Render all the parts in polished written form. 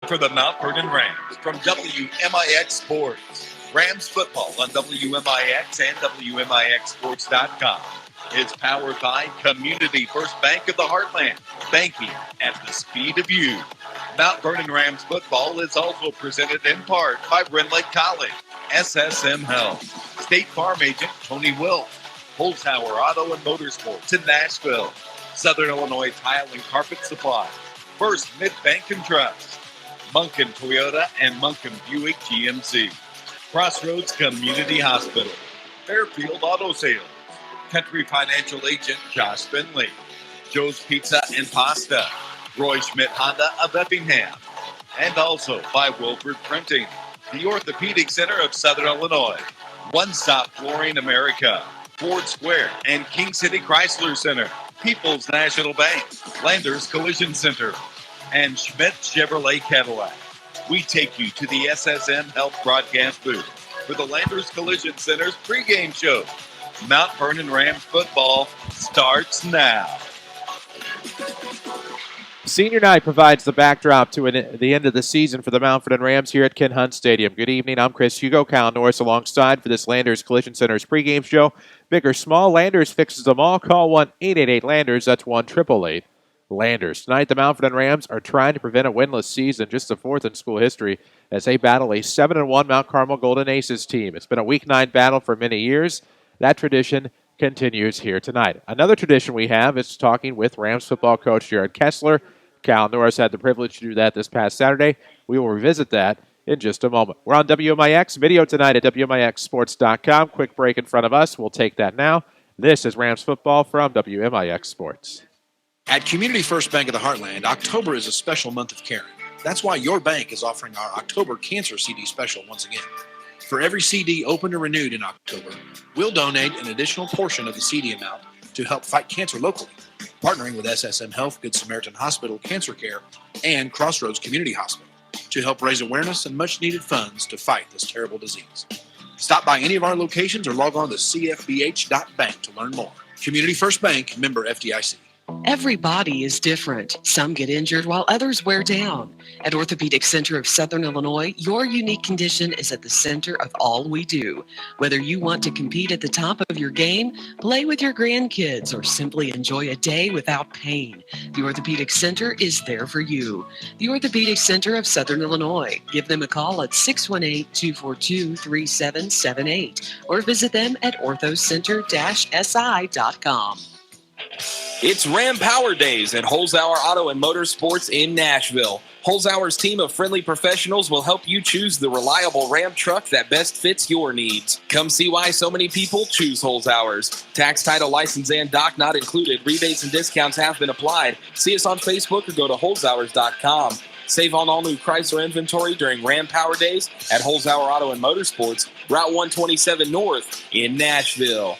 For the Mount Vernon Rams from WMIX Sports. Rams football on WMIX and WMIXSports.com. It's powered by Community First Bank of the Heartland, banking at the speed of you. Mount Vernon Rams football is also presented in part by Bryn Lake College, SSM Health, State Farm Agent Tony Wilk, Holzhauer Auto and Motorsports in Nashville, Southern Illinois Tile and Carpet Supply, First Mid-Bank and Trust, Munkin Toyota and Munkin Buick GMC, Crossroads Community Hospital, Fairfield Auto Sales, Country Financial Agent Josh Finley, Joe's Pizza and Pasta, Roy Schmidt Honda of Effingham, and also by Wilford Printing, the Orthopedic Center of Southern Illinois, One Stop Flooring America, Ford Square and King City Chrysler Center, People's National Bank, Landers Collision Center, and Schmidt Chevrolet Cadillac. We take you to the SSM Health broadcast booth for the Landers Collision Center's pregame show. Mount Vernon Rams football starts now. Senior night provides the backdrop to the end of the season for the Mount Vernon Rams here at Ken Hunt Stadium. Good evening. I'm Chris Hugo. Kyle Norris alongside for this Landers Collision Center's pregame show. Big or small, Landers fixes them all. Call 1-888-LANDERS. That's 1-888-LANDERS. Tonight, the Mount Vernon Rams are trying to prevent a winless season, just the fourth in school history, as they battle a 7-1 Mount Carmel Golden Aces team. It's been a Week 9 battle for many years. That tradition continues here tonight. Another tradition we have is talking with Rams football coach Jared Kessler. Cal Norris had the privilege to do that this past Saturday. We will revisit that in just a moment. We're on WMIX video tonight at WMIXSports.com. Quick break in front of us. We'll take that now. This is Rams football from WMIX Sports. At Community First Bank of the Heartland, October is a special month of caring. That's why your bank is offering our October Cancer CD special once again. For every CD opened or renewed in October, we'll donate an additional portion of the CD amount to help fight cancer locally, partnering with SSM Health, Good Samaritan Hospital, Cancer Care, and Crossroads Community Hospital to help raise awareness and much-needed funds to fight this terrible disease. Stop by any of our locations or log on to cfbh.bank to learn more. Community First Bank, member FDIC. Every body is different. Some get injured while others wear down. At Orthopedic Center of Southern Illinois, your unique condition is at the center of all we do. Whether you want to compete at the top of your game, play with your grandkids, or simply enjoy a day without pain, the Orthopedic Center is there for you. The Orthopedic Center of Southern Illinois. Give them a call at 618-242-3778 or visit them at orthocenter-si.com. It's Ram Power Days at Holzhauer Auto and Motorsports in Nashville. Holzhauer's team of friendly professionals will help you choose the reliable Ram truck that best fits your needs. Come see why so many people choose Holzhauer's. Tax, title, license, and dock not included. Rebates and discounts have been applied. See us on Facebook or go to holzhauers.com. Save on all new Chrysler inventory during Ram Power Days at Holzhauer Auto and Motorsports, Route 127 North in Nashville.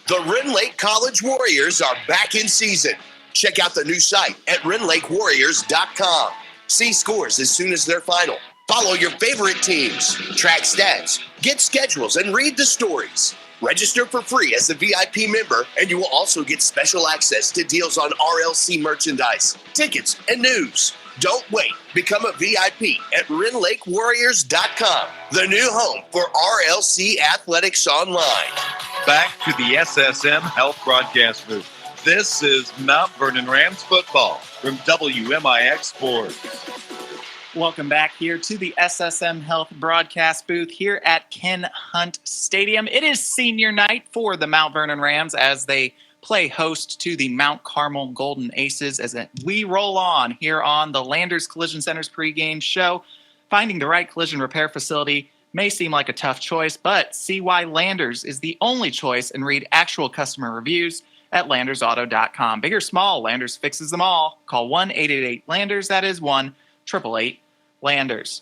The Rend Lake College Warriors are back in season. Check out the new site at RendLakeWarriors.com. See scores as soon as they're final. Follow your favorite teams, track stats, get schedules, and read the stories. Register for free as a VIP member, and you will also get special access to deals on RLC merchandise, tickets, and news. Don't wait. Become a VIP at RendLakeWarriors.com, the new home for RLC Athletics Online. Back to the SSM Health broadcast booth. This is Mount Vernon Rams football from WMIX Sports. Welcome back here to the SSM Health broadcast booth here at Ken Hunt Stadium. It is senior night for the Mount Vernon Rams as they play host to the Mount Carmel Golden Aces as we roll on here on the Landers Collision Center's pregame show. Finding the right collision repair facility may seem like a tough choice, but see why Landers is the only choice and read actual customer reviews at landersauto.com. Big or small, Landers fixes them all. Call 1-888-LANDERS. That is 1-888-LANDERS.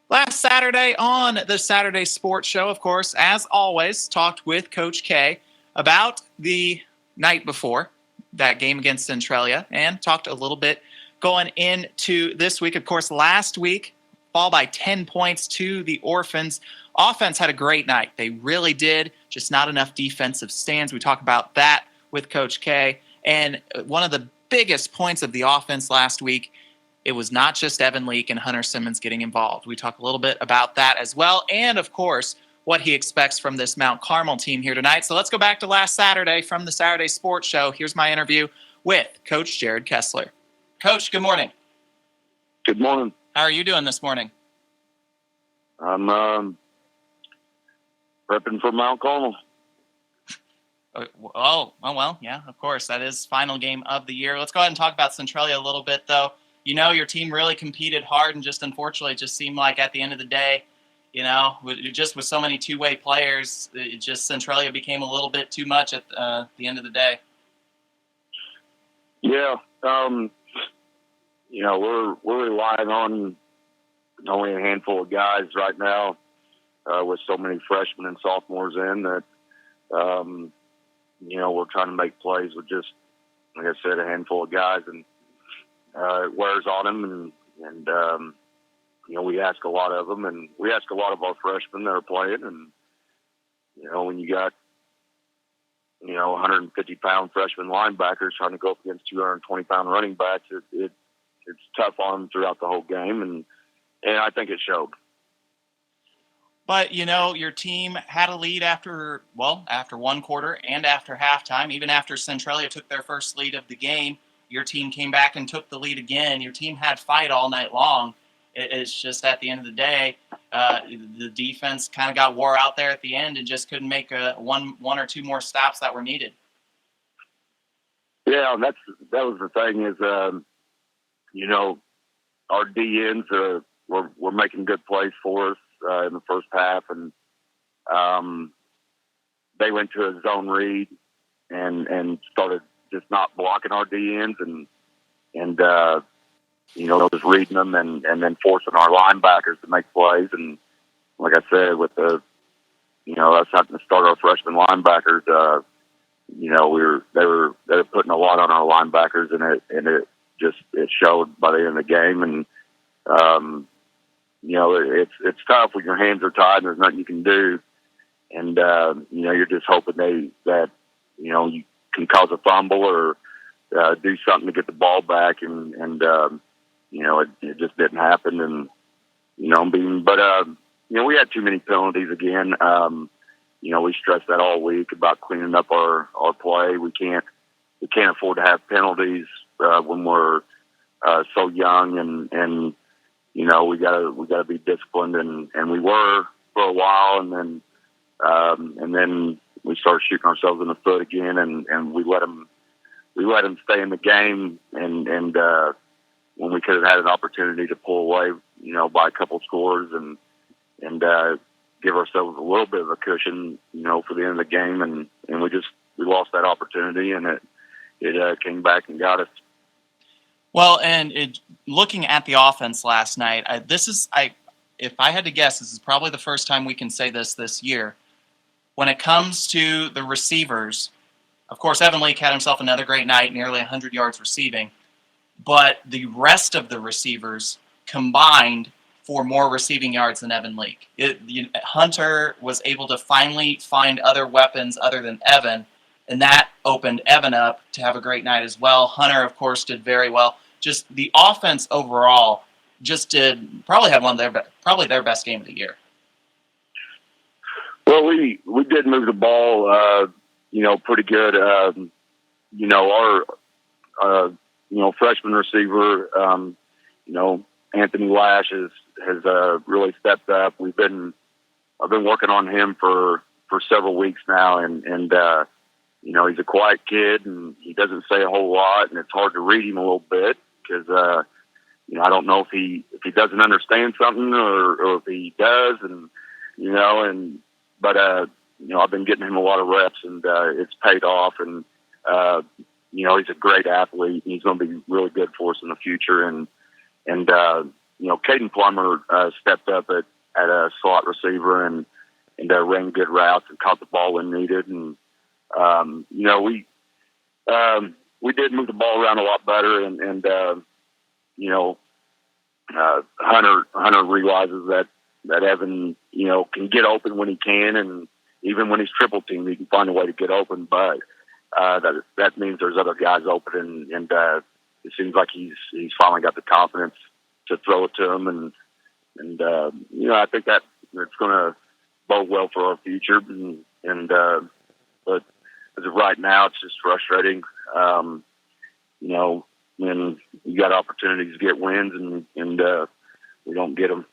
Last Saturday on the Saturday Sports Show, of course, as always, talked with Coach K about the night before that game against Centralia and talked a little bit going into this week. Of course, last week, fall by 10 points to the Orphans. Offense had a great night. They really did, just not enough defensive stands. We talk about that with Coach K. And one of the biggest points of the offense last week, it was not just Evan Leak and Hunter Simmons getting involved. We talk a little bit about that as well, and of course, what he expects from this Mount Carmel team here tonight. So let's go back to last Saturday from the Saturday Sports Show. Here's my interview with Coach Jared Kessler. Coach, good morning. Good morning. How are you doing this morning? I'm prepping for Mount Carmel. Oh, well, yeah, of course. That is final game of the year. Let's go ahead and talk about Centralia a little bit, though. You know, your team really competed hard, and just unfortunately, it just seemed like at the end of the day, you know, just with so many two-way players, it just Centralia became a little bit too much at the end of the day. Yeah, you know, we're relying on only a handful of guys right now, with so many freshmen and sophomores in that, you know, we're trying to make plays with just, like I said, a handful of guys, and it wears on them, and you know, we ask a lot of them, and we ask a lot of our freshmen that are playing, and you know, when you got, you know, 150-pound freshman linebackers trying to go up against 220-pound running backs, it's tough on them throughout the whole game, and I think it showed. But, you know, your team had a lead after one quarter and after halftime. Even after Centralia took their first lead of the game, your team came back and took the lead again. Your team had fight all night long. It's just at the end of the day, the defense kind of got wore out there at the end and just couldn't make one or two more stops that were needed. Yeah, that was the thing is, you know, our DNs were making good plays for us in the first half, and they went to a zone read and started just not blocking our DNs and you know, just reading them and then forcing our linebackers to make plays. And like I said, with you know, us having to start our freshman linebackers, you know, they were putting a lot on our linebackers, and it showed by the end of the game. And you know, it's tough when your hands are tied and there's nothing you can do. And you know, you're just hoping that you know, you can cause a fumble or do something to get the ball back, and you know, it just didn't happen. And you know, you know, we had too many penalties again. You know, we stressed that all week about cleaning up our play. We can't afford to have penalties when we're so young, and you know, we gotta be disciplined, and we were for a while, and then we started shooting ourselves in the foot again, and we let them stay in the game, and when we could have had an opportunity to pull away, you know, by a couple scores and give ourselves a little bit of a cushion, you know, for the end of the game, and we lost that opportunity, and it came back and got us. Well, and looking at the offense last night, if I had to guess, this is probably the first time we can say this year. When it comes to the receivers, of course, Evan Leak had himself another great night, nearly 100 yards receiving. But the rest of the receivers combined for more receiving yards than Evan Leak. Hunter was able to finally find other weapons other than Evan, and that opened Evan up to have a great night as well. Hunter, of course, did very well. Just the offense overall probably had probably their best game of the year. Well, we did move the ball, you know, pretty good. You know, our you know, freshman receiver, you know, Anthony Lash has really stepped up. I've been working on him for several weeks now, and you know, he's a quiet kid and he doesn't say a whole lot, and it's hard to read him a little bit because you know, I don't know if he doesn't understand something or if he does, and you know, but you know, I've been getting him a lot of reps, and it's paid off, and you know, he's a great athlete, and he's going to be really good for us in the future. And you know, Caden Plummer stepped up at a slot receiver and ran good routes and caught the ball when needed. And you know, we did move the ball around a lot better, and you know, Hunter realizes that Evan, you know, can get open when he can, and even when he's triple teamed, he can find a way to get open. But that means there's other guys open, and it seems like he's finally got the confidence to throw it to him, and I think that it's going to bode well for our future, but as of right now, it's just frustrating. When you got opportunities to get wins and we don't get them.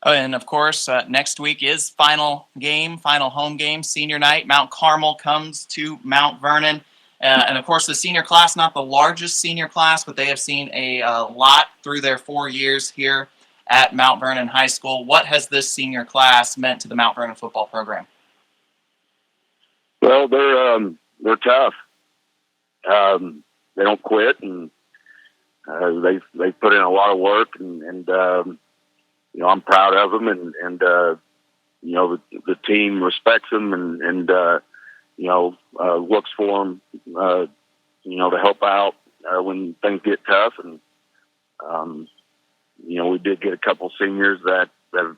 Oh, and of course, next week is final home game, senior night. Mount Carmel comes to Mount Vernon. And of course, the senior class, not the largest senior class, but they have seen a lot through their 4 years here at Mount Vernon High School. What has this senior class meant to the Mount Vernon football program? Well, they're tough. They don't quit, and they put in a lot of work, and I'm proud of them, and the team respects them, and looks for them, to help out when things get tough, and we did get a couple seniors that have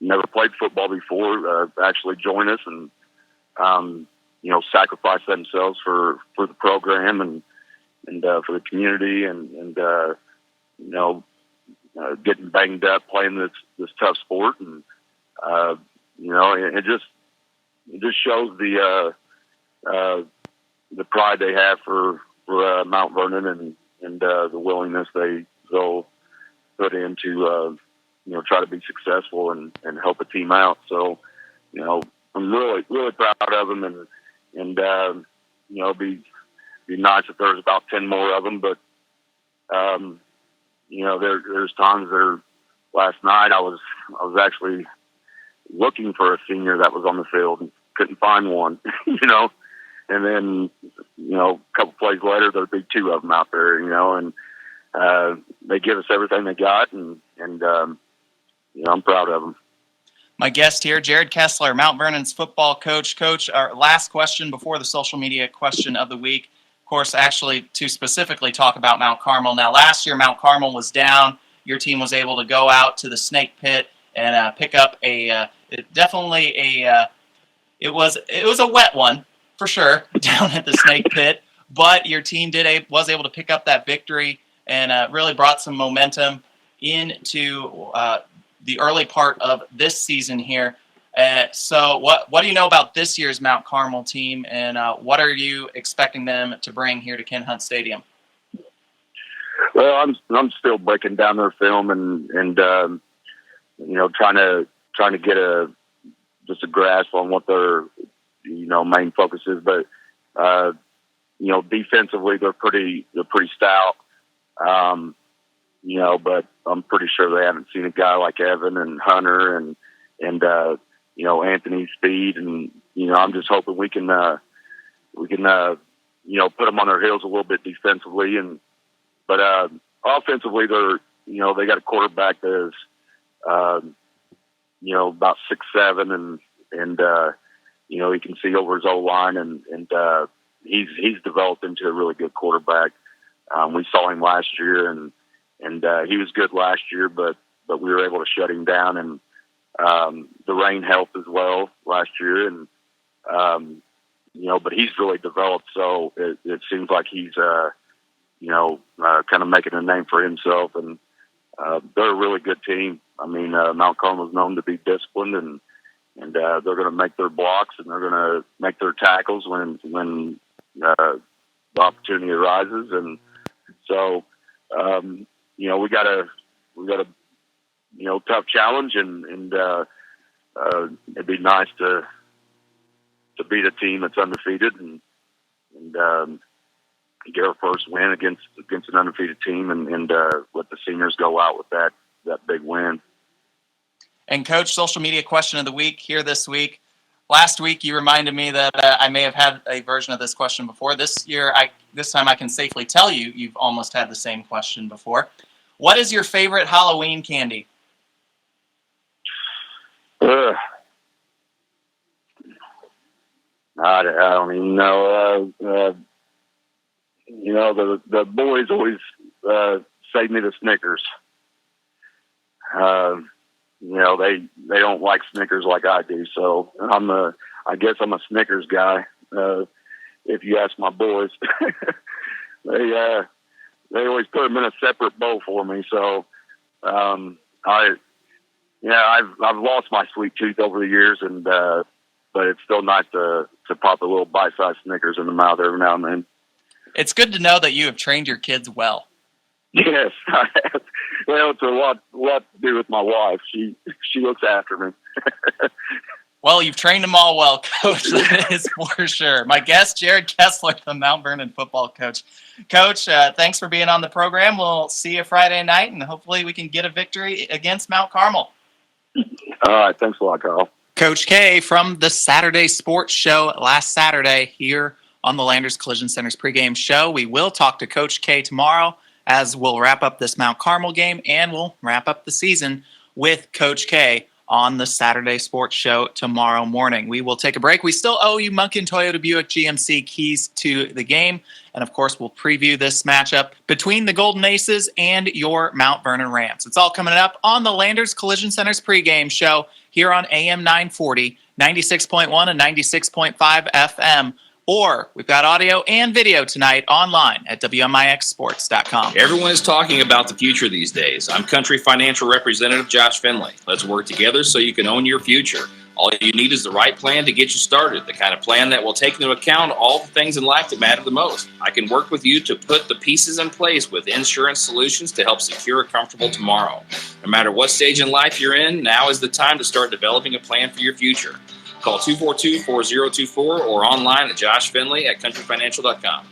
never played football before actually join us and sacrifice themselves for the program and for the community and getting banged up playing this tough sport, and it just shows the pride they have for Mount Vernon and the willingness they'll put in to try to be successful and help a team out. So I'm really really proud of them, and be nice if there's about 10 more of them, but there's times there. Last night I was actually looking for a senior that was on the field and couldn't find one, and then a couple plays later there'd be 2 of them out there, and they give us everything they got, and I'm proud of them. My guest here, Jared Kessler, Mount Vernon's football coach. Coach, our last question before the social media question of the week, of course, actually to specifically talk about Mount Carmel. Now, last year, Mount Carmel was down. Your team was able to go out to the Snake Pit and pick up it was a wet one for sure down at the Snake Pit, but your team was able to pick up that victory and really brought some momentum into the early part of this season here. So what do you know about this year's Mount Carmel team, and what are you expecting them to bring here to Ken Hunt Stadium? Well, I'm still breaking down their film and trying to get just a grasp on what their main focus is. But defensively they're pretty stout. But I'm pretty sure they haven't seen a guy like Evan and Hunter and Anthony's speed, and I'm just hoping we can put them on their heels a little bit defensively, but offensively they got a quarterback that is about 6'7", and he can see over his O-line, and he's developed into a really good quarterback. We saw him last year, and he was good last year, but we were able to shut him down, and the rain helped as well last year, and but he's really developed, so it seems like he's kind of making a name for himself, and they're a really good team. I mean, Mount Carmel is known to be disciplined, and they're going to make their blocks, and they're going to make their tackles when the opportunity arises, and so we got a tough challenge, and it'd be nice to beat a team that's undefeated and get our first win against an undefeated team, and let the seniors go out with that big win. And Coach, social media question of the week here this week. Last week you reminded me that I may have had a version of this question before. This time I can safely tell you've almost had the same question before. What is your favorite Halloween candy? I don't even know. The boys always save me the Snickers. They don't like Snickers like I do, so I guess I'm a Snickers guy. if you ask my boys. They always put them in a separate bowl for me. So, I've lost my sweet tooth over the years, and but it's still nice to pop a little bite-sized Snickers in the mouth every now and then. It's good to know that you have trained your kids well. Yes, I have. Well, it's a lot to do with my wife. She looks after me. Well, you've trained them all well, Coach. That is for sure. My guest, Jared Kessler, the Mount Vernon football coach. Coach, thanks for being on the program. We'll see you Friday night, and hopefully we can get a victory against Mount Carmel. All right, thanks a lot, Carl. Coach K from the Saturday Sports Show last Saturday here on the Landers Collision Center's pregame show. We will talk to Coach K tomorrow as we'll wrap up this Mount Carmel game, and we'll wrap up the season with Coach K on the Saturday Sports Show tomorrow morning. We will take a break. We still owe you Munkin Toyota Buick GMC keys to the game. And of course, we'll preview this matchup between the Golden Aces and your Mount Vernon Rams. It's all coming up on the Landers Collision Center's pregame show here on AM 940, 96.1 and 96.5 FM. Or we've got audio and video tonight online at WMIXsports.com. Everyone is talking about the future these days. I'm Country Financial Representative Josh Finley. Let's work together so you can own your future. All you need is the right plan to get you started, the kind of plan that will take into account all the things in life that matter the most. I can work with you to put the pieces in place with insurance solutions to help secure a comfortable tomorrow. No matter what stage in life you're in, now is the time to start developing a plan for your future. Call 242-4024 or online at joshfinley@countryfinancial.com.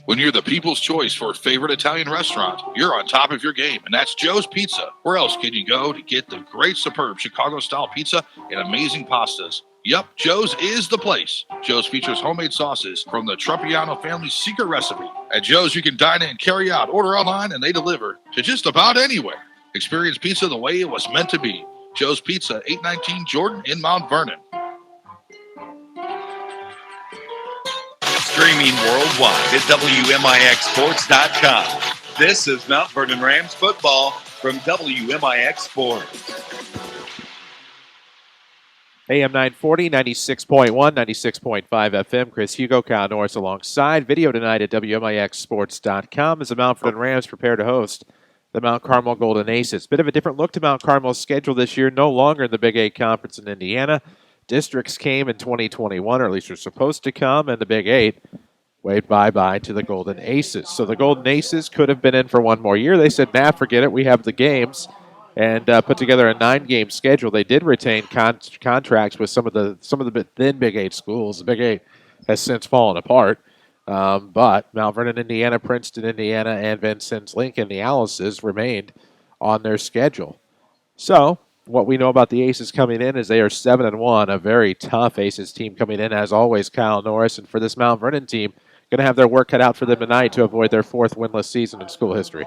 When you're the people's choice for a favorite Italian restaurant, you're on top of your game, and that's Joe's Pizza. Where else can you go to get the great, superb Chicago-style pizza and amazing pastas? Yup, Joe's is the place. Joe's features homemade sauces from the Trappiano family's secret recipe. At Joe's, you can dine in, carry out, order online, and they deliver to just about anywhere. Experience pizza the way it was meant to be. Joe's Pizza, 819 Jordan in Mount Vernon. Streaming worldwide at WMIXsports.com. This is Mount Vernon Rams football from WMIX Sports. AM 940, 96.1, 96.5 FM. Chris Hugo, Kyle Norris alongside. Video tonight at WMIXsports.com as the Mount Vernon Rams prepare to host the Mount Carmel Golden Aces. Bit of a different look to Mount Carmel's schedule this year. No longer in the Big 8 Conference in Indiana. Districts came in 2021, or at least are supposed to come, and the Big 8 waved bye-bye to the Golden Aces. So the Golden Aces could have been in for one more year. They said, nah, forget it. We have the games, and put together a 9-game schedule. They did retain contracts with some of the thin Big 8 schools. The Big 8 has since fallen apart. But Mount Vernon, Indiana, Princeton, Indiana, and Vincennes Lincoln, the Alices, remained on their schedule. So what we know about the Aces coming in is they are 7-1, a very tough Aces team coming in, as always, Kyle Norris. And for this Mount Vernon team, going to have their work cut out for them tonight to avoid their 4th winless season in school history.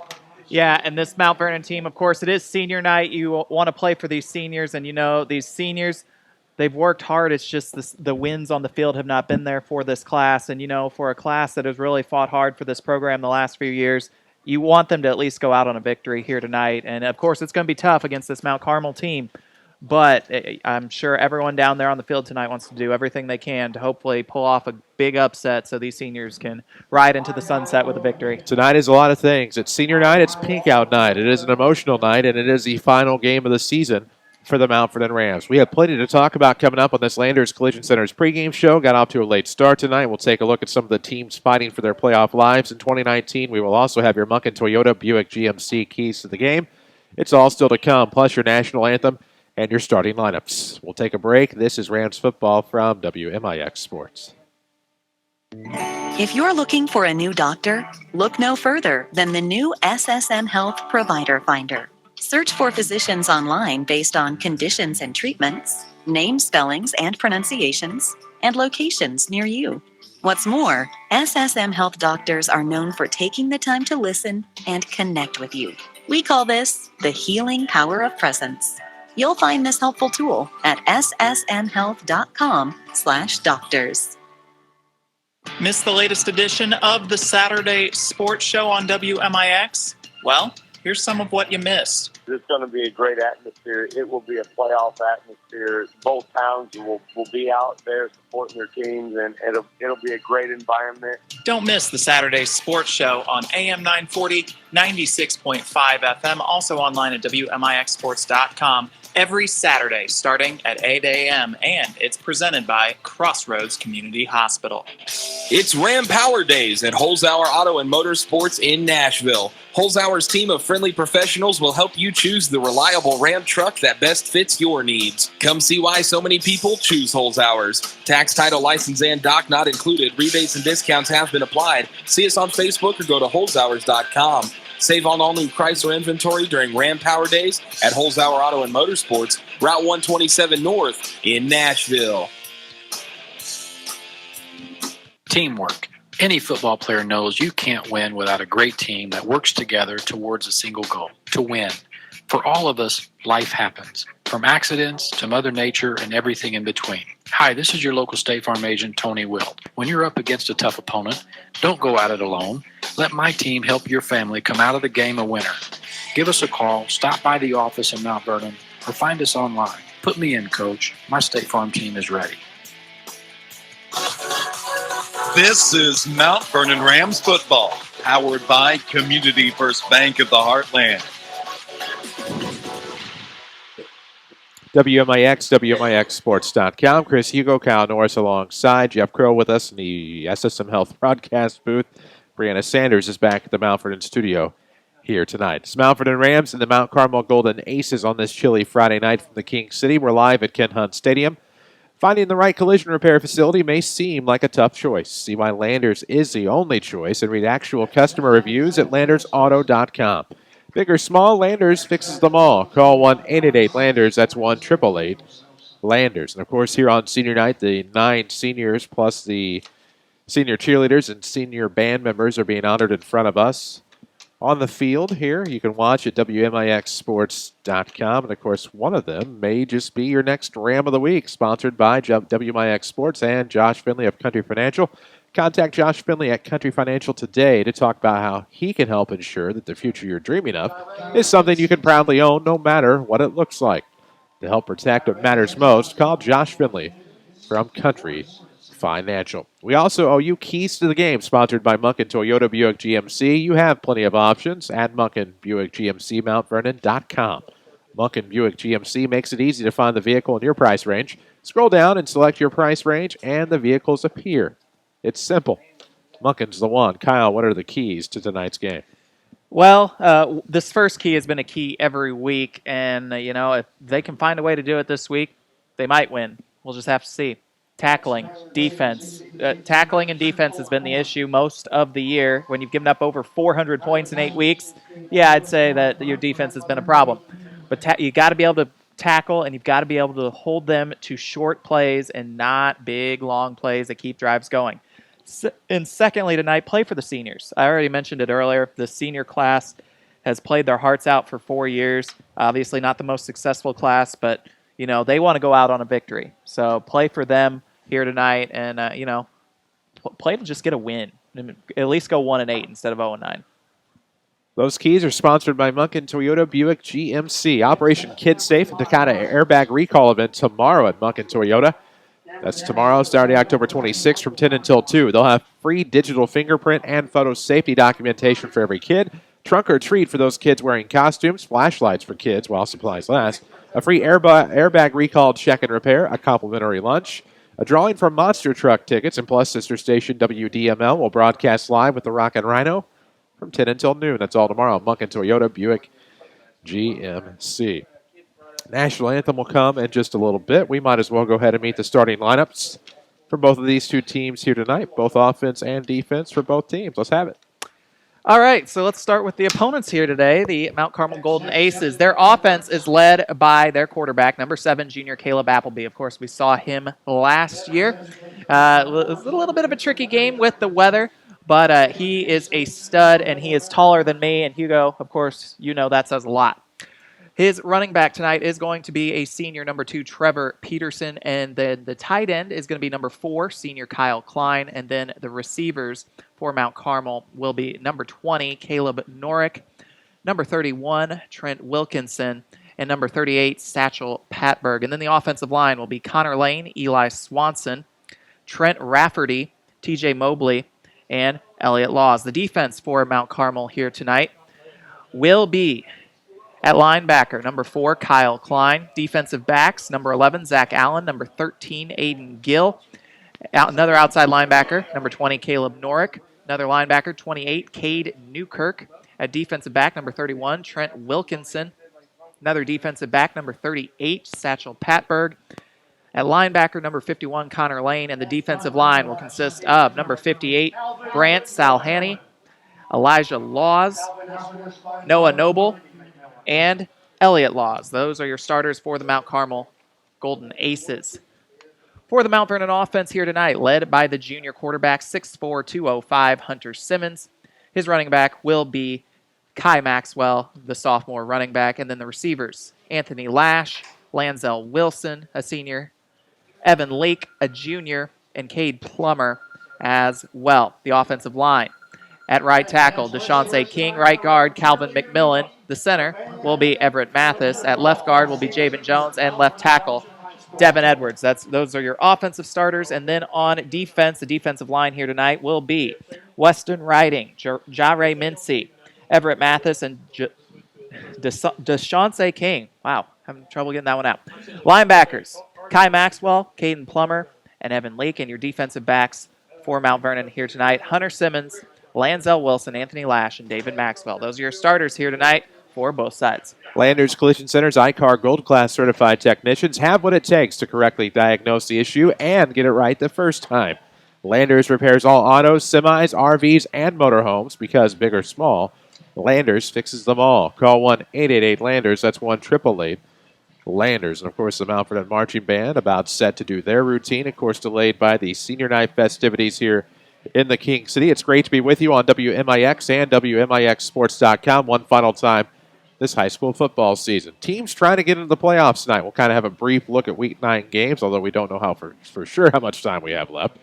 Yeah, and this Mount Vernon team, of course, it is senior night. You want to play for these seniors, and these seniors, they've worked hard. It's just the wins on the field have not been there for this class. And, for a class that has really fought hard for this program the last few years, you want them to at least go out on a victory here tonight. And, of course, it's going to be tough against this Mount Carmel team. But I'm sure everyone down there on the field tonight wants to do everything they can to hopefully pull off a big upset so these seniors can ride into the sunset with a victory. Tonight is a lot of things. It's senior night. It's pink out night. It is an emotional night, and it is the final game of the season for the Mount Vernon Rams. We have plenty to talk about coming up on this Landers Collision Center's pregame show. Got off to a late start tonight. We'll take a look at some of the teams fighting for their playoff lives in 2019. We will also have your Munkin Toyota Buick GMC keys to the game. It's all still to come, plus your national anthem and your starting lineups. We'll take a break. This is Rams football from WMIX Sports. If you're looking for a new doctor, look no further than the new SSM Health Provider Finder. Search for physicians online based on conditions and treatments, name spellings and pronunciations, and locations near you. What's more, SSM Health doctors are known for taking the time to listen and connect with you. We call this the healing power of presence. You'll find this helpful tool at ssmhealth.com/doctors. Missed the latest edition of the Saturday Sports Show on WMIX? Well, Here's some of what you missed. It's going to be a great atmosphere. It will be a playoff atmosphere. Both towns will be out there supporting their teams, and it'll be a great environment. Don't miss the Saturday Sports Show on AM 940, 96.5 FM, also online at WMIXsports.com every Saturday starting at 8 a.m. And it's presented by Crossroads Community Hospital. It's Ram Power Days at Holzhauer Auto and Motorsports in Nashville. Holzhauer's team of friendly professionals will help you choose the reliable Ram truck that best fits your needs. Come see why so many people choose Holzhauer's. Tax, title, license, and dock not included. Rebates and discounts have been applied. See us on Facebook or go to holzhauers.com. Save on all new Chrysler inventory during Ram Power Days at Holzhauer Auto and Motorsports, Route 127 North in Nashville. Teamwork. Any football player knows you can't win without a great team that works together towards a single goal, to win. For all of us, life happens, from accidents to Mother Nature and everything in between. Hi, this is your local State Farm agent, Tony Wilt. When you're up against a tough opponent, don't go at it alone. Let my team help your family come out of the game a winner. Give us a call, stop by the office in Mount Vernon, or find us online. Put me in, Coach. My State Farm team is ready. This is Mount Vernon Rams football, powered by Community First Bank of the Heartland. WMIX, WMIXsports.com. Chris Hugo, Kyle Norris alongside. Jeff Crow with us in the SSM Health broadcast booth. Brianna Sanders is back at the Mount Vernon studio here tonight. It's Mount Vernon Rams and the Mount Carmel Golden Aces on this chilly Friday night from the King City. We're live at Ken Hunt Stadium. Finding the right collision repair facility may seem like a tough choice. See why Landers is the only choice and read actual customer reviews at landersauto.com. Big or small, Landers fixes them all. Call 1-888-LANDERS. That's 1-888-LANDERS. And, of course, here on senior night, the 9 seniors plus the senior cheerleaders and senior band members are being honored in front of us. On the field here, you can watch at WMIXsports.com. And, of course, one of them may just be your next Ram of the Week, sponsored by WMIX Sports and Josh Finley of Country Financial. Contact Josh Finley at Country Financial today to talk about how he can help ensure that the future you're dreaming of is something you can proudly own no matter what it looks like. To help protect what matters most, call Josh Finley from Country Financial. We also owe you keys to the game, sponsored by Munkin Toyota Buick GMC. You have plenty of options at Munkin Buick GMC, MountVernon.com. Munkin Buick GMC makes it easy to find the vehicle in your price range. Scroll down and select your price range, and the vehicles appear. It's simple. Munkin's the one. Kyle, what are the keys to tonight's game? Well, this first key has been a key every week, and, if they can find a way to do it this week, they might win. We'll just have to see. Tackling, defense. Tackling and defense has been the issue most of the year. When you've given up over 400 points in 8 weeks, yeah, I'd say that your defense has been a problem. But you got to be able to tackle, and you've got to be able to hold them to short plays and not big, long plays that keep drives going. And secondly, tonight, play for the seniors. I already mentioned it earlier. The senior class has played their hearts out for 4 years. Obviously not the most successful class, but, they want to go out on a victory. So play for them here tonight and, play to just get a win. At least go 1-8 instead of 0-9. Those keys are sponsored by Munkin Toyota Buick GMC. Operation Kid Safe and Takata Airbag Recall event tomorrow at Munkin Toyota. That's tomorrow, Saturday, October 26th from 10 until 2. They'll have free digital fingerprint and photo safety documentation for every kid, trunk or treat for those kids wearing costumes, flashlights for kids while supplies last, a free airbag recall check and repair, a complimentary lunch, a drawing from Monster Truck tickets, and plus sister station WDML will broadcast live with the Rock and Rhino from 10 until noon. That's all tomorrow. Munkin Toyota Buick GMC. National Anthem will come in just a little bit. We might as well go ahead and meet the starting lineups for both of these two teams here tonight, both offense and defense for both teams. Let's have it. All right, so let's start with the opponents here today, the Mount Carmel Golden Aces. Their offense is led by their quarterback, number 7, junior Caleb Appleby. Of course, we saw him last year. It was a little bit of a tricky game with the weather, but he is a stud, and he is taller than me. And Hugo, of course, that says a lot. His running back tonight is going to be a senior, number 2, Trevor Peterson. And then the tight end is going to be number 4, senior Kyle Klein. And then the receivers for Mount Carmel will be number 20, Caleb Norick, number 31, Trent Wilkinson, and number 38, Satchel Patberg. And then the offensive line will be Connor Lane, Eli Swanson, Trent Rafferty, TJ Mobley, and Elliott Laws. The defense for Mount Carmel here tonight will be at linebacker, number 4, Kyle Klein. Defensive backs, number 11, Zach Allen, number 13, Aiden Gill. Another outside linebacker, number 20, Caleb Norick. Another linebacker, 28, Cade Newkirk. At defensive back, number 31, Trent Wilkinson. Another defensive back, number 38, Satchel Patberg. At linebacker, number 51, Connor Lane. And the defensive line will consist of number 58, Grant Salhani, Elijah Laws, Noah Noble, and Elliott Laws. Those are your starters for the Mount Carmel Golden Aces. For the Mount Vernon offense here tonight, led by the junior quarterback, 6'4", 205, Hunter Simmons. His running back will be Kai Maxwell, the sophomore running back. And then the receivers, Anthony Lash, Lanzel Wilson, a senior, Evan Lake, a junior, and Cade Plummer as well. The offensive line, at right tackle, Deshaunce King. Right guard, Calvin McMillan. The center will be Everett Mathis. At left guard will be Javen Jones. And left tackle, Devin Edwards. Those are your offensive starters. And then on defense, the defensive line here tonight will be Weston Riding, Jare Mincy, Everett Mathis, and Deshaunce King. Wow, having trouble getting that one out. Linebackers, Kai Maxwell, Caden Plummer, and Evan Lake. And your defensive backs for Mount Vernon here tonight, Hunter Simmons, Lanzel Wilson, Anthony Lash, and David Maxwell. Those are your starters here tonight for both sides. Landers Collision Center's ICAR Gold Class certified technicians have what it takes to correctly diagnose the issue and get it right the first time. Landers repairs all autos, semis, RVs, and motorhomes because big or small, Landers fixes them all. Call 1-888-LANDERS. That's 1-888 Landers. And, of course, the Mount Vernon Marching Band about set to do their routine, of course, delayed by the senior night festivities here in the King City. It's great to be with you on WMIX and WMIXsports.com one final time this high school football season. Teams trying to get into the playoffs tonight. We'll kind of have a brief look at Week 9 games, although we don't know for sure how much time we have left.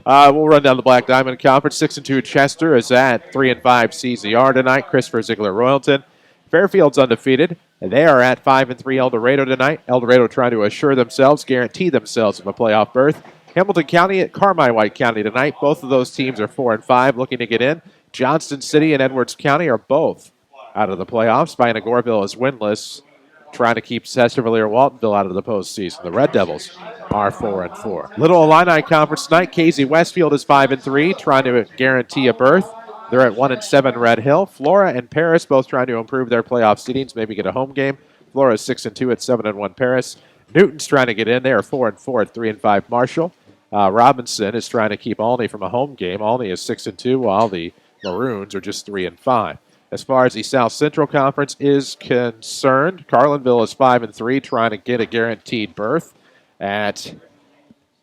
We'll run down the Black Diamond Conference. 6-2 Chester is at 3-5 CZR tonight. Christopher Ziegler Royalton. Fairfield's undefeated. And they are at 5-3 El Dorado tonight. El Dorado trying to assure themselves, guarantee themselves of a playoff berth. Hamilton County at Carmi-White County tonight. Both of those teams are 4-5 looking to get in. Johnston City and Edwards County are both out of the playoffs. Viana Goreville is winless, trying to keep Chesterfield or Waltonville out of the postseason. The Red Devils are 4-4. Little Illini Conference tonight. Casey Westfield is 5-3, trying to guarantee a berth. They're at 1-7 Red Hill. Flora and Paris both trying to improve their playoff seedings, maybe get a home game. Flora is 6-2 at 7-1 Paris. Newton's trying to get in. They are 4-4 at 3-5 Marshall. Robinson is trying to keep Olney from a home game. Olney is 6-2, while the Maroons are just 3-5. As far as the South Central Conference is concerned, Carlinville is 5-3, trying to get a guaranteed berth at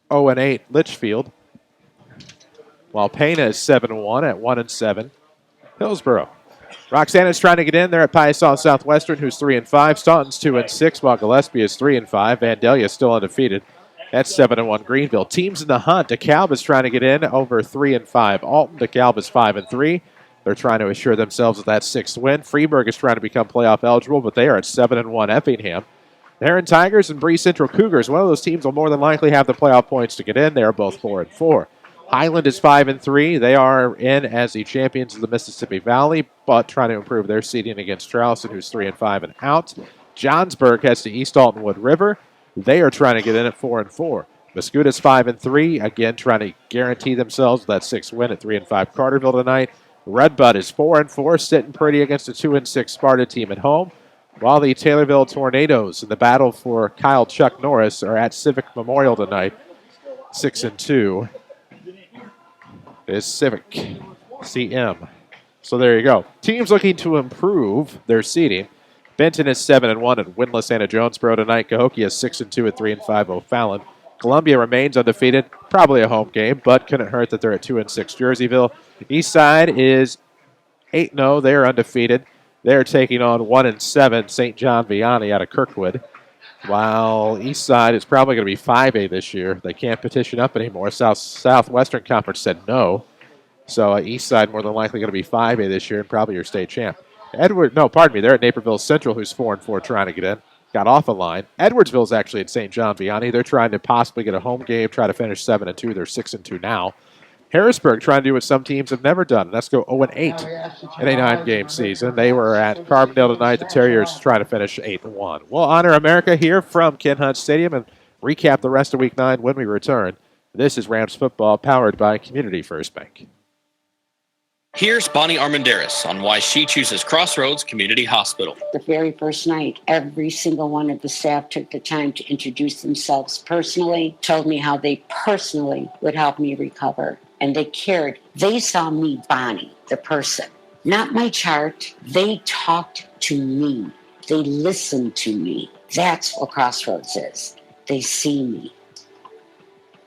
0-8 Litchfield, while Pena is 7-1 at 1-7 Hillsboro. Roxana's trying to get in. They're at Piasaw Southwestern, who's 3-5. Staunton's 2-6, while Gillespie is 3-5. Vandalia is still undefeated. That's 7-1 Greenville. Teams in the hunt. DeKalb is trying to get in over 3-5. Alton. DeKalb is 5-3. They're trying to assure themselves of that 6th win. Freeburg is trying to become playoff eligible, but they are at 7-1 Effingham. The Heron Tigers and Bree Central Cougars. One of those teams will more than likely have the playoff points to get in. They are both 4-4. Highland is 5-3. They are in as the champions of the Mississippi Valley, but trying to improve their seeding against Charleston, who's 3-5 and out. Johnsburg heads to East Alton Wood River. They are trying to get in at 4-4. Mascouta's 5-3, again trying to guarantee themselves that 6th win at 3-5 Carterville tonight. Redbud is 4-4, sitting pretty against a 2-6 Sparta team at home, while the Taylorville Tornadoes in the battle for Kyle Chuck Norris are at Civic Memorial tonight. 6-2 is Civic CM. So there you go. Teams looking to improve their seeding. Benton is 7-1 at winless Anna Jonesboro tonight. Cahokia is 6-2 at 3-5 O'Fallon. Columbia remains undefeated. Probably a home game, but couldn't hurt that they're at 2-6 Jerseyville. Eastside is 8-0. They're undefeated. They're taking on 1-7 St. John Vianney out of Kirkwood. While Eastside is probably going to be 5A this year. They can't petition up anymore. Southwestern Conference said no. So Eastside more than likely going to be 5A this year and probably your state champ. They're at Naperville Central, who's 4-4 trying to get in. Got off a line. Edwardsville's actually at St. John Vianney. They're trying to possibly get a home game, try to finish 7-2. They're 6-2 now. Harrisburg trying to do what some teams have never done. Let's go 0-8 in a 9-game season. They were at Carbondale tonight. The Terriers trying to finish 8-1. We'll honor America here from Ken Hunt Stadium and recap the rest of Week 9 when we return. This is Rams football powered by Community First Bank. Here's Bonnie Armandaris on why she chooses Crossroads Community Hospital. The very first night, every single one of the staff took the time to introduce themselves personally, told me how they personally would help me recover. And they cared. They saw me, Bonnie, the person, not my chart. They talked to me. They listened to me. That's what Crossroads is. They see me.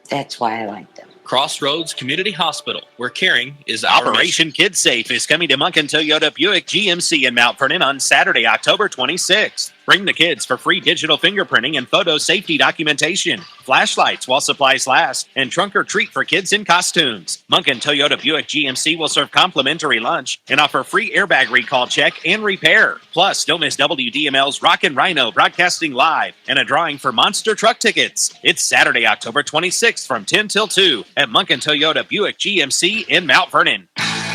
That's why I like them. Crossroads Community Hospital, where caring is our Operation Kid Safe is coming to Munkin Toyota Buick GMC in Mount Vernon on Saturday, October 26th. Bring the kids for free digital fingerprinting and photo safety documentation, flashlights while supplies last, and trunk or treat for kids in costumes. Munkin Toyota Buick GMC will serve complimentary lunch and offer free airbag recall check and repair. Plus, don't miss WDML's Rockin' Rhino broadcasting live and a drawing for monster truck tickets. It's Saturday, October 26th from 10 till 2 at Munkin Toyota Buick GMC in Mount Vernon.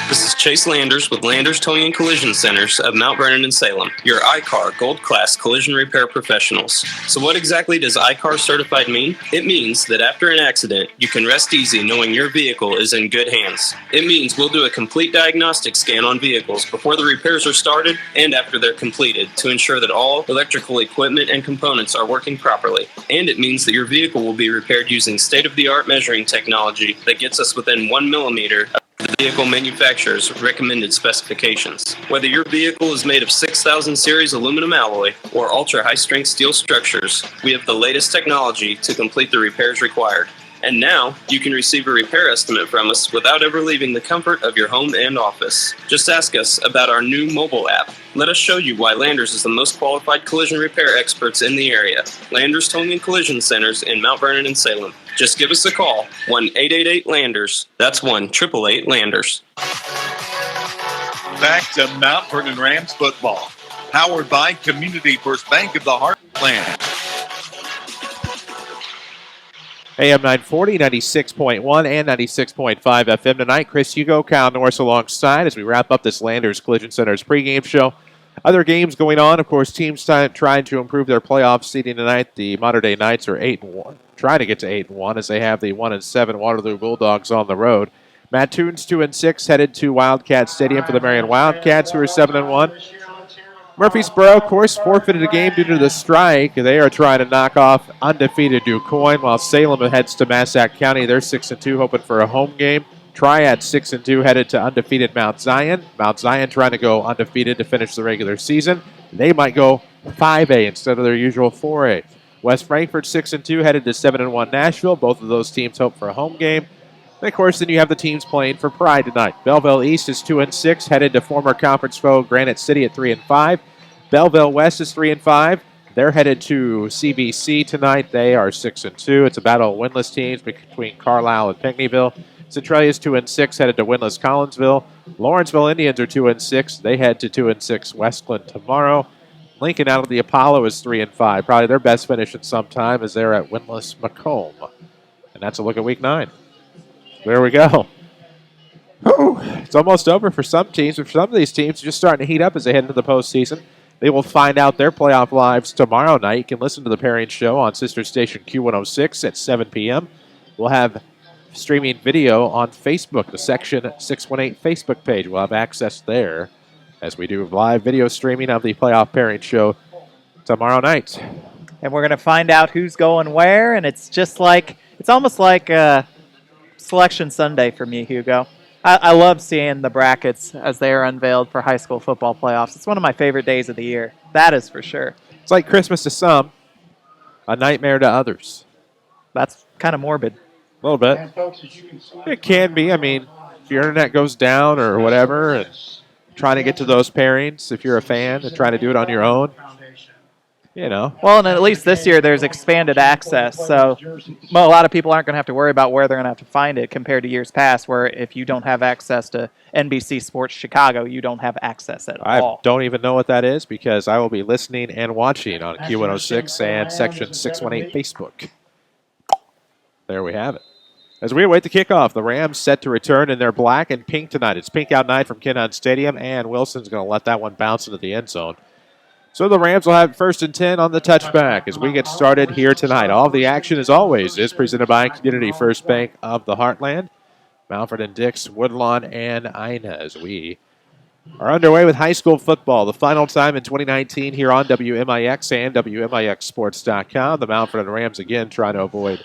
This is Chase Landers with Landers Towing and Collision Centers of Mount Vernon and Salem, your ICAR Gold Class collision repair professionals. So what exactly does ICAR certified mean? It means that after an accident, you can rest easy knowing your vehicle is in good hands. It means we'll do a complete diagnostic scan on vehicles before the repairs are started and after they're completed to ensure that all electrical equipment and components are working properly. And it means that your vehicle will be repaired using state-of-the-art measuring technology that gets us within 1 millimeter the vehicle manufacturer's recommended specifications. Whether your vehicle is made of 6000 series aluminum alloy or ultra high strength steel structures, we have the latest technology to complete the repairs required. And now you can receive a repair estimate from us without ever leaving the comfort of your home and office. Just ask us about our new mobile app. Let us show you why Landers is the most qualified collision repair experts in the area. Landers Towing and Collision Centers in Mount Vernon and Salem. Just give us a call, 1-888-LANDERS. That's 1-888-LANDERS. Back to Mount Vernon Rams football, powered by Community First Bank of the Heartland. AM 940, 96.1 and 96.5 FM tonight. Chris Hugo, Kyle Norris alongside as we wrap up this Landers Collision Center's pregame show. Other games going on, of course, teams trying to improve their playoff seeding tonight. The Mater Dei Knights are 8-1, trying to get to 8-1 as they have the 1-7 Waterloo Bulldogs on the road. Mattoon's 2-6 headed to Wildcat Stadium for the Marion Wildcats, who are 7-1. Murfreesboro, of course, forfeited a game due to the strike. They are trying to knock off undefeated DuQuoin, while Salem heads to Massac County. They're 6-2, hoping for a home game. Triad 6-2, headed to undefeated Mount Zion. Mount Zion trying to go undefeated to finish the regular season. They might go 5A instead of their usual 4A. West Frankfort 6-2, headed to 7-1 Nashville. Both of those teams hope for a home game. And, of course, then you have the teams playing for pride tonight. Belleville East is 2-6, headed to former conference foe Granite City at 3-5. Belleville West is 3-5. They're headed to CBC tonight. They are 6-2. It's a battle of winless teams between Carlisle and Pinckneyville. Centralia is 2-6, headed to winless Collinsville. Lawrenceville Indians are 2-6. They head to 2-6 Westland tomorrow. Lincoln out of the Apollo is 3-5. Probably their best finish in some time as they're at winless Macomb. And that's a look at Week 9. There we go. Whew. It's almost over for some teams, but for some of these teams, just starting to heat up as they head into the postseason. They will find out their playoff lives tomorrow night. You can listen to the Pairing Show on Sister Station Q106 at 7 p.m. We'll have streaming video on Facebook, the Section 618 Facebook page. We'll have access there as we do live video streaming of the Playoff Pairing Show tomorrow night. And we're going to find out who's going where, and it's almost like Selection Sunday for me, Hugo. I love seeing the brackets as they are unveiled for high school football playoffs. It's one of my favorite days of the year. That is for sure. It's like Christmas to some, a nightmare to others. That's kind of morbid. A little bit. It can be. I mean, if your internet goes down or whatever, and trying to get to those pairings, if you're a fan, and trying to do it on your own. Well, and at least this year there's expanded access, so a lot of people aren't going to have to worry about where they're going to have to find it compared to years past, where if you don't have access to NBC Sports Chicago, you don't have access at all. I don't even know what that is because I will be listening and watching on Q106 and Section 618 Facebook. There we have it. As we await the kickoff, the Rams set to return in their black and pink tonight. It's pink out night from Ken Hunt Stadium, and Wilson's going to let that one bounce into the end zone. So the Rams will have 1st and 10 on the touchback as we get started here tonight. All of the action, as always, is presented by Community First Bank of the Heartland, Mountford and Dix, Woodlawn, and Ina. As we are underway with high school football, the final time in 2019 here on WMIX and WMIXsports.com. The Mountford and Rams again trying to avoid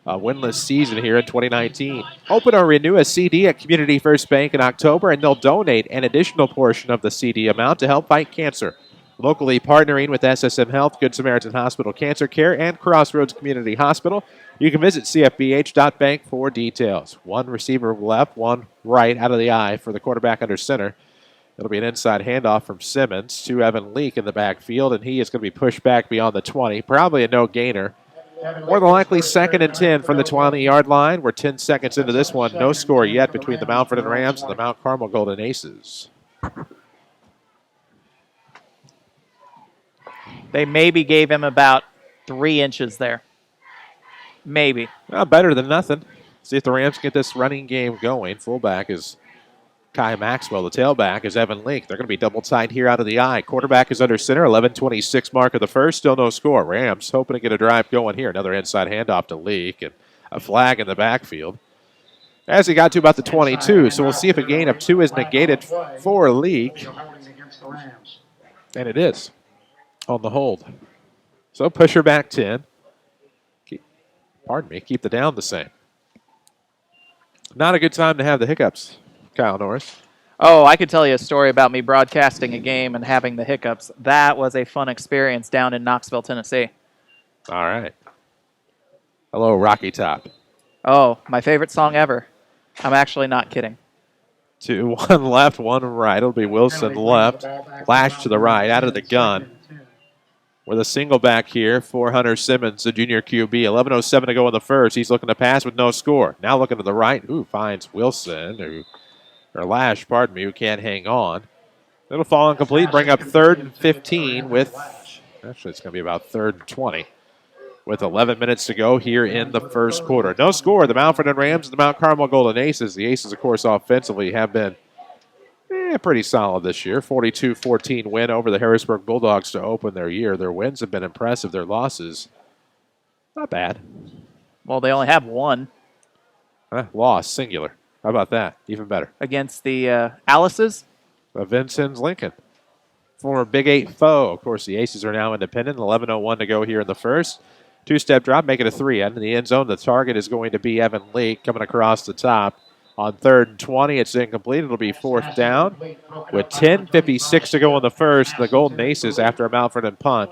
a winless season here in 2019. Open or renew a CD at Community First Bank in October, and they'll donate an additional portion of the CD amount to help fight cancer. Locally partnering with SSM Health, Good Samaritan Hospital Cancer Care, and Crossroads Community Hospital. You can visit cfbh.bank for details. One receiver left, one right out of the eye for the quarterback under center. It'll be an inside handoff from Simmons to Evan Leak in the backfield, and he is going to be pushed back beyond the 20. Probably a no-gainer. More than likely 2nd and 10 from the 20-yard line. We're 10 seconds into this one. No score yet between the Mountford and Rams and the Mount Carmel Golden Aces. They maybe gave him about 3 inches there. Maybe. Well, better than nothing. See if the Rams get this running game going. Fullback is Kai Maxwell. The tailback is Evan Link. They're going to be double tight here out of the eye. Quarterback is under center. 11:26 mark of the first. Still no score. Rams hoping to get a drive going here. Another inside handoff to Leak and a flag in the backfield. As he got to about the 22. So we'll see if a gain of 2 is negated for Leak. And it is. On the hold. So push her back 10. Keep the down the same. Not a good time to have the hiccups, Kyle Norris. Oh, I could tell you a story about me broadcasting a game and having the hiccups. That was a fun experience down in Knoxville, Tennessee. All right. Hello, Rocky Top. Oh, my favorite song ever. I'm actually not kidding. 2, 1 left, 1 right. It'll be Wilson left. Lash to the right, out of the gun. With a single back here for Hunter Simmons, the junior QB. 11:07 to go in the first. He's looking to pass with no score. Now looking to the right. Finds Wilson, Lash, who can't hang on. It'll fall incomplete. Bring up 3rd and 15 with, actually it's going to be about 3rd and 20. With 11 minutes to go here in the first quarter. No score. The Mountford and Rams and the Mount Carmel Golden Aces. The Aces, of course, offensively have been pretty solid this year. 42-14 win over the Harrisburg Bulldogs to open their year. Their wins have been impressive. Their losses, not bad. Well, they only have one. Loss, singular. How about that? Even better. Against the Alice's? Vincennes Lincoln. Former Big 8 foe. Of course, the Aces are now independent. 11:01 to go here in the first. 2-step drop, make it a 3. And in the end zone, the target is going to be Evan Leak coming across the top. On 3rd and 20, it's incomplete. It'll be 4th down. With 10:56 to go in the first, the Golden Aces, after a Mountford and punt,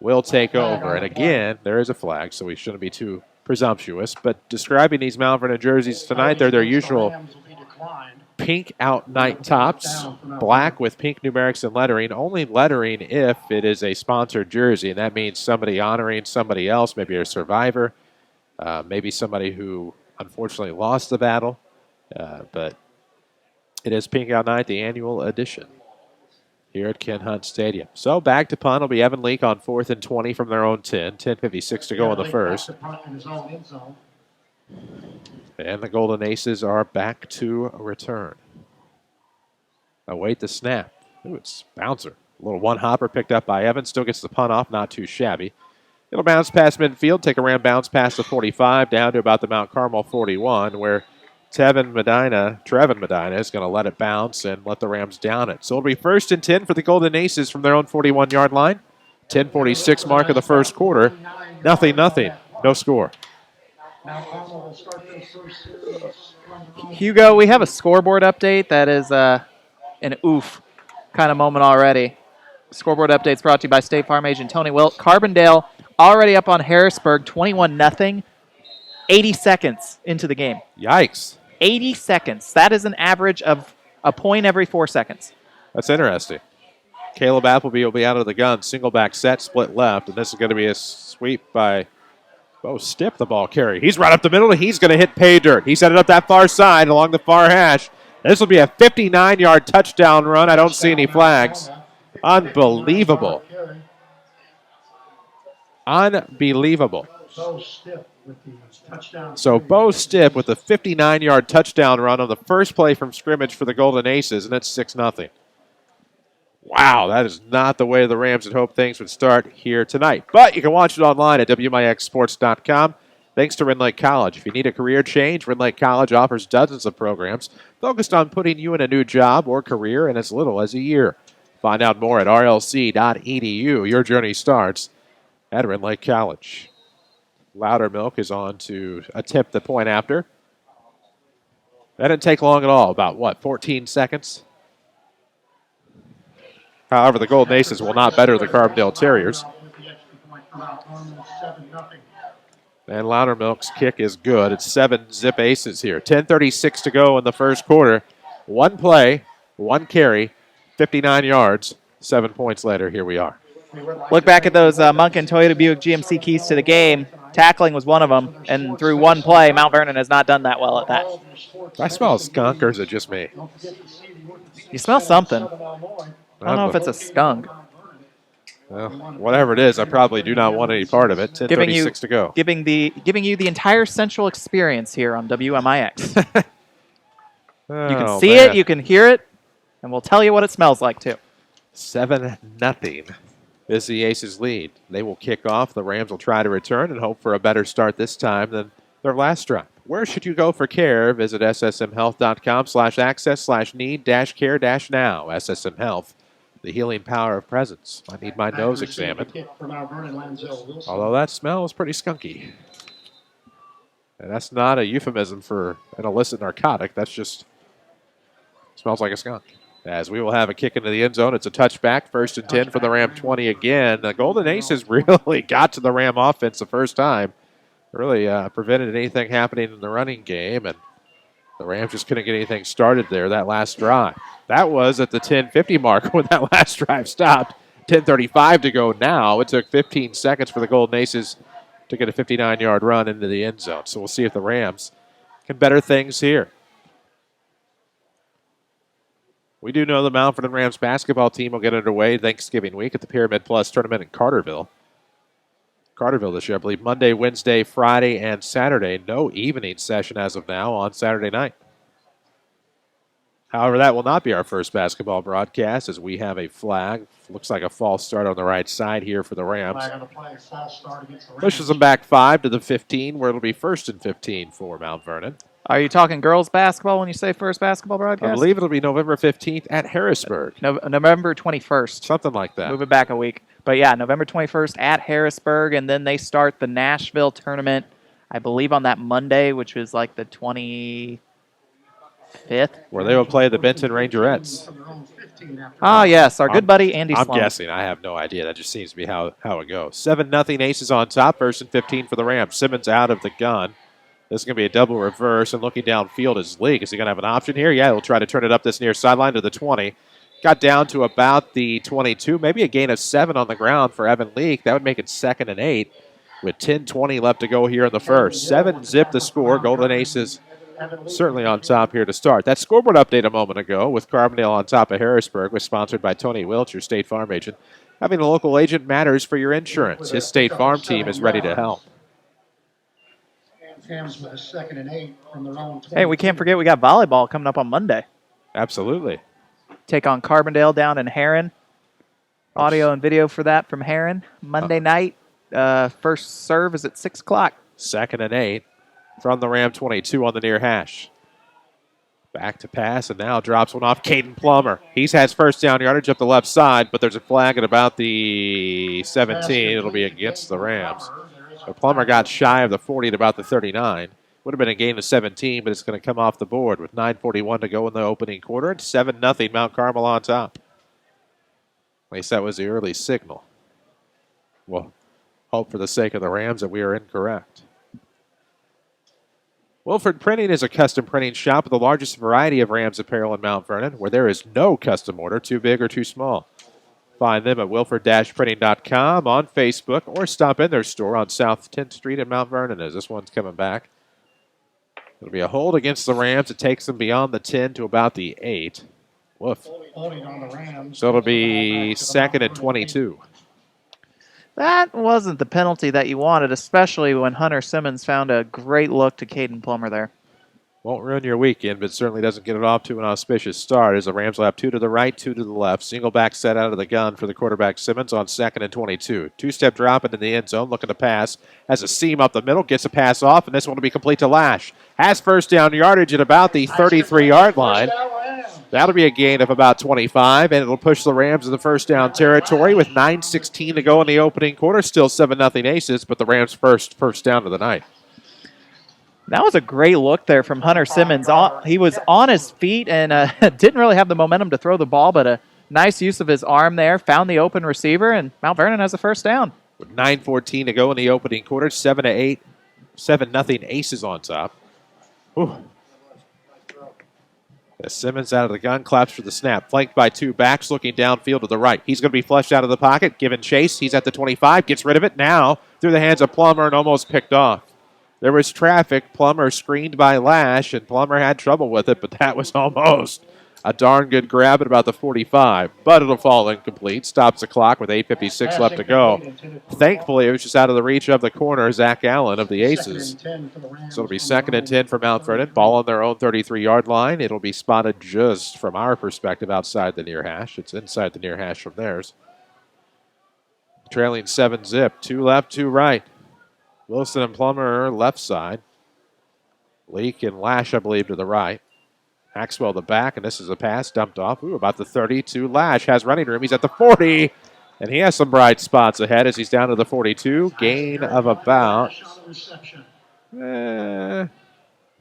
will take over. And again, there is a flag, so we shouldn't be too presumptuous. But describing these Mountford and jerseys tonight, they're their usual pink out night tops, black with pink numerics and lettering. Only lettering if it is a sponsored jersey, and that means somebody honoring somebody else, maybe a survivor, maybe somebody who unfortunately lost the battle. But it is Pink Out Night, the annual edition here at Ken Hunt Stadium. So back to punt will be Evan Leak on 4th and 20 from their own 10. 10:56 to go in the first. And the Golden Aces are back to return. Await the snap. It's bouncer. A little one hopper picked up by Evans. Still gets the punt off, not too shabby. It'll bounce past midfield, take a ram bounce past the 45, down to about the Mount Carmel 41, where Trevin Medina is going to let it bounce and let the Rams down it. So it'll be 1st and 10 for the Golden Aces from their own 41-yard line. 10:46 mark of the first quarter. Nothing. No score. Hugo, we have a scoreboard update that is an oof kind of moment already. Scoreboard updates brought to you by State Farm agent Tony Wilt. Carbondale already up on Harrisburg, 21-0, 80 seconds into the game. Yikes. 80 seconds. That is an average of a point every 4 seconds. That's interesting. Caleb Appleby will be out of the gun. Single back set, split left. And this is going to be a sweep by Bo Stipp, the ball carry. He's right up the middle, and he's going to hit pay dirt. He set it up that far side along the far hash. This will be a 59-yard touchdown run. I don't see any flags. Unbelievable. Unbelievable. So Bo Stipp with the 59-yard touchdown run on the first play from scrimmage for the Golden Aces, and it's 6-0. Wow, that is not the way the Rams had hoped things would start here tonight. But you can watch it online at WMIXsports.com. Thanks to Rend Lake College. If you need a career change, Rend Lake College offers dozens of programs focused on putting you in a new job or career in as little as a year. Find out more at rlc.edu. Your journey starts at Rend Lake College. Loudermilk is on to attempt the point after. That didn't take long at all. About, 14 seconds? However, the Golden Aces will not better the Carbondale Terriers. And Loudermilk's kick is good. It's 7-zip Aces here. 10:36 to go in the first quarter. One play, one carry, 59 yards. 7 points later, here we are. Look back at those Munkin Toyota Buick GMC keys to the game. Tackling was one of them, and through one play, Mount Vernon has not done that well at that. I smell a skunk, or is it just me? You smell something. I don't know if it's a skunk. Well, whatever it is, I probably do not want any part of it. 10:36 to go. Giving you the entire central experience here on WMIX. You can see it, you can hear it, and we'll tell you what it smells like too. 7-0 is the Aces' lead. They will kick off. The Rams will try to return and hope for a better start this time than their last drive. Where should you go for care? Visit ssmhealth.com/access/need-care-now. SSM Health, the healing power of presence. I need my nose examined. Although that smells pretty skunky. And that's not a euphemism for an illicit narcotic. That's just smells like a skunk. As we will have a kick into the end zone. It's a touchback. 1st and 10 for the Ram 20 again. The Golden Aces really got to the Ram offense the first time. Really prevented anything happening in the running game. And the Rams just couldn't get anything started there that last drive. That was at the 10:50 mark when that last drive stopped. 10:35 to go now. It took 15 seconds for the Golden Aces to get a 59-yard run into the end zone. So we'll see if the Rams can better things here. We do know the Mount Vernon Rams basketball team will get underway Thanksgiving week at the Pyramid Plus tournament in Carterville. Carterville this year, I believe, Monday, Wednesday, Friday, and Saturday. No evening session as of now on Saturday night. However, that will not be our first basketball broadcast as we have a flag. Looks like a false start on the right side here for the Rams. Pushes them back 5 to the 15, where it'll be 1st and 15 for Mount Vernon. Are you talking girls basketball when you say first basketball broadcast? I believe it'll be November 15th at Harrisburg. November 21st. Something like that. Move it back a week. But yeah, November 21st at Harrisburg, and then they start the Nashville tournament, I believe, on that Monday, which is like the 25th. Where they will play the Benton Rangerettes. Yes, our good buddy Andy Sloan. I'm guessing. I have no idea. That just seems to be how it goes. 7-0 Aces on top. 1st and 15 for the Rams. Simmons out of the gun. This is going to be a double reverse, and looking downfield is Leak. Is he going to have an option here? Yeah, he'll try to turn it up this near sideline to the 20. Got down to about the 22, maybe a gain of 7 on the ground for Evan Leak. That would make it 2nd and 8 with 10:20 left to go here in the first. 7-zip the score. Golden Aces certainly on top here to start. That scoreboard update a moment ago with Carbondale on top of Harrisburg was sponsored by Tony Wilch, your State Farm agent. Having a local agent matters for your insurance. His State Farm team is ready to help. With a 2nd and 8 from their own 20. Hey, we can't forget we got volleyball coming up on Monday. Absolutely. Take on Carbondale down in Heron. Audio and video for that from Heron. Monday night. First serve is at 6 o'clock. 2nd and 8 from the Ram 22 on the near hash. Back to pass, and now drops one off Caden Plummer. He's has first down yardage up the left side, but there's a flag at about the 17. It'll be against the Rams. So Plummer got shy of the 40 at about the 39. Would have been a gain of 17, but it's going to come off the board with 9:41 to go in the opening quarter. It's 7-0 Mount Carmel on top. At least that was the early signal. We'll hope for the sake of the Rams that we are incorrect. Wilford Printing is a custom printing shop with the largest variety of Rams apparel in Mount Vernon, where there is no custom order too big or too small. find them at wilford-printing.com, on Facebook, or stop in their store on South 10th Street in Mount Vernon as this one's coming back. It'll be a hold against the Rams. It takes them beyond the 10 to about the 8. Woof. Holding on the Rams. So it'll be second and 22. That wasn't the penalty that you wanted, especially when Hunter Simmons found a great look to Caden Plummer there. Won't ruin your weekend, but certainly doesn't get it off to an auspicious start as the Rams will have 2 to the right, 2 to the left. Single back set out of the gun for the quarterback Simmons on second and 22. Two-step drop into the end zone, looking to pass. Has a seam up the middle, gets a pass off, and this one will be complete to Lash. Has first down yardage at about the 33-yard line. That'll be a gain of about 25, and it'll push the Rams in the first down territory with 9:16 to go in the opening quarter. Still 7-0 Aces, but the Rams first down of the night. That was a great look there from Hunter Simmons. He was on his feet and didn't really have the momentum to throw the ball, but a nice use of his arm there. Found the open receiver, and Mount Vernon has a first down. With 9:14 to go in the opening quarter, 7-0 Aces on top. Whew. As Simmons out of the gun, claps for the snap. Flanked by 2 backs looking downfield to the right. He's going to be flushed out of the pocket, given chase. He's at the 25, gets rid of it now through the hands of Plummer and almost picked off. There was traffic. Plummer screened by Lash, and Plummer had trouble with it, but that was almost a darn good grab at about the 45. But it'll fall incomplete. Stops the clock with 8:56 left to go. Thankfully, it was just out of the reach of the corner, Zach Allen of the Aces. So it'll be second and 10 for Mount Vernon. Ball on their own 33-yard line. It'll be spotted just from our perspective outside the near hash. It's inside the near hash from theirs. Trailing 7-zip. 2 left, 2 right. Wilson and Plummer left side. Leak and Lash, I believe, to the right. Maxwell the back, and this is a pass dumped off. Ooh, about the 32. Lash has running room. He's at the 40, and he has some bright spots ahead as he's down to the 42. Gain of about 9.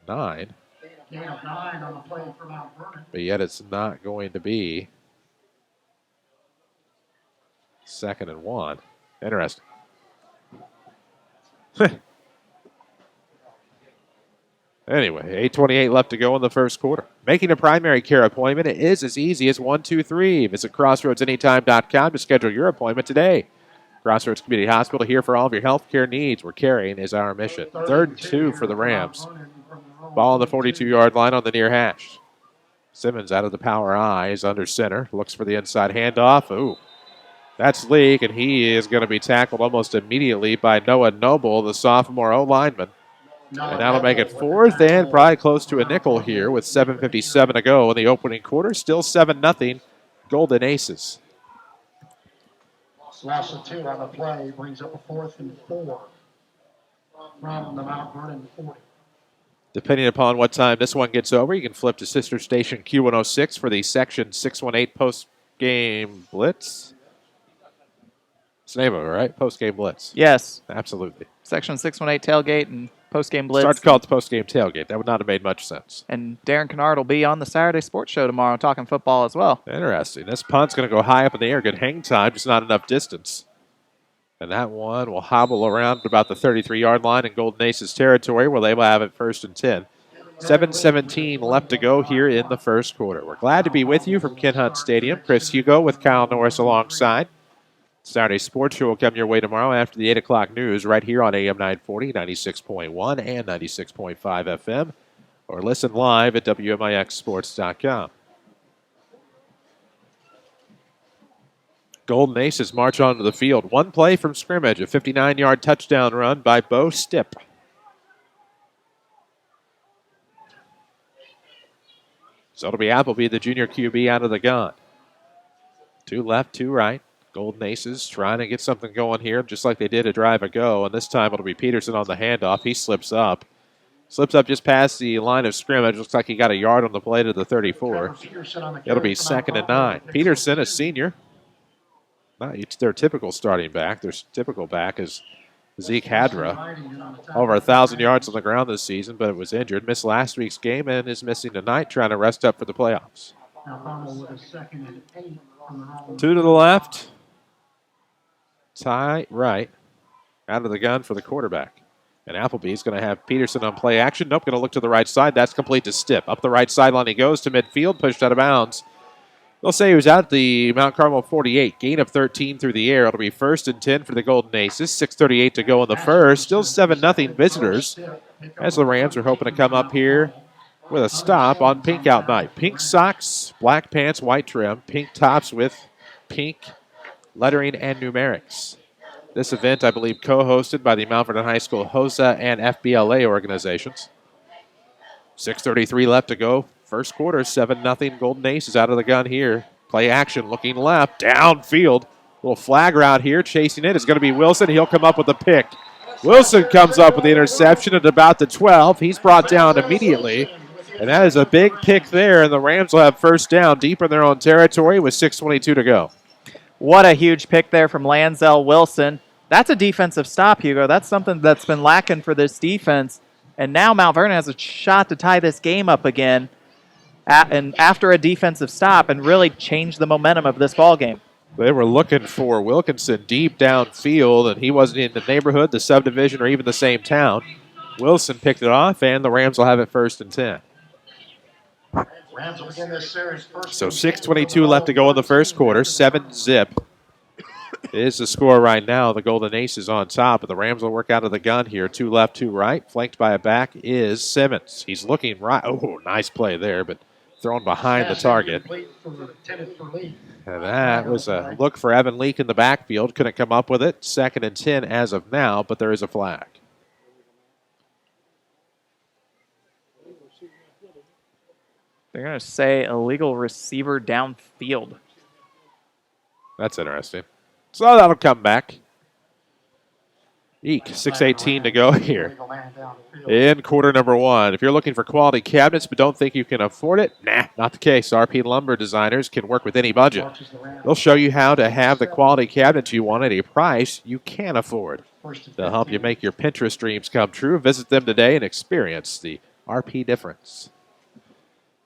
Gain of 9 on the play for Mount Vernon. But yet it's not going to be second and 1. Interesting. Anyway, 8:28 left to go in the first quarter. Making a primary care appointment is as easy as 1, 2, 3. Visit crossroadsanytime.com to schedule your appointment today. Crossroads Community Hospital, here for all of your health care needs. Where caring is our mission. 3rd and 2 for the Rams. Ball on the 42-yard line on the near hash. Simmons out of the power eyes under center. Looks for the inside handoff. Ooh. That's Leak, and he is going to be tackled almost immediately by Noah Noble, the sophomore O-lineman. And that'll make it 4th and probably close to a nickel here with 7:57 to go in the opening quarter. Still 7-0 Golden Aces. Loss of 2 on the play brings up a 4th and 4 from the Mount Vernon 40. Depending upon what time this one gets over, you can flip to sister station Q106 for the Section 618 post-game blitz. It's the name of it, right? Post-game blitz. Yes. Absolutely. Section 618 tailgate and post-game blitz. Start to call it the post-game tailgate. That would not have made much sense. And Darren Kennard will be on the Saturday Sports Show tomorrow talking football as well. Interesting. This punt's going to go high up in the air. Good hang time, just not enough distance. And that one will hobble around at about the 33-yard line in Golden Aces territory where they will have it 1st and 10. 7:17 left to go here in the first quarter. We're glad to be with you from Ken Hunt Stadium. Chris Hugo with Kyle Norris alongside. Saturday Sports Show will come your way tomorrow after the 8 o'clock news right here on AM 940, 96.1 and 96.5 FM. Or listen live at WMIXsports.com. Golden Aces march onto the field. One play from scrimmage, a 59-yard touchdown run by Bo Stipp. So it'll be Appleby, the junior QB, out of the gun. 2 left, 2 right. Golden Aces trying to get something going here, just like they did a drive ago. And this time it'll be Peterson on the handoff. He slips up. Slips up just past the line of scrimmage. Looks like he got a yard on the play to the 34. It'll be 2nd and 9. Peterson, a senior. Not their typical starting back. Their typical back is Zeke Hadra. Over 1,000 yards on the ground this season, but it was injured. Missed last week's game and is missing tonight, trying to rest up for the playoffs. 2 to the left. Tie right. Out of the gun for the quarterback. And Appleby's going to have Peterson on play action. Nope, going to look to the right side. That's complete to Stipp. Up the right sideline he goes to midfield, pushed out of bounds. They'll say he was at the Mount Carmel 48. Gain of 13 through the air. It'll be 1st and 10 for the Golden Aces. 6:38 to go in the first. Still 7-0 visitors as the Rams are hoping to come up here with a stop on Pink Out Night. Pink socks, black pants, white trim. Pink tops with pink lettering and numerics. This event, I believe, co-hosted by the Mount Vernon High School HOSA and FBLA organizations. 6:33 left to go. First quarter, 7-0. Golden Aces out of the gun here. Play action, looking left, downfield. Little flag route here, chasing it. It's going to be Wilson. He'll come up with the pick. Wilson comes up with the interception at about the 12. He's brought down immediately. And that is a big pick there, and the Rams will have first down deep in their own territory with 6:22 to go. What a huge pick there from Lanzel Wilson. That's a defensive stop, Hugo. That's something that's been lacking for this defense. And now Mount Vernon has a shot to tie this game up again and after a defensive stop and really change the momentum of this ball game. They were looking for Wilkinson deep downfield, and he wasn't in the neighborhood, the subdivision, or even the same town. Wilson picked it off, and the Rams will have it 1st and 10. Rams will begin this series first. So 6:22 left to go in the first quarter. 7-0 is the score right now. The Golden Aces on top, but the Rams will work out of the gun here. 2 left, 2 right. Flanked by a back is Simmons. He's looking right. Oh, nice play there, but thrown behind the target. And that was a look for Evan Leak in the backfield. Couldn't come up with it. 2nd and 10 as of now, but there is a flag. They're going to say illegal receiver downfield. That's interesting. So that'll come back. Eek, 6:18 to go here in quarter number 1. If you're looking for quality cabinets but don't think you can afford it, nah, not the case. RP Lumber Designers can work with any budget. They'll show you how to have the quality cabinets you want at a price you can afford. They'll help you make your Pinterest dreams come true. Visit them today and experience the RP difference.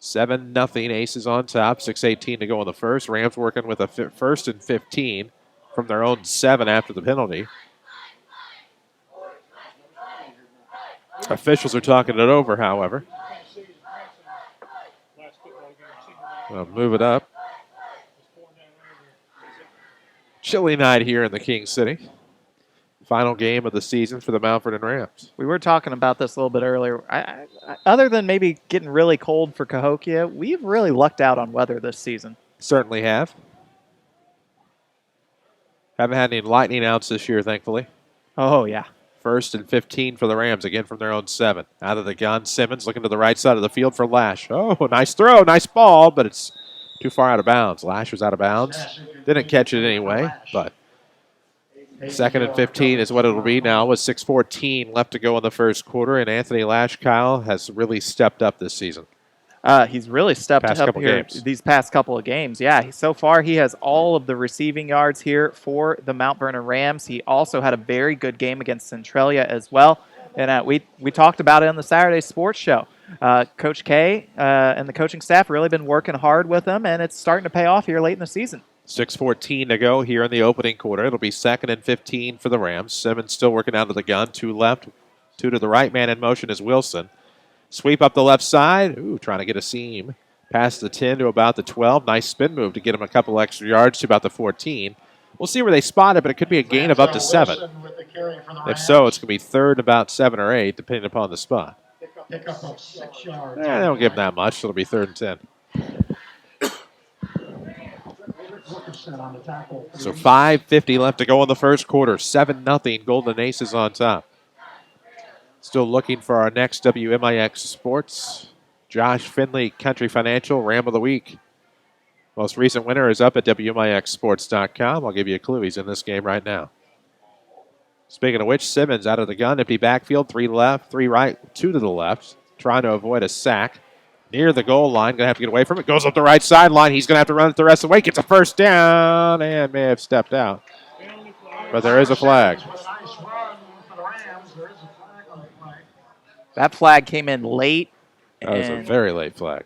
7-0 Aces on top. 6:18 to go in the first. Rams working with a 1st and 15 from their own 7 after the penalty. Officials are talking it over, however. We'll move it up. Chilly night here in the King City. Final game of the season for the Mount Vernon Rams. We were talking about this a little bit earlier. Other than maybe getting really cold for Cahokia, we've really lucked out on weather this season. Certainly have. Haven't had any lightning outs this year, thankfully. Oh, yeah. 1st and 15 for the Rams, again from their own 7. Out of the gun, Simmons looking to the right side of the field for Lash. Oh, nice throw, nice ball, but it's too far out of bounds. Lash was out of bounds. Didn't catch it anyway, but 2nd and 15 is what it'll be now with 6:14 left to go in the first quarter, and Anthony Lash, Kyle, has really stepped up this season. He's really stepped up here these past couple of games. Yeah, so far he has all of the receiving yards here for the Mount Vernon Rams. He also had a very good game against Centralia as well. And we talked about it on the Saturday Sports Show. Coach K and the coaching staff really been working hard with him, and it's starting to pay off here late in the season. 6:14 to go here in the opening quarter. It'll be 2nd and 15 for the Rams. Simmons still working out of the gun. 2 left, 2 to the right. Man in motion is Wilson. Sweep up the left side. Ooh, trying to get a seam. Past the 10 to about the 12. Nice spin move to get him a couple extra yards to about the 14. We'll see where they spot it, but it could be a gain of up to 7. If so, it's going to be 3rd about 7 or 8, depending upon the spot. Pickup of 6 yards. They don't give him that much, so it'll be 3rd and 10. So 5:50 left to go in the first quarter. 7-0 Golden Aces on top. Still looking for our next WMIX Sports. Josh Finley, Country Financial, Ram of the Week. Most recent winner is up at WMIXsports.com. I'll give you a clue. He's in this game right now. Speaking of which, Simmons out of the gun. Empty backfield. 3 left, 3 right, 2 to the left. Trying to avoid a sack. Near the goal line. Going to have to get away from it. Goes up the right sideline. He's going to have to run it the rest of the way. Gets a first down and may have stepped out. But there is a flag. That flag came in late. That was a very late flag.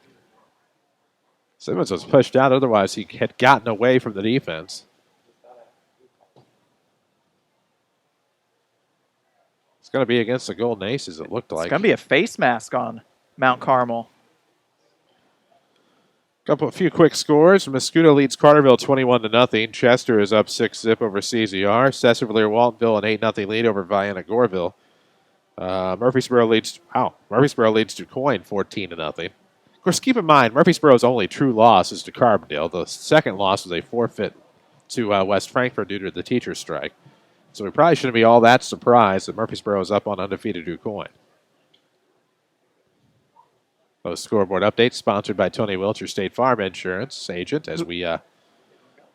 Simmons was pushed out. Otherwise, he had gotten away from the defense. It's going to be against the Golden Aces, it looked like. It's going to be a face mask on Mount Carmel. A few quick scores. Muscuda leads Carterville 21-0. Chester is up 6-0 over CZR. Sesserville Waltonville an 8-0 lead over Vienna Goreville. Murfreesboro leads DuQuoin 14-0. Of course, keep in mind, Murfreesboro's only true loss is to Carbondale. The second loss was a forfeit to West Frankfort due to the teacher strike. So we probably shouldn't be all that surprised that Murfreesboro is up on undefeated DuQuoin. Those scoreboard updates sponsored by Tony Wilcher State Farm Insurance agent as we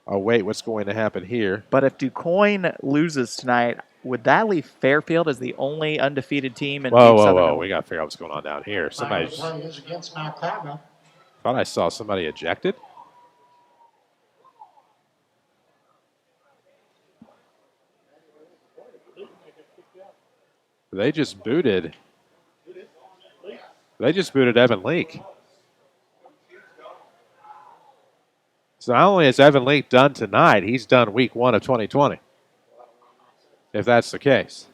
await what's going to happen here. But if DuQuoin loses tonight, would that leave Fairfield as the only undefeated team in Whoa. We got to figure out what's going on down here. Play is against Mount Carmel. Thought I saw somebody ejected. They just booted Evan Leake. So not only has Evan Leake done tonight, he's done week 1 of 2020. If that's the case.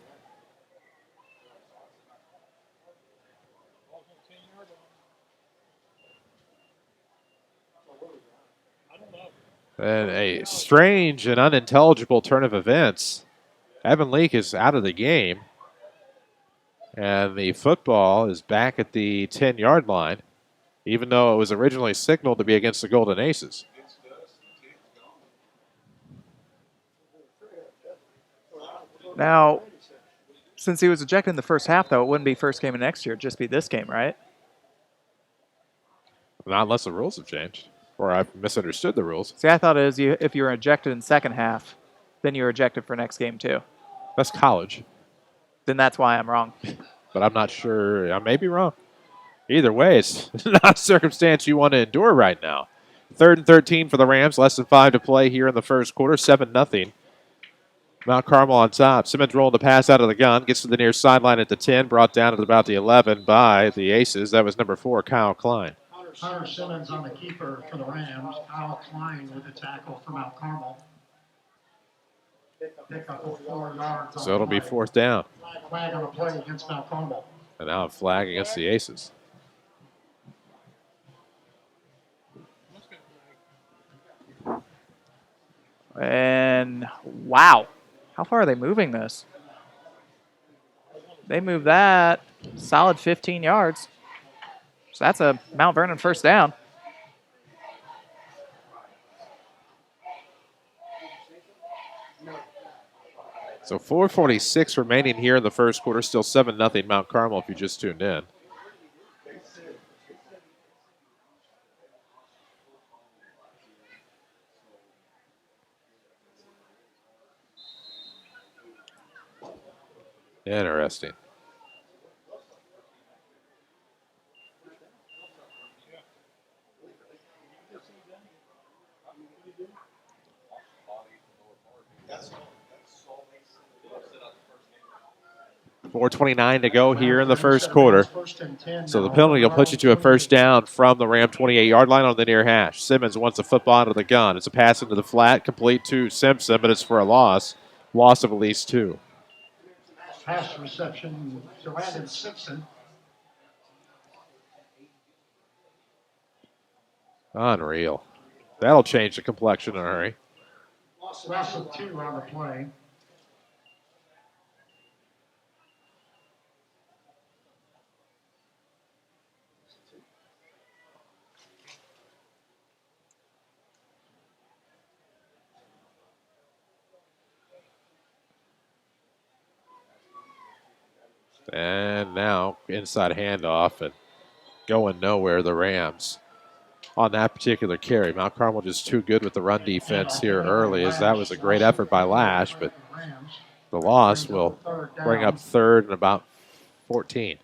And a strange and unintelligible turn of events. Evan Leake is out of the game. And the football is back at the 10-yard line, even though it was originally signaled to be against the Golden Aces. Now, since he was ejected in the first half, though, it wouldn't be first game of next year. It'd just be this game, right? Not unless the rules have changed, or I've misunderstood the rules. See, I thought it was if you were ejected in second half, then you were ejected for next game, too. That's college. Then that's why I'm wrong. But I'm not sure. I may be wrong. Either way, it's not a circumstance you want to endure right now. 3rd and 13 for the Rams. Less than 5 to play here in the first quarter. 7-0. Mount Carmel on top. Simmons rolling the pass out of the gun. Gets to the near sideline at the 10. Brought down at about the 11 by the Aces. That was number 4, Kyle Klein. Hunter Simmons on the keeper for the Rams. Kyle Klein with the tackle for Mount Carmel. Pick up a 4 yards. So it'll be 4th down. Flag on the play against Mount Carmel. And now a flag against the Aces. And wow, how far are they moving this? They move that solid 15 yards. So that's a Mount Vernon first down. So 4:46 remaining here in the first quarter. Still 7-0 Mount Carmel if you just tuned in. Interesting. .429 to go here in the first quarter. So the penalty will put you to a first down from the Ram 28-yard line on the near hash. Simmons wants the football out of the gun. It's a pass into the flat, complete to Simpson, but it's for a loss. Loss of at least 2. Pass reception to Landon Simpson. Unreal. That'll change the complexion in a hurry. Loss of 2 on the play. And now inside handoff and going nowhere, the Rams on that particular carry. Mount Carmel just too good with the run defense here early, as that was a great effort by Lash, but the loss will bring up 3rd and about 14.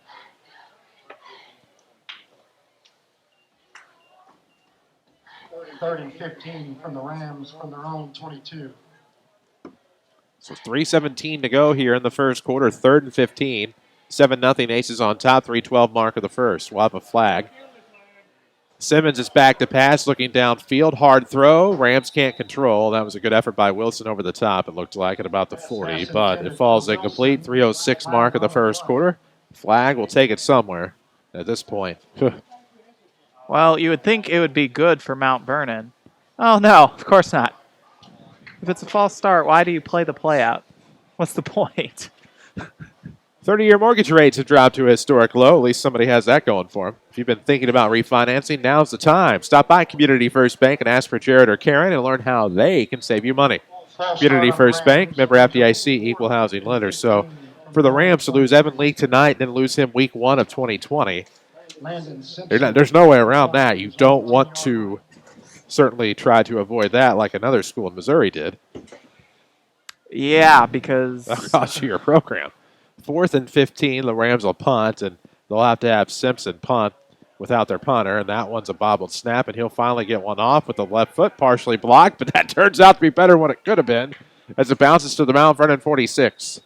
Third and 15 from the Rams from their own 22. So 3:17 to go here in the first quarter. 3rd and 15. 7-0 Aces on top. 3:12 mark of the first. We'll have a flag. Simmons is back to pass, looking downfield. Hard throw. Rams can't control. That was a good effort by Wilson over the top, it looked like, at about the 40. But it falls incomplete. 3:06 mark of the first quarter. Flag will take it somewhere at this point. Well, you would think it would be good for Mount Vernon. Oh, no, of course not. If it's a false start, why do you play the play out? What's the point? 30-year mortgage rates have dropped to a historic low. At least somebody has that going for them. If you've been thinking about refinancing, now's the time. Stop by Community First Bank and ask for Jared or Karen and learn how they can save you money. Community First Bank, member FDIC, equal housing lender. So for the Rams to lose Evan Leak tonight and then lose him week 1 of 2020, there's no way around that. You don't want to certainly try to avoid that like another school in Missouri did. Yeah, because that'll cost you your program. 4th and 15, the Rams will punt, and they'll have to have Simpson punt without their punter, and that one's a bobbled snap, and he'll finally get one off with the left foot partially blocked, but that turns out to be better than what it could have been as it bounces to the Mount Vernon 46.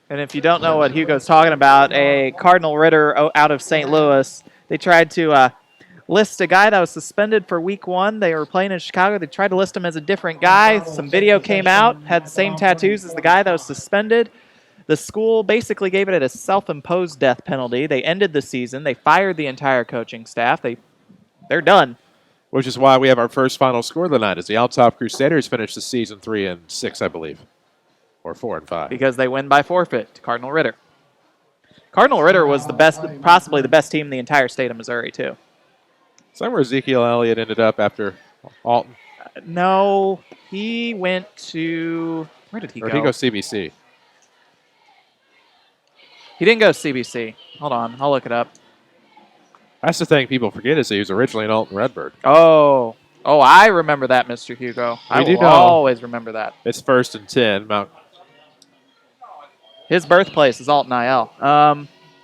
And if you don't know what Hugo's talking about, a Cardinal Ritter out of St. Louis, they tried to list a guy that was suspended for week 1. They were playing in Chicago. They tried to list him as a different guy. Some video came out, had the same tattoos as the guy that was suspended. The school basically gave it a self-imposed death penalty. They ended the season. They fired the entire coaching staff. They're done. Which is why we have our first final score of the night as the Altop Crusaders finish the season 3-6, I believe. Or 4-5. Because they win by forfeit to Cardinal Ritter. Cardinal Ritter was the best, possibly the best team in the entire state of Missouri, too. Is that where Ezekiel Elliott ended up after Alton? No, he went to... Where did he go? Or did he go CBC? He didn't go CBC. Hold on, I'll look it up. That's the thing people forget is that he was originally an Alton Redbird. Oh, I remember that, Mr. Hugo. I will always remember that. It's 1st and 10. Mount. His birthplace is Alton IL.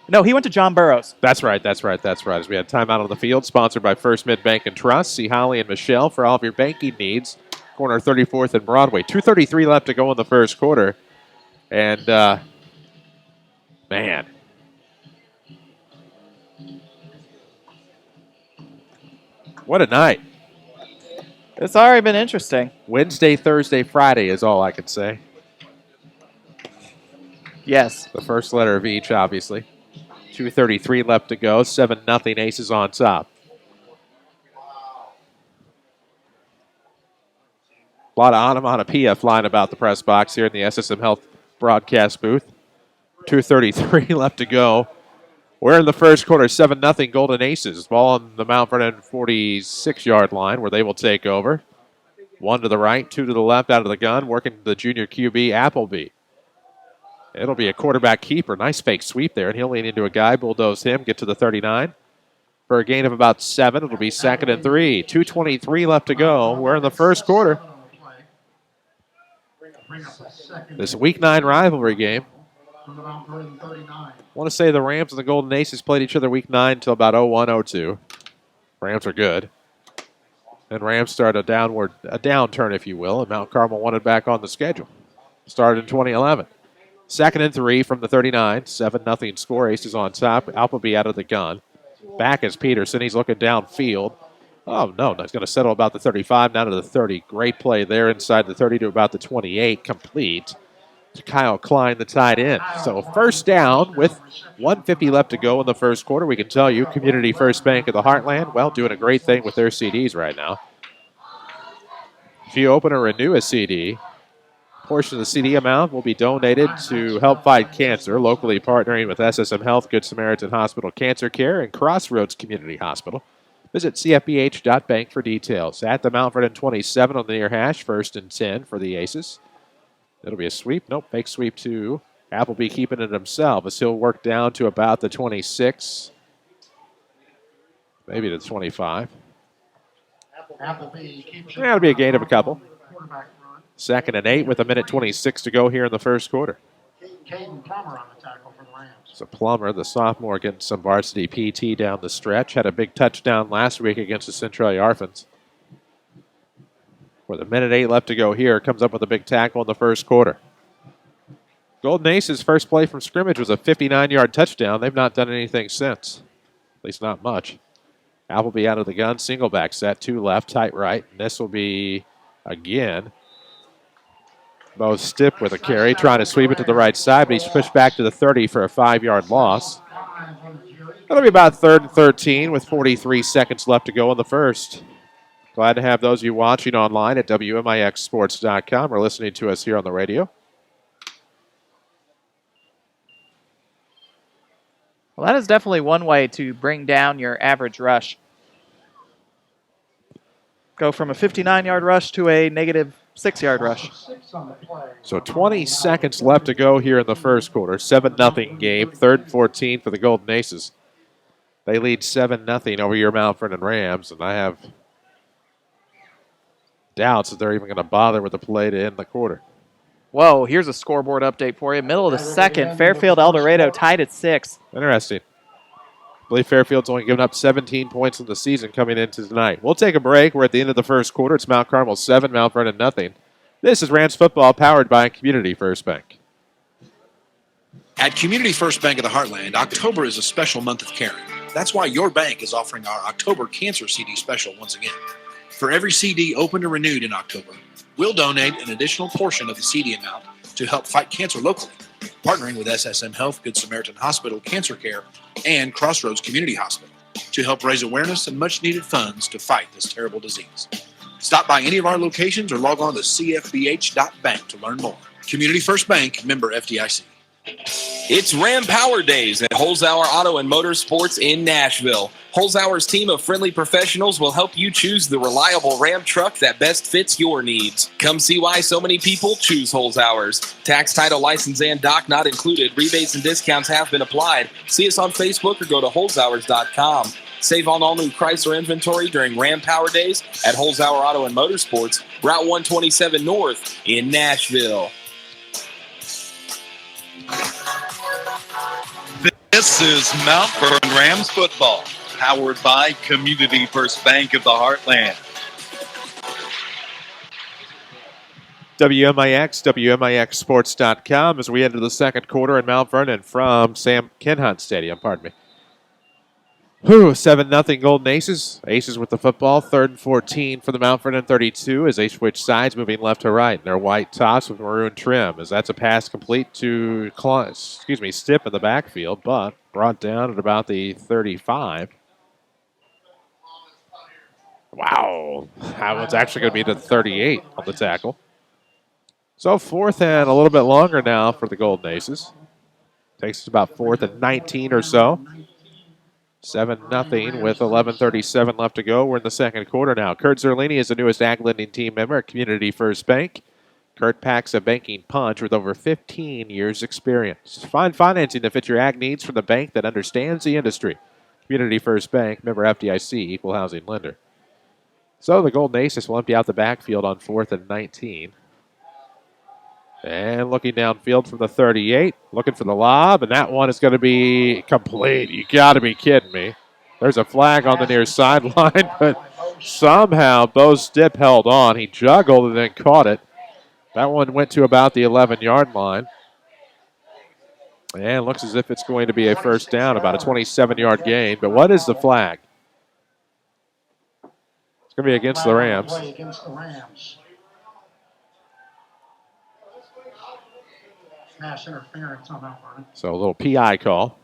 No, he went to John Burroughs. That's right. As we had timeout on the field, sponsored by First Mid Bank and Trust. See Holly and Michelle for all of your banking needs. Corner 34th and Broadway. 2:33 left to go in the first quarter. And, man. What a night. It's already been interesting. Wednesday, Thursday, Friday is all I can say. Yes. The first letter of each, obviously. 2:33 left to go. 7-0 Aces on top. A lot of onomatopoeia flying about the press box here in the SSM Health broadcast booth. 2:33 left to go. We're in the first quarter, 7-0 Golden Aces. Ball on the Mount Vernon 46-yard line where they will take over. 1 to the right, 2 to the left out of the gun, working the junior QB, Appleby. It'll be a quarterback keeper. Nice fake sweep there, and he'll lean into a guy, bulldoze him, get to the 39. For a gain of about 7, it'll be 2nd and 3. 2:23 left to go. We're in the first quarter. This Week 9 rivalry game. I want to say the Rams and the Golden Aces played each other Week 9 until about 01-02. Rams are good. And Rams start a downturn, if you will, and Mount Carmel wanted back on the schedule. Started in 2011. 2nd and 3 from the 39. 7-0 score. Aces on top. Appleby out of the gun. Back is Peterson. He's looking downfield. Oh, no. He's going to settle about the 35, down to the 30. Great play there inside the 30 to about the 28. Complete to Kyle Klein, the tight end. So first down with 1:50 left to go in the first quarter. We can tell you, Community First Bank of the Heartland, well, doing a great thing with their CDs right now. If you open or renew a CD, a portion of the CD amount will be donated to help fight cancer, locally partnering with SSM Health, Good Samaritan Hospital Cancer Care, and Crossroads Community Hospital. Visit cfbh.bank for details. At the Mount Vernon 27 on the near hash, 1st and 10 for the Aces. It'll be a sweep. Nope, fake sweep to Appleby, keeping it himself as he'll work down to about the 26, maybe the 25. That'll be a gain of a couple. 2nd and 8 with 1:26 to go here in the first quarter. Caden Plummer on the tackle for the Rams. So Plummer, the sophomore, getting some varsity PT down the stretch. Had a big touchdown last week against the Centralia Orphans. With 1:08 left to go here, comes up with a big tackle in the first quarter. Golden Aces' first play from scrimmage was a 59-yard touchdown. They've not done anything since, at least not much. Appleby out of the gun, single back set, 2 left, tight right. And this will be, again, Bo Stipp with a carry, trying to sweep it to the right side, but he's pushed back to the 30 for a 5-yard loss. That'll be about 3rd and 13 with 43 seconds left to go in the first. Glad to have those of you watching online at WMIXsports.com or listening to us here on the radio. Well, that is definitely one way to bring down your average rush. Go from a 59-yard rush to a negative 6-yard rush. So 20 seconds left to go here in the first quarter. 7-0 game. 3rd and 14 for the Golden Aces. They lead 7-0 over your Mount Vernon Rams, and I have doubts that they're even going to bother with the play to end the quarter. Whoa, here's a scoreboard update for you. Middle of the second, Fairfield El Dorado tied at 6. Interesting. I believe Fairfield's only given up 17 points in the season coming into tonight. We'll take a break. We're at the end of the first quarter. It's Mount Carmel 7, Mount Vernon nothing. This is Rams football powered by Community First Bank. At Community First Bank of the Heartland, October is a special month of caring. That's why your bank is offering our October Cancer CD special once again. For every CD opened or renewed in October, we'll donate an additional portion of the CD amount to help fight cancer locally, partnering with SSM Health, Good Samaritan Hospital Cancer Care, and Crossroads Community Hospital to help raise awareness and much-needed funds to fight this terrible disease. Stop by any of our locations or log on to cfbh.bank to learn more. Community First Bank, member FDIC. It's Ram Power Days at Holzhauer Auto and Motorsports in Nashville. Holzhauer's team of friendly professionals will help you choose the reliable Ram truck that best fits your needs. Come see why so many people choose Holzhauer's. Tax, title, license, and dock not included. Rebates and discounts have been applied. See us on Facebook or go to holzhauers.com. Save on all new Chrysler inventory during Ram Power Days at Holzhauer Auto and Motorsports, Route 127 North in Nashville. This is Mount Vernon Rams football, powered by Community First Bank of the Heartland. WMIX, WMIXsports.com as we enter the second quarter in Mount Vernon from Ken Hunt Stadium. 7-0 Golden Aces. Aces with the football. 3rd and 14 for the Mount Vernon 32 as they switch sides, moving left to right. Their white tops with maroon trim as that's a pass complete to Stipp in the backfield, but brought down at about the 35. Wow. That one's actually going to be to the 38 on the tackle. So 4th and a little bit longer now for the Golden Aces. Takes us about 4th and 19 or so. 7-0 with 11:37 left to go. We're in the second quarter now. Kurt Zerlini is the newest ag lending team member at Community First Bank. Kurt packs a banking punch with over 15 years experience. Find financing that fits your ag needs from the bank that understands the industry. Community First Bank, member FDIC, equal housing lender. So the Golden Aces will empty out the backfield on 4th and 19. And looking downfield from the 38, looking for the lob, and that one is going to be complete. You got to be kidding me. There's a flag on the near sideline, but somehow Bo Stipp held on. He juggled and then caught it. That one went to about the 11-yard line. And looks as if it's going to be a first down, about a 27-yard gain. But what is the flag? It's going to be against the Rams. Pass interference on that one. So a little PI call.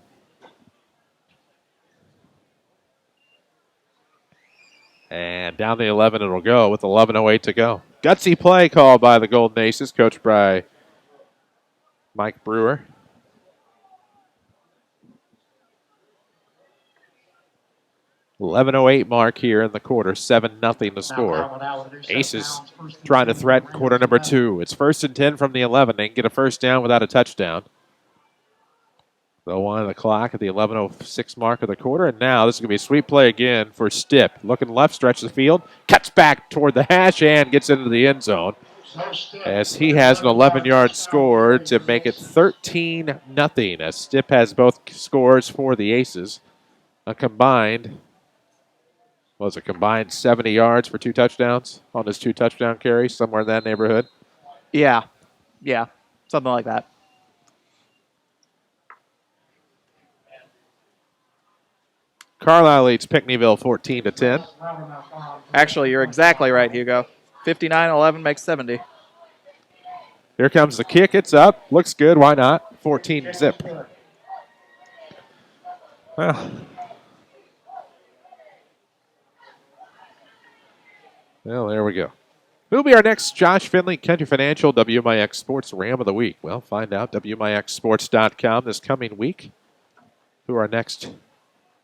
And down the 11 it'll go with 11:08 to go. Gutsy play called by the Golden Aces, coached by Mike Brewer. .11:08 mark here in the quarter, 7-0 to score. Aces trying to threaten quarter number 2. It's 1st and 10 from the 11. They can get a first down without a touchdown. They'll wind the clock at the 11:06 mark of the quarter. And now this is going to be a sweep play again for Stipp. Looking left, stretch the field, cuts back toward the hash and gets into the end zone. As he has an 11-yard score to make it 13-0. As Stipp has both scores for the Aces. A combined 70 yards for 2 touchdowns on his 2 touchdown carries, somewhere in that neighborhood? Yeah, something like that. Carlisle leads Pinckneyville 14-10. Actually, you're exactly right, Hugo. 59-11 makes 70. Here comes the kick. It's up. Looks good. Why not? 14-zip. Well, Well, there we go. Who'll be our next Josh Finley, Country Financial, WMIX Sports Ram of the Week? Well, find out WMIXsports.com this coming week who our next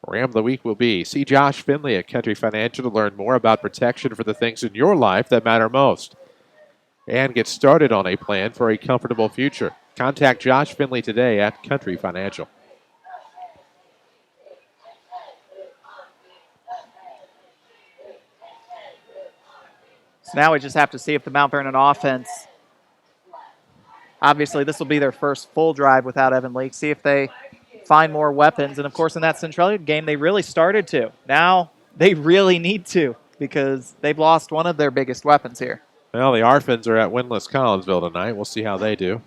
Ram of the Week will be. See Josh Finley at Country Financial to learn more about protection for the things in your life that matter most. And get started on a plan for a comfortable future. Contact Josh Finley today at Country Financial. So now we just have to see if the Mount Vernon offense, obviously this will be their first full drive without Evan Leake, see if they find more weapons. And, of course, in that Centralia game, they really started to. Now they really need to because they've lost one of their biggest weapons here. Well, the Arphans are at winless Collinsville tonight. We'll see how they do.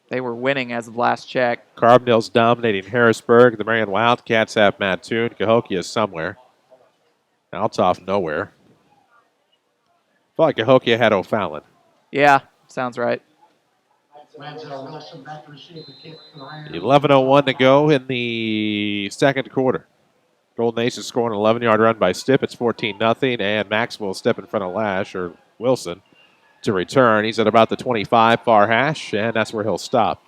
They were winning as of last check. Carbondale's dominating Harrisburg. The Marion Wildcats have Mattoon. Cahokia is somewhere. Altoff nowhere. Felt like Cahokia had O'Fallon. Yeah, sounds right. Manziel Wilson back to receive the kick for the Rams. 11:01 to go in the second quarter. Golden Aces scoring an 11-yard run by Stipp. It's 14-0, and Maxwell will step in front of Lash, or Wilson, to return. He's at about the 25 far hash, and that's where he'll stop.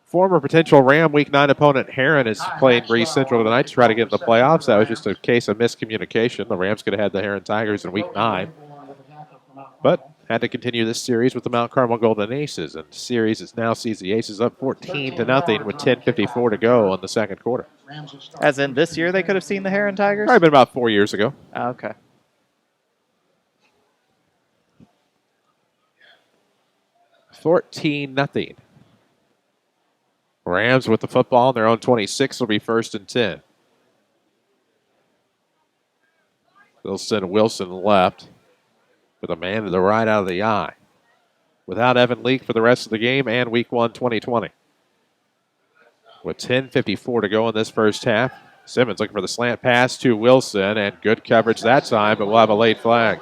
Former potential Ram Week 9 opponent Heron is playing Breeze Central tonight to try to get in the playoffs. That was just a case of miscommunication. The Rams could have had the Heron Tigers in Week 9, but had to continue this series with the Mount Carmel Golden Aces. And the series now sees the Aces up 14-0 with 10:54 to go in the second quarter. As in this year they could have seen the Heron Tigers? Probably been about 4 years ago. Oh, okay. $14-0. Rams with the football on their own 26 will be 1st and 10. They'll send Wilson left with a man to the right out of the eye. Without Evan Leake for the rest of the game and Week 1 2020. With 10:54 to go in this first half, Simmons looking for the slant pass to Wilson, and good coverage that time, but we'll have a late flag.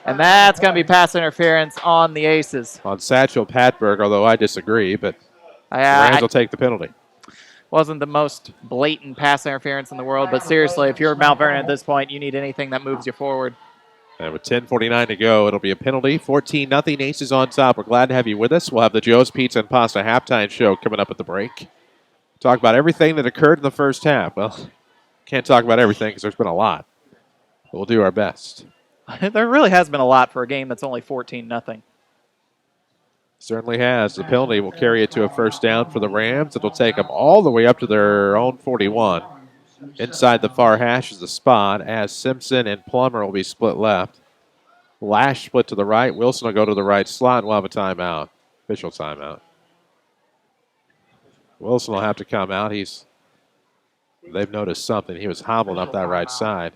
And that's going to be pass interference on the Aces. On Satchel Patberg, although I disagree, but the Rams will take the penalty. Wasn't the most blatant pass interference in the world, but seriously, if you're Mount Vernon at this point, you need anything that moves you forward. And with 10:49 to go, it'll be a penalty. 14-0, Aces on top. We're glad to have you with us. We'll have the Joe's Pizza and Pasta halftime show coming up at the break. Talk about everything that occurred in the first half. Well, can't talk about everything because there's been a lot. But we'll do our best. There really has been a lot for a game that's only 14-0. Certainly has. The penalty will carry it to a first down for the Rams. It'll take them all the way up to their own 41. Inside the far hash is the spot as Simpson and Plummer will be split left. Lash split to the right. Wilson will go to the right slot and we'll have a timeout. Official timeout. Wilson will have to come out. They've noticed something. He was hobbling up that right side.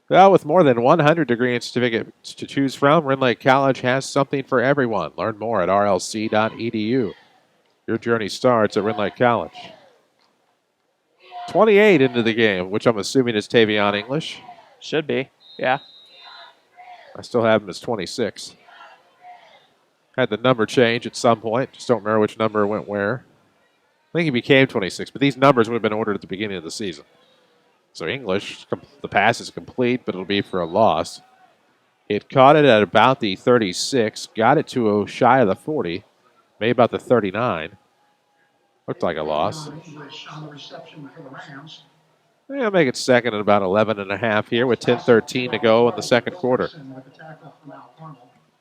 Well, with more than 100 degree and certificates to choose from, Rend Lake College has something for everyone. Learn more at rlc.edu. Your journey starts at Rend Lake College. 28 into the game, which I'm assuming is Tavion English. Should be, yeah. I still have him as 26. Had the number change at some point. Just don't remember which number went where. I think he became 26, but these numbers would have been ordered at the beginning of the season. So English, the pass is complete, but it'll be for a loss. It caught it at about the 36, got it to shy of the 40, maybe about the 39. Looked like a loss. English on the reception for the Rams. I'll make it second at about 11.5 here with 10:13 to go in the second quarter.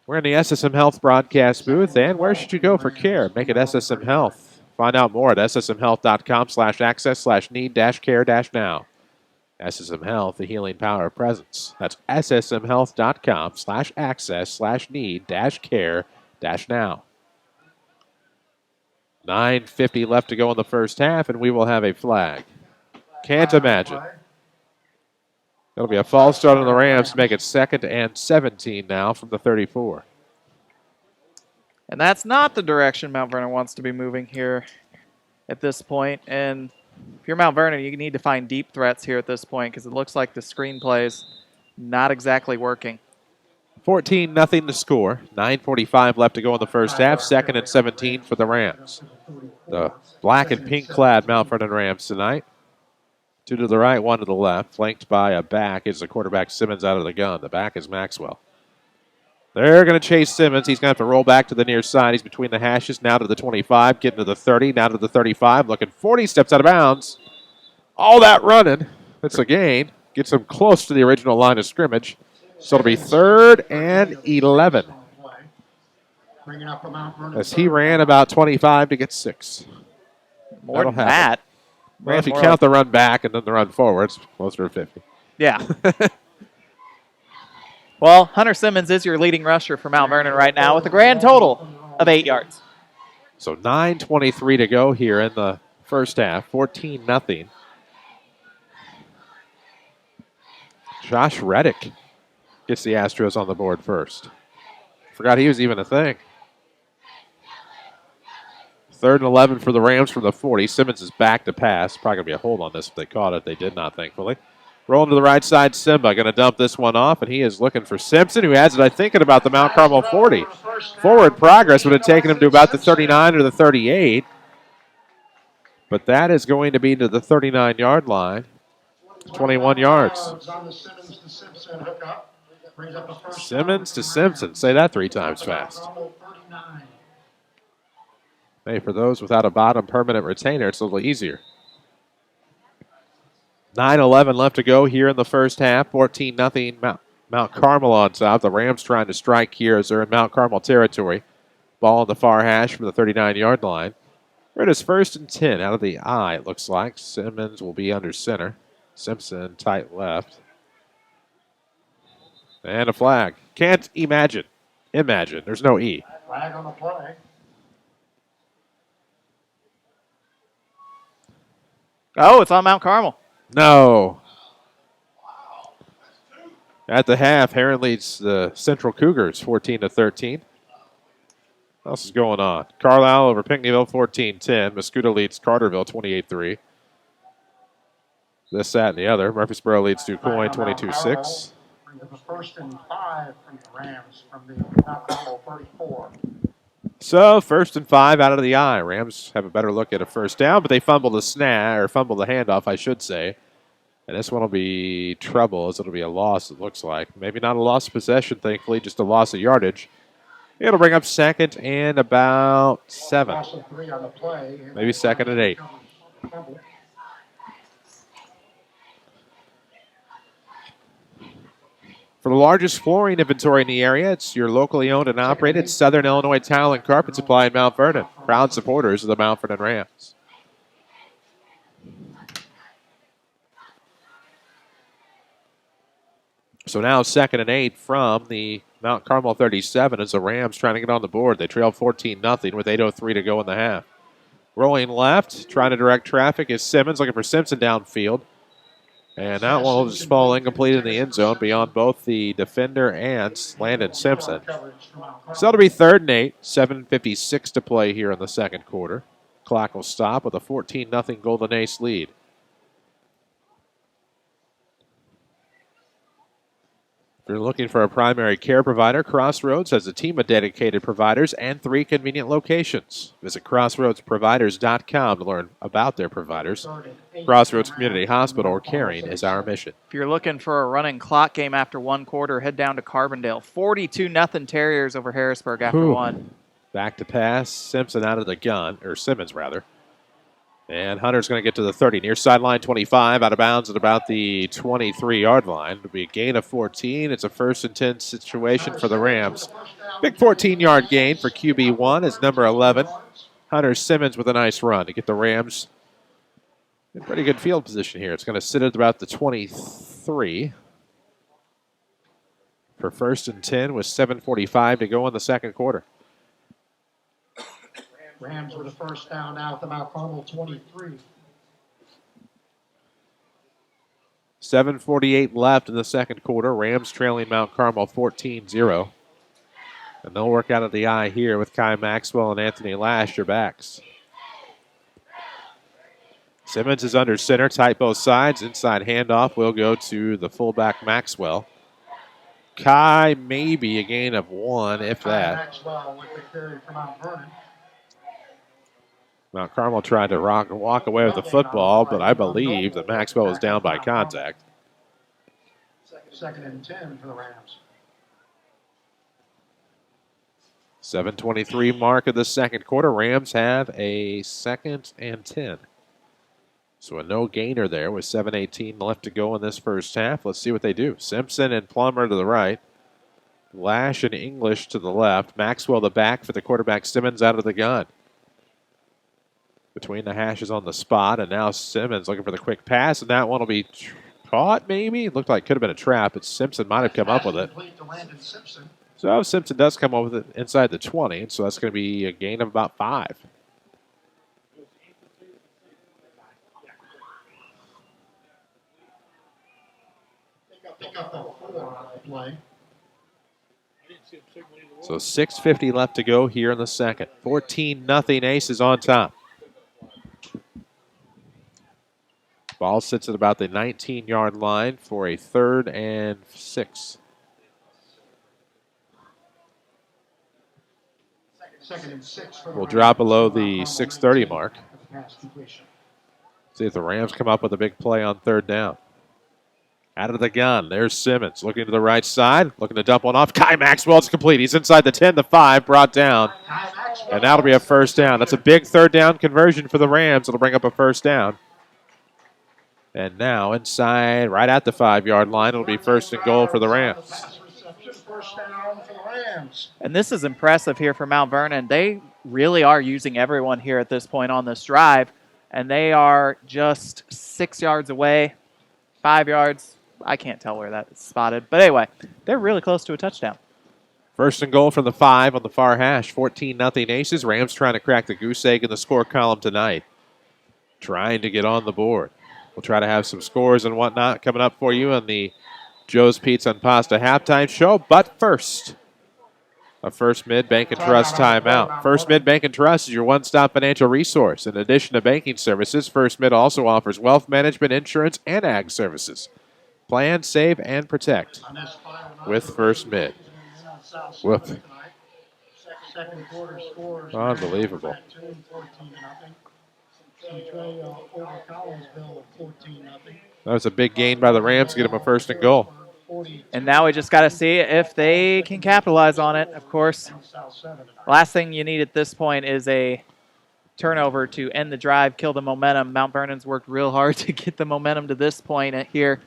We're in the SSM Health broadcast booth, and where should you go for care? Make it SSM Health. Find out more at ssmhealth.com/access/need-care-now. SSM Health, the healing power of presence. That's ssmhealth.com/access/need-care-now. 9:50 left to go in the first half, and we will have a flag. Can't imagine. It'll be a false start on the Rams to make it 2nd and 17 now from the 34. And that's not the direction Mount Vernon wants to be moving here at this point. And if you're Mount Vernon, you need to find deep threats here at this point because it looks like the screenplay's not exactly working. 14-0 to score. 9:45 left to go in the first half. 2nd and 17 for the Rams. The black and pink clad Mount Vernon Rams tonight. Two to the right, one to the left. Flanked by a back is the quarterback Simmons out of the gun. The back is Maxwell. They're going to chase Simmons. He's going to have to roll back to the near side. He's between the hashes. Now to the 25, getting to the 30, now to the 35. Looking 40, steps out of bounds. All that running. That's a gain. Gets him close to the original line of scrimmage. So it'll be 3rd and 11. As he ran about 25 to get 6. More than that. Well, if you count the run back and then the run forward, it's closer to 50. Yeah. Well, Hunter Simmons is your leading rusher for Mount Vernon right now with a grand total of 8 yards. So 9:23 to go here in the first half. 14-0. Josh Reddick gets the Astros on the board first. Forgot he was even a thing. 3rd and 11 for the Rams from the 40. Simmons is back to pass. Probably going to be a hold on this if they caught it. They did not, thankfully. Rolling to the right side, Simba going to dump this one off, and he is looking for Simpson, who has it, I think, at about the Mount Carmel 40. Forward progress would have taken him to about the 39 or the 38. But that is going to be to the 39-yard line. 21 yards. Simmons to Simpson. Say that 3 times fast. Hey, for those without a bottom permanent retainer, it's a little easier. 9:11 left to go here in the first half. 14-0 Mount Carmel on top. The Rams trying to strike here as they're in Mount Carmel territory. Ball on the far hash from the 39-yard line. We're at his 1st and 10 out of the I, it looks like. Simmons will be under center. Simpson tight left. And a flag. Can't imagine. Imagine. There's no E. Flag on the play. Oh, it's on Mount Carmel. No. At the half, Heron leads the Central Cougars 14-13. What else is going on? Carlisle over Pinckneyville 14-10. Mascoutah leads Carterville 28-3. This, that, and the other. Murfreesboro leads DuQuoin 22-6. The 1st and 5 from the Rams from the Mount Carmel 34. So 1st and 5 out of the I. Rams have a better look at a first down, but they fumbled the snap, or fumbled the handoff, I should say. And this one will be trouble, as it'll be a loss, it looks like. Maybe not a loss of possession, thankfully, just a loss of yardage. It'll bring up 2nd and about 7. Maybe 2nd and 8. For the largest flooring inventory in the area, it's your locally owned and operated Southern Illinois Tile and Carpet Supply in Mount Vernon. Proud supporters of the Mount Vernon Rams. So now 2nd and 8 from the Mount Carmel 37 as the Rams trying to get on the board. They trail 14-0 with 8:03 to go in the half. Rolling left, trying to direct traffic is Simmons, looking for Simpson downfield. And that one will just fall incomplete in the end zone beyond both the defender and Landon Simpson. So it'll be 3rd and 8, 7:56 to play here in the second quarter. Clock will stop with a 14-0 Golden Ace lead. If you're looking for a primary care provider, Crossroads has a team of dedicated providers and 3 convenient locations. Visit crossroadsproviders.com to learn about their providers. Crossroads Community Hospital, caring is our mission. If you're looking for a running clock game after 1 quarter, head down to Carbondale. 42-0 Terriers over Harrisburg after 1. Back to pass. Simpson out of the gun, or Simmons rather. And Hunter's going to get to the 30. Near sideline 25, out of bounds at about the 23-yard line. It'll be a gain of 14. It's a 1st and 10 situation for the Rams. Big 14-yard gain for QB1 is number 11. Hunter Simmons with a nice run to get the Rams in pretty good field position here. It's going to sit at about the 23 for 1st and 10 with 7:45 to go in the second quarter. Rams with a first down now at the Mount Carmel 23. 7:48 left in the second quarter. Rams trailing Mount Carmel 14-0. And they'll work out of the I here with Kai Maxwell and Anthony Lash, your backs. Simmons is under center, tight both sides. Inside handoff will go to the fullback Maxwell. Kai maybe a gain of 1, if that. Maxwell with the carry from Mount Vernon. Mount Carmel tried to walk away with the football, but I believe that Maxwell was down by contact. 2nd and 10 for the Rams. 7:23 mark of the second quarter. Rams have a 2nd and 10. So a no gainer there with 7:18 left to go in this first half. Let's see what they do. Simpson and Plummer to the right. Lash and English to the left. Maxwell the back for the quarterback. Simmons out of the gun. Between the hashes on the spot, and now Simmons looking for the quick pass, and that one will be caught maybe. It looked like it could have been a trap, but Simpson might have come up with it. So Simpson does come up with it inside the 20, so that's going to be a gain of about 5. Pick up a 4 on the play. So 6:50 left to go here in the second. 14-0 Aces on top. Ball sits at about the 19-yard line for a 3rd and 6. 2nd and 6 for the We'll Rams. drop below the 6:30 mark. Pass completion. See if the Rams come up with a big play on 3rd down. Out of the gun, there's Simmons looking to the right side, looking to dump one off. Kai Maxwell's complete. He's inside the 10, the 5, brought down. And that'll be a 1st down. That's a big 3rd down conversion for the Rams. It'll bring up a 1st down. And now inside, right at the 5-yard line, it'll be 1st and goal for the Rams. Pass reception, 1st down for the Rams. And this is impressive here for Mount Vernon. They really are using everyone here at this point on this drive, and they are just 6 yards away, 5 yards. I can't tell where that is spotted. But anyway, they're really close to a touchdown. 1st and goal from the 5 on the far hash. 14-0 Aces. Rams trying to crack the goose egg in the score column tonight. Trying to get on the board. We'll try to have some scores and whatnot coming up for you on the Joe's Pizza and Pasta halftime show. But first, a First Mid Bank and Trust timeout. First Mid Bank and Trust is your one-stop financial resource. In addition to banking services, First Mid also offers wealth management, insurance, and ag services. Plan, save, and protect with First Mid. Whoop. Second quarter scores. Unbelievable. Over Collinsville, 14-0. That was a big gain by the Rams to get them a 1st and goal. And now we just got to see if they can capitalize on it, of course. Last thing you need at this point is a turnover to end the drive, kill the momentum. Mount Vernon's worked real hard to get the momentum to this point here.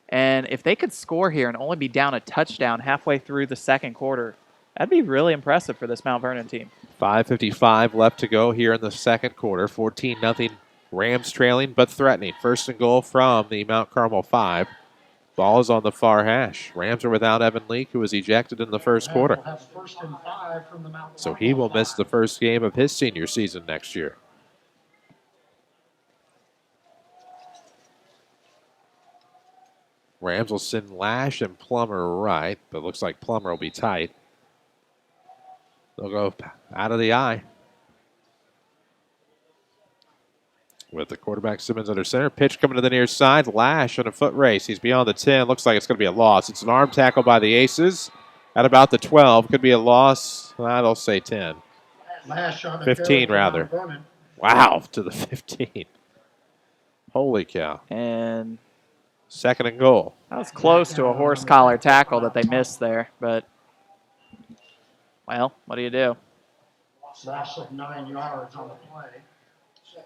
And if they could score here and only be down a touchdown halfway through the second quarter, that'd be really impressive for this Mount Vernon team. 5:55 left to go here in the second quarter. 14-0 Rams trailing but threatening. 1st and goal from the Mount Carmel 5. Ball is on the far hash. Rams are without Evan Leake, who was ejected in the first quarter. So he will miss the first game of his senior season next year. Rams will send Lash and Plummer right, but looks like Plummer will be tight. They'll go out of the eye. With the quarterback Simmons under center. Pitch coming to the near side. Lash on a foot race. He's beyond the 10. Looks like it's going to be a loss. It's an arm tackle by the Aces at about the 12. Could be a loss. I'll say 10. 15 rather. Wow, to the 15. Holy cow. And 2nd and goal. That was close to a horse collar tackle that they missed there, but, well, what do you do? Loss of 9 yards on the play.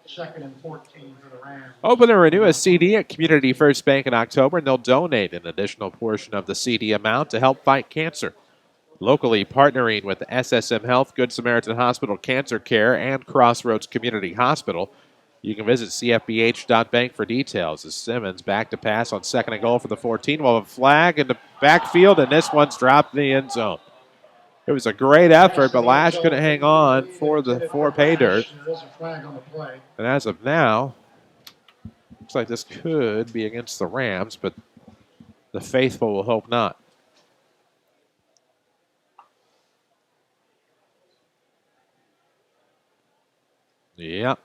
2nd and 14 for the Rams. Open to renew a CD at Community First Bank in October, and they'll donate an additional portion of the CD amount to help fight cancer. Locally partnering with SSM Health, Good Samaritan Hospital Cancer Care, and Crossroads Community Hospital. You can visit cfbh.bank for details. As Simmons back to pass on 2nd and goal for the 14. We'll have a flag in the backfield, and this one's dropped in the end zone. It was a great effort, but Lash couldn't hang on for pay dirt. And as of now, looks like this could be against the Rams, but the faithful will hope not. Yep.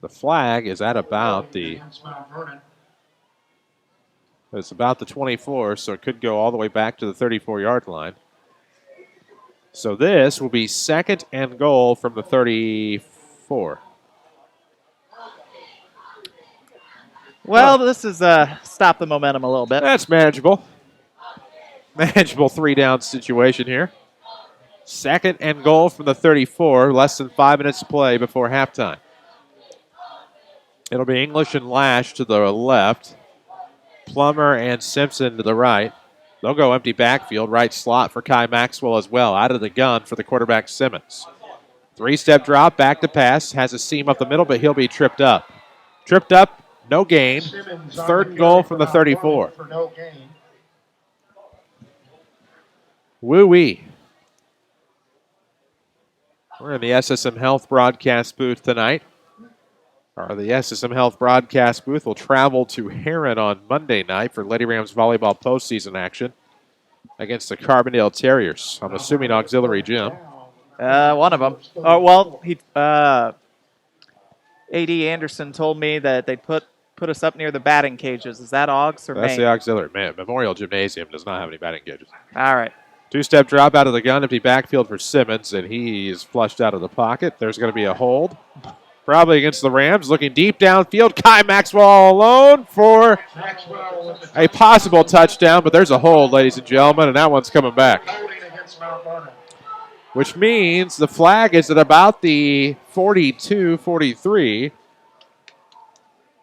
The flag is at about it's about the 24, so it could go all the way back to the 34-yard line. So this will be 2nd and goal from the 34. Well, this is stop the momentum a little bit. That's manageable. Manageable 3-down situation here. 2nd and goal from the 34. Less than 5 minutes to play before halftime. It'll be English and Lash to the left. Plummer and Simpson to the right. They'll go empty backfield, right slot for Kai Maxwell as well. Out of the gun for the quarterback, Simmons. 3-step drop, back to pass. Has a seam up the middle, but he'll be tripped up. Tripped up, no gain. 3rd and goal from the 34. For no gain. Woo-wee. We're in the SSM Health broadcast booth tonight. Or the SSM Health broadcast booth will travel to Heron on Monday night for Lady Rams volleyball postseason action against the Carbondale Terriers. I'm assuming auxiliary gym. One of them. Oh, well, AD Anderson told me that they put us up near the batting cages. Is that Augs or That's main? the auxiliary. Man, Memorial Gymnasium does not have any batting cages. All right. 2-step drop out of the gun, empty backfield for Simmons, and he's flushed out of the pocket. There's going to be a hold. Probably against the Rams. Looking deep downfield. Kai Maxwell alone for a possible touchdown, but there's a hold, ladies and gentlemen, and that one's coming back. Which means the flag is at about the 42-43,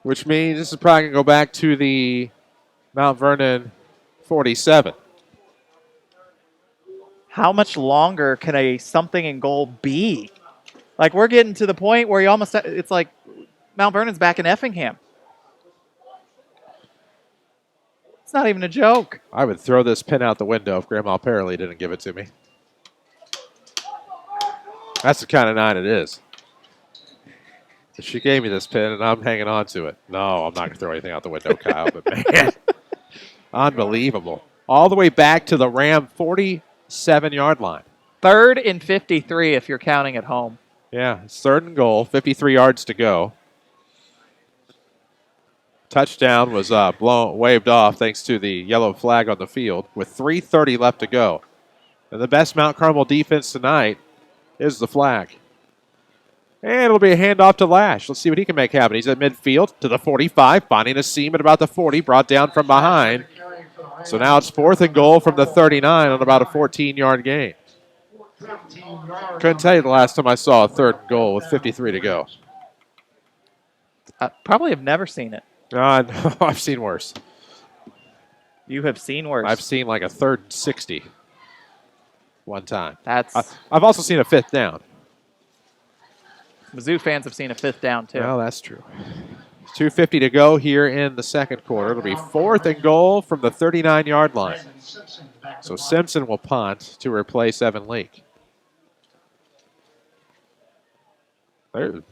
which means this is probably going to go back to the Mount Vernon 47. How much longer can a something in goal be? Like, we're getting to the point where it's like Mount Vernon's back in Effingham. It's not even a joke. I would throw this pin out the window if Grandma Parley didn't give it to me. That's the kind of night it is. She gave me this pin, and I'm hanging on to it. No, I'm not going to throw anything out the window, Kyle, but man, unbelievable. All the way back to the Ram 47-yard line. 3rd and 53 if you're counting at home. Yeah, it's 3rd and goal, 53 yards to go. Touchdown was waved off thanks to the yellow flag on the field with 3:30 left to go. And the best Mount Carmel defense tonight is the flag. And it'll be a handoff to Lash. Let's see what he can make happen. He's at midfield to the 45, finding a seam at about the 40, brought down from behind. So now it's 4th and goal from the 39 on about a 14-yard gain. Couldn't tell you the last time I saw a 3rd and goal with 53 to go. I probably have never seen it. No, I've seen worse. You have seen worse. I've seen like a 3rd and 60 one time. That's. I've also seen a 5th down. Mizzou fans have seen a 5th down, too. Well, that's true. 2:50 to go here in the 2nd quarter. It'll be 4th and goal from the 39-yard line. So Simpson will punt to replace Evan Leake.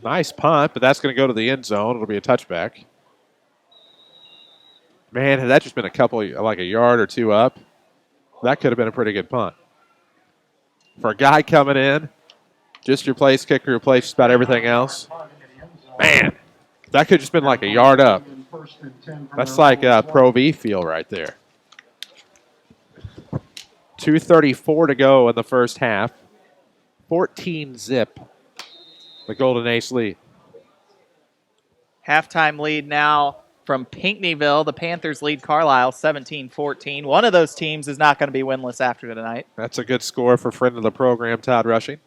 Nice punt, but that's going to go to the end zone. It'll be a touchback. Man, had that just been like a yard or two up, that could have been a pretty good punt. For a guy coming in, just replace kicker, replace just about everything else. Man, that could have just been like a yard up. That's like a Pro V feel right there. 2:34 to go in the first half. 14-zip. The Golden Ace lead. Halftime lead now from Pinckneyville. The Panthers lead Carlisle 17-14. One of those teams is not going to be winless after tonight. That's a good score for friend of the program, Todd Rushing.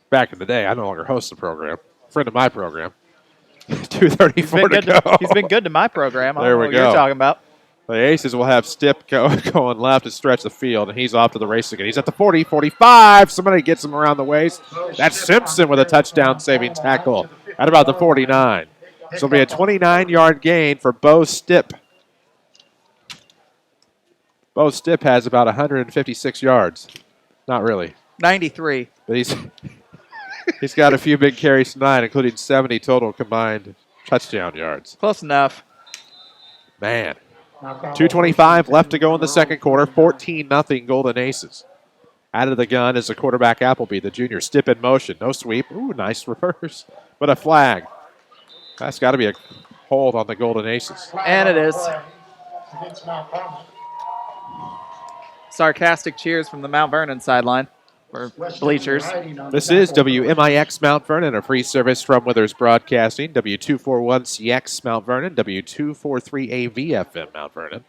Back in the day, I no longer host the program. Friend of my program. 2:34 to go. He's been good to my program. I There don't we know what go. you're talking about. The Aces will have Stipp going left to stretch the field, and he's off to the race again. He's at the 40, 45. Somebody gets him around the waist. That's Simpson with a touchdown-saving tackle at about the 49. So it'll be a 29-yard gain for Bo Stipp. Bo Stipp has about 156 yards. Not really. 93. But he's got a few big carries tonight, including 70 total combined touchdown yards. Close enough. Man. 2:25 left to go in the 2nd quarter. 14-0 Golden Aces. Out of the gun is the quarterback Appleby, the junior. Stipp in motion. No sweep. Ooh, nice reverse. But a flag. That's got to be a hold on the Golden Aces. And it is. Sarcastic cheers from the Mount Vernon sideline or bleachers. This is WMIX Mount Vernon, a free service from Withers Broadcasting, W241CX Mount Vernon, W243AVFM Mount Vernon.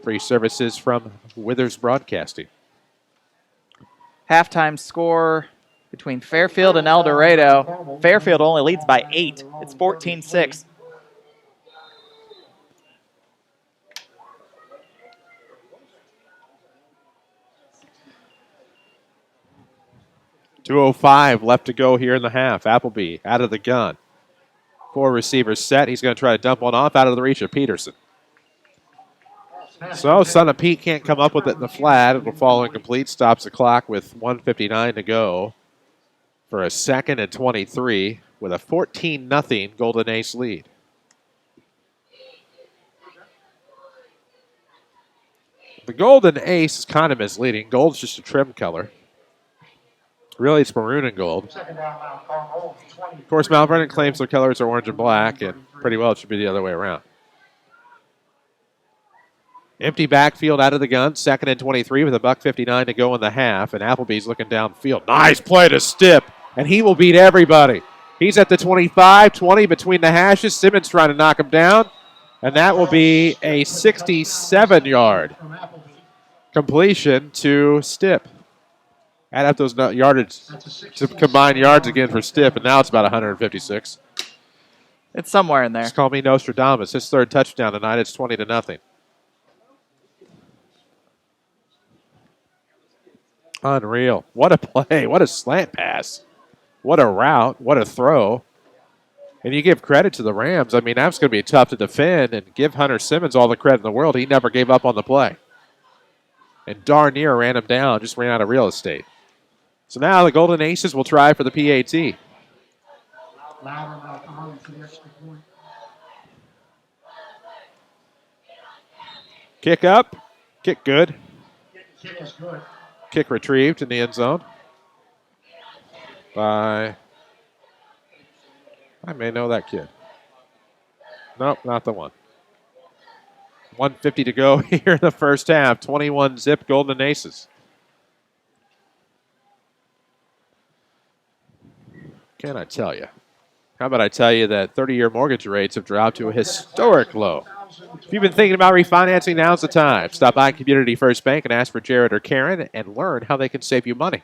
Free services from Withers Broadcasting. Halftime score between Fairfield and El Dorado. Fairfield only leads by 8. It's 14-6. .205 left to go here in the half. Appleby out of the gun. 4 receivers set. He's going to try to dump one off out of the reach of Peterson. So, Son of Pete can't come up with it in the flat. It will fall incomplete. Stops the clock with 1:59 to go for a 2nd and 23 with a 14-0 Golden Ace lead. The Golden Ace is kind of misleading. Gold's just a trim color. Really, it's maroon and gold. Of course, Mount Vernon claims their colors are orange and black, and pretty well it should be the other way around. Empty backfield out of the gun, 2nd and 23 with a $1:59 to go in the half, and Appleby's looking downfield. Nice play to Stipp, and he will beat everybody. He's at the 25, 20 between the hashes. Simmons trying to knock him down, and that will be a 67-yard completion to Stipp. Add up those yardage to combine yards again for Stipp, and now it's about 156. It's somewhere in there. Just call me Nostradamus. His 3rd touchdown tonight. It's 20-0. Unreal. What a play. What a slant pass. What a route. What a throw. And you give credit to the Rams. I mean, that's going to be tough to defend, and give Hunter Simmons all the credit in the world. He never gave up on the play. And darn near ran him down, just ran out of real estate. So now the Golden Aces will try for the PAT. Kick up. Kick good. Kick is good. Kick retrieved in the end zone by, I may know that kid. Nope, not the one. 1:50 to go here in the first half. 21-zip Golden Aces. Can I tell you? How about I tell you that 30-year mortgage rates have dropped to a historic low. If you've been thinking about refinancing, now's the time. Stop by Community First Bank and ask for Jared or Karen and learn how they can save you money.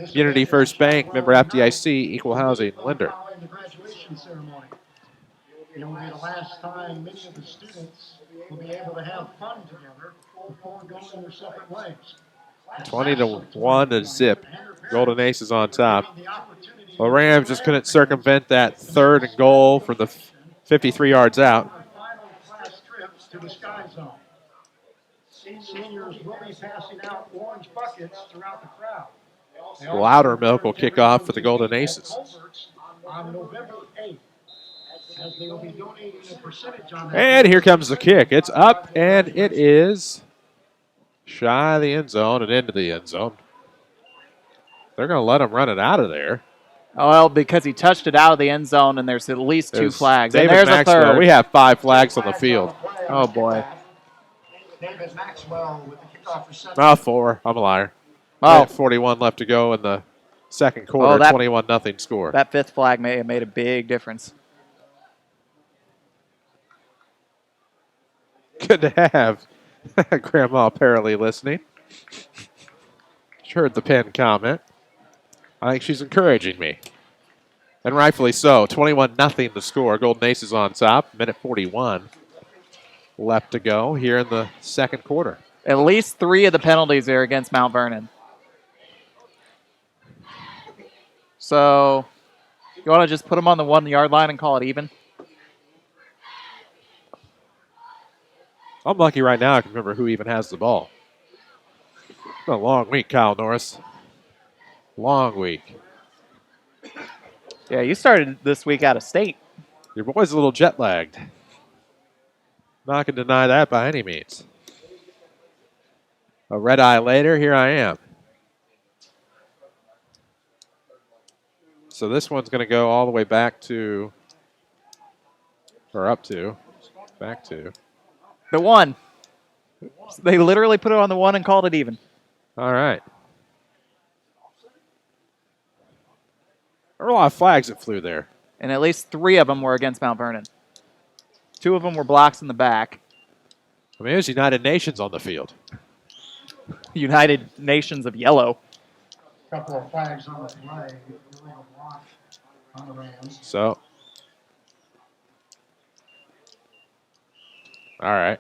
Community First Bank, member FDIC, equal housing lender. The graduation ceremony. It will be the last time many of the students will be able to have fun together before going their separate ways. 20-1 to zip. Golden Aces on top. Well, Rams just couldn't circumvent that 3rd and goal from the 53 yards out. To the Sky Zone. Seniors will be passing out orange buckets throughout the crowd. Loudermilk will kick off for the Golden Aces. On November 8th, as they will be donating a percentage on that. And here comes the kick. It's up, and it is shy of the end zone and into the end zone. They're going to let him run it out of there. Oh, well, because he touched it out of the end zone, and there's at least 2 flags. David and there's Maxwell. a 3rd. We have 5 flags on the field. Oh, boy. David Maxwell with the kickoff reception. Oh, 4. I'm a liar. Oh. 41 left to go in the second quarter. 21-0 score. That 5th flag may have made a big difference. Good to have Grandma Apparently listening. She heard the pen comment. I think she's encouraging me. And rightfully so. 21-0 the score. Golden Aces on top. Minute 41 left to go here in the second quarter. At least 3 of the penalties are against Mount Vernon. So, you want to just put them on the 1-yard line and call it even? I'm lucky right now I can remember who even has the ball. It's been a long week, Kyle Norris. Long week. Yeah, you started this week out of state. Your boy's a little jet lagged. Not going to deny that by any means. A red eye later, here I am. So this one's going to go all the way back to, or up to, back to. The 1. They literally put it on the 1 and called it even. All right. There were a lot of flags that flew there. And at least 3 of them were against Mount Vernon. 2 of them were blocks in the back. I mean, there's United Nations on the field. United Nations of yellow. Couple of flags on the flag. Illegal block on the Rams. So, all right.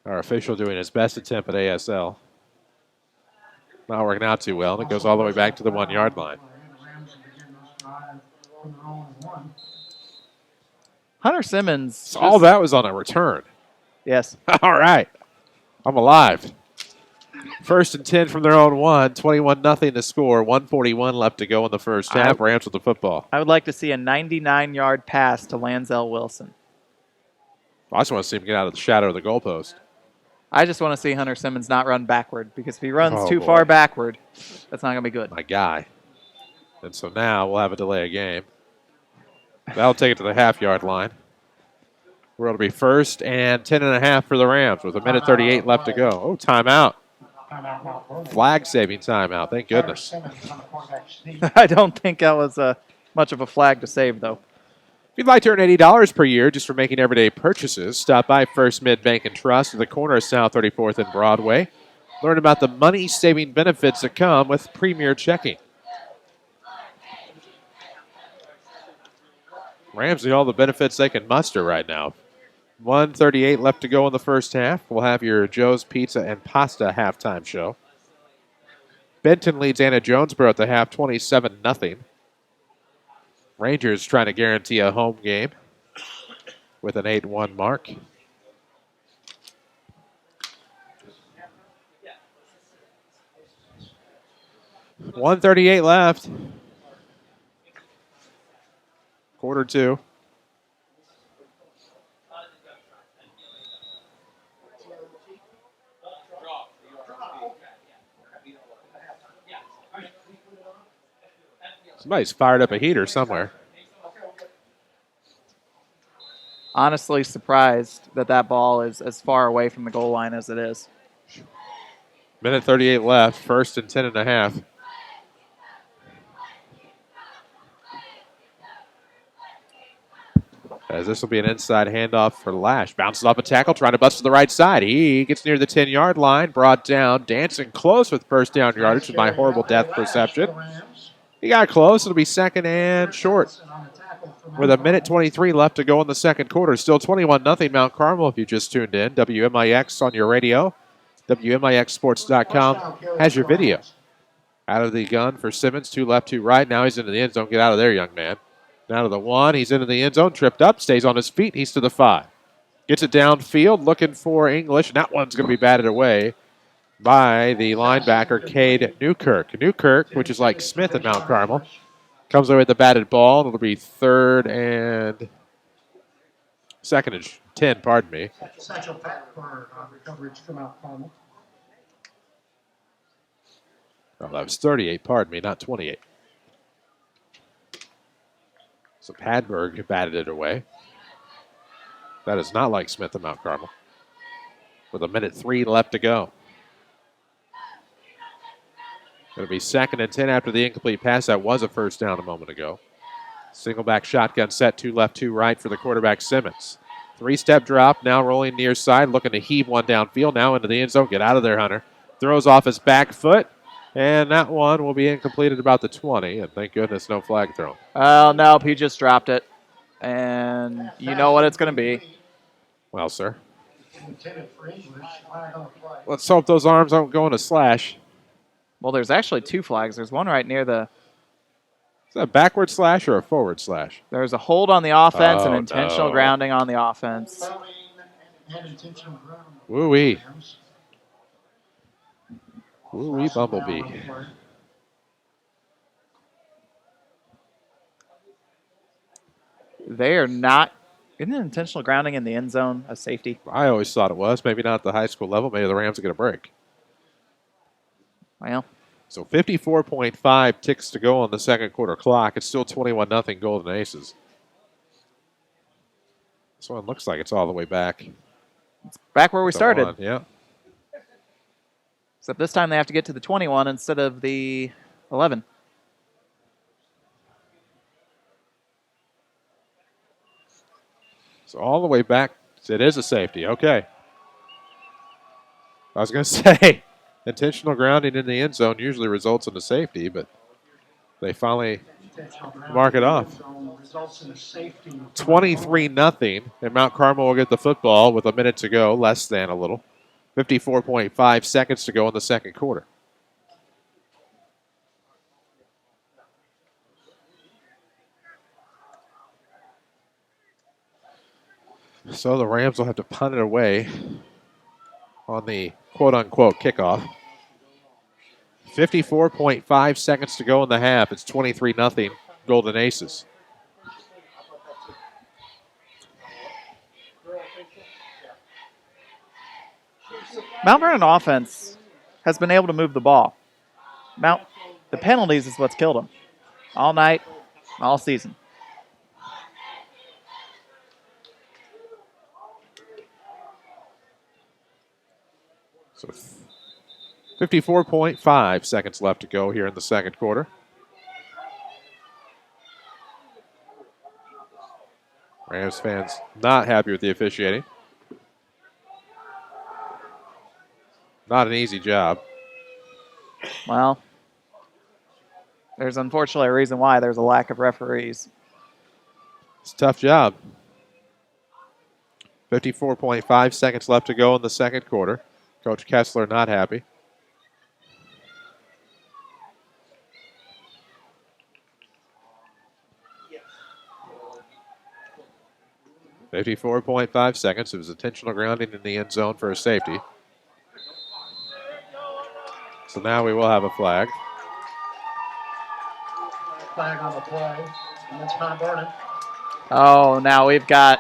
Our official doing his best attempt at ASL. Not working out too well, and it goes all the way back to the 1 yard line. Hunter Simmons. So all that was on a return. Yes. All right. I'm alive. 1st and 10 from their own 1. 21-0 to score. 1:41 left to go in the first half. Rams with the football. I would like to see a 99-yard pass to Lanzel Wilson. I just want to see him get out of the shadow of the goalpost. I just want to see Hunter Simmons not run backward, because if he runs too boy. far backward, that's not going to be good. My guy. And so now we'll have a delay of game. That'll take it to the half-yard line. Where it'll be 1st and 10.5 for the Rams with 1:38 left to go. Oh, timeout. Flag-saving timeout. Thank goodness. I don't think that was much of a flag to save, though. If you'd like to earn $80 per year just for making everyday purchases, stop by First Mid Bank and Trust at the corner of South 34th and Broadway. Learn about the money-saving benefits that come with Premier Checking. Rams need all the benefits they can muster right now. 1:38 left to go in the first half. We'll have your Joe's Pizza and Pasta halftime show. Benton leads Anna Jonesboro at the half, 27-0. Rangers trying to guarantee a home game with an 8-1 mark. $1:38 left. Quarter 2. Somebody's fired up a heater somewhere. Honestly surprised that ball is as far away from the goal line as it is. 1:38 left. 1st and 10.5. As this will be an inside handoff for Lash. Bounces off a tackle, trying to bust to the right side. He gets near the 10-yard line, brought down, dancing close with first down yardage with my horrible death perception. He got close. It'll be 2nd and short. With 1:23 left to go in the second quarter. Still 21-0 Mount Carmel if you just tuned in. WMIX on your radio. WMIXsports.com has your video. Out of the gun for Simmons. 2 left, 2 right. Now he's into the end zone. Get out of there, young man. Now to the 1. He's into the end zone. Tripped up. Stays on his feet. He's to the 5. Gets it downfield. Looking for English. And that one's going to be batted away by the linebacker, Cade Newkirk. Newkirk, which is like Smith in Mount Carmel, comes away with the batted ball. It'll be 2nd and 10, pardon me. Satchel Pack for coverage from Mount Carmel. Oh, that was 38, pardon me, not 28. So Padberg batted it away. That is not like Smith in Mount Carmel. With 1:03 left to go. It'll be 2nd and 10 after the incomplete pass. That was a first down a moment ago. Single back shotgun set, 2 left, 2 right for the quarterback Simmons. 3-step drop, now rolling near side, looking to heave one downfield, now into the end zone. Get out of there, Hunter. Throws off his back foot, and that one will be incomplete at about the 20. And thank goodness no flag thrown. Oh, nope, he just dropped it. And you know what it's going to be. Well, sir. Intended for English. Flag on the play. Let's hope those arms don't go into slash. Well, there's actually 2 flags. There's one right near the... Is that a backward slash or a forward slash? There's a hold on the offense and Oh, intentional no. grounding on the offense. And intentional ground. Woo-wee. Woo-wee Bumblebee. They are not... Isn't intentional grounding in the end zone a safety? I always thought it was. Maybe not at the high school level. Maybe the Rams will get a break. Well, so 54.5 ticks to go on the second quarter clock. It's still 21-0 Golden Aces. This one looks like it's all the way back. Back where we started. One, yeah. Except this time they have to get to the 21 instead of the 11. So all the way back. It is a safety. Okay. I was going to say, intentional grounding in the end zone usually results in a safety, but they finally mark it off. 23-0, and Mount Carmel will get the football with a minute to go, less than a little. 54.5 seconds to go in the second quarter. So the Rams will have to punt it away on the quote-unquote kickoff. 54.5 seconds to go in the half. It's 23-0 Golden Aces. Mount Vernon offense has been able to move the ball. The penalties is what's killed them all night, all season. So 54.5 seconds left to go here in the second quarter. Rams fans not happy with the officiating. Not an easy job. Well, there's unfortunately a reason why there's a lack of referees. It's a tough job. 54.5 seconds left to go in the second quarter. Coach Kessler not happy. .5 seconds. It was intentional grounding in the end zone for a safety. So now we will have a flag. Flag on the play, and it's Mount Vernon. Oh, now we've got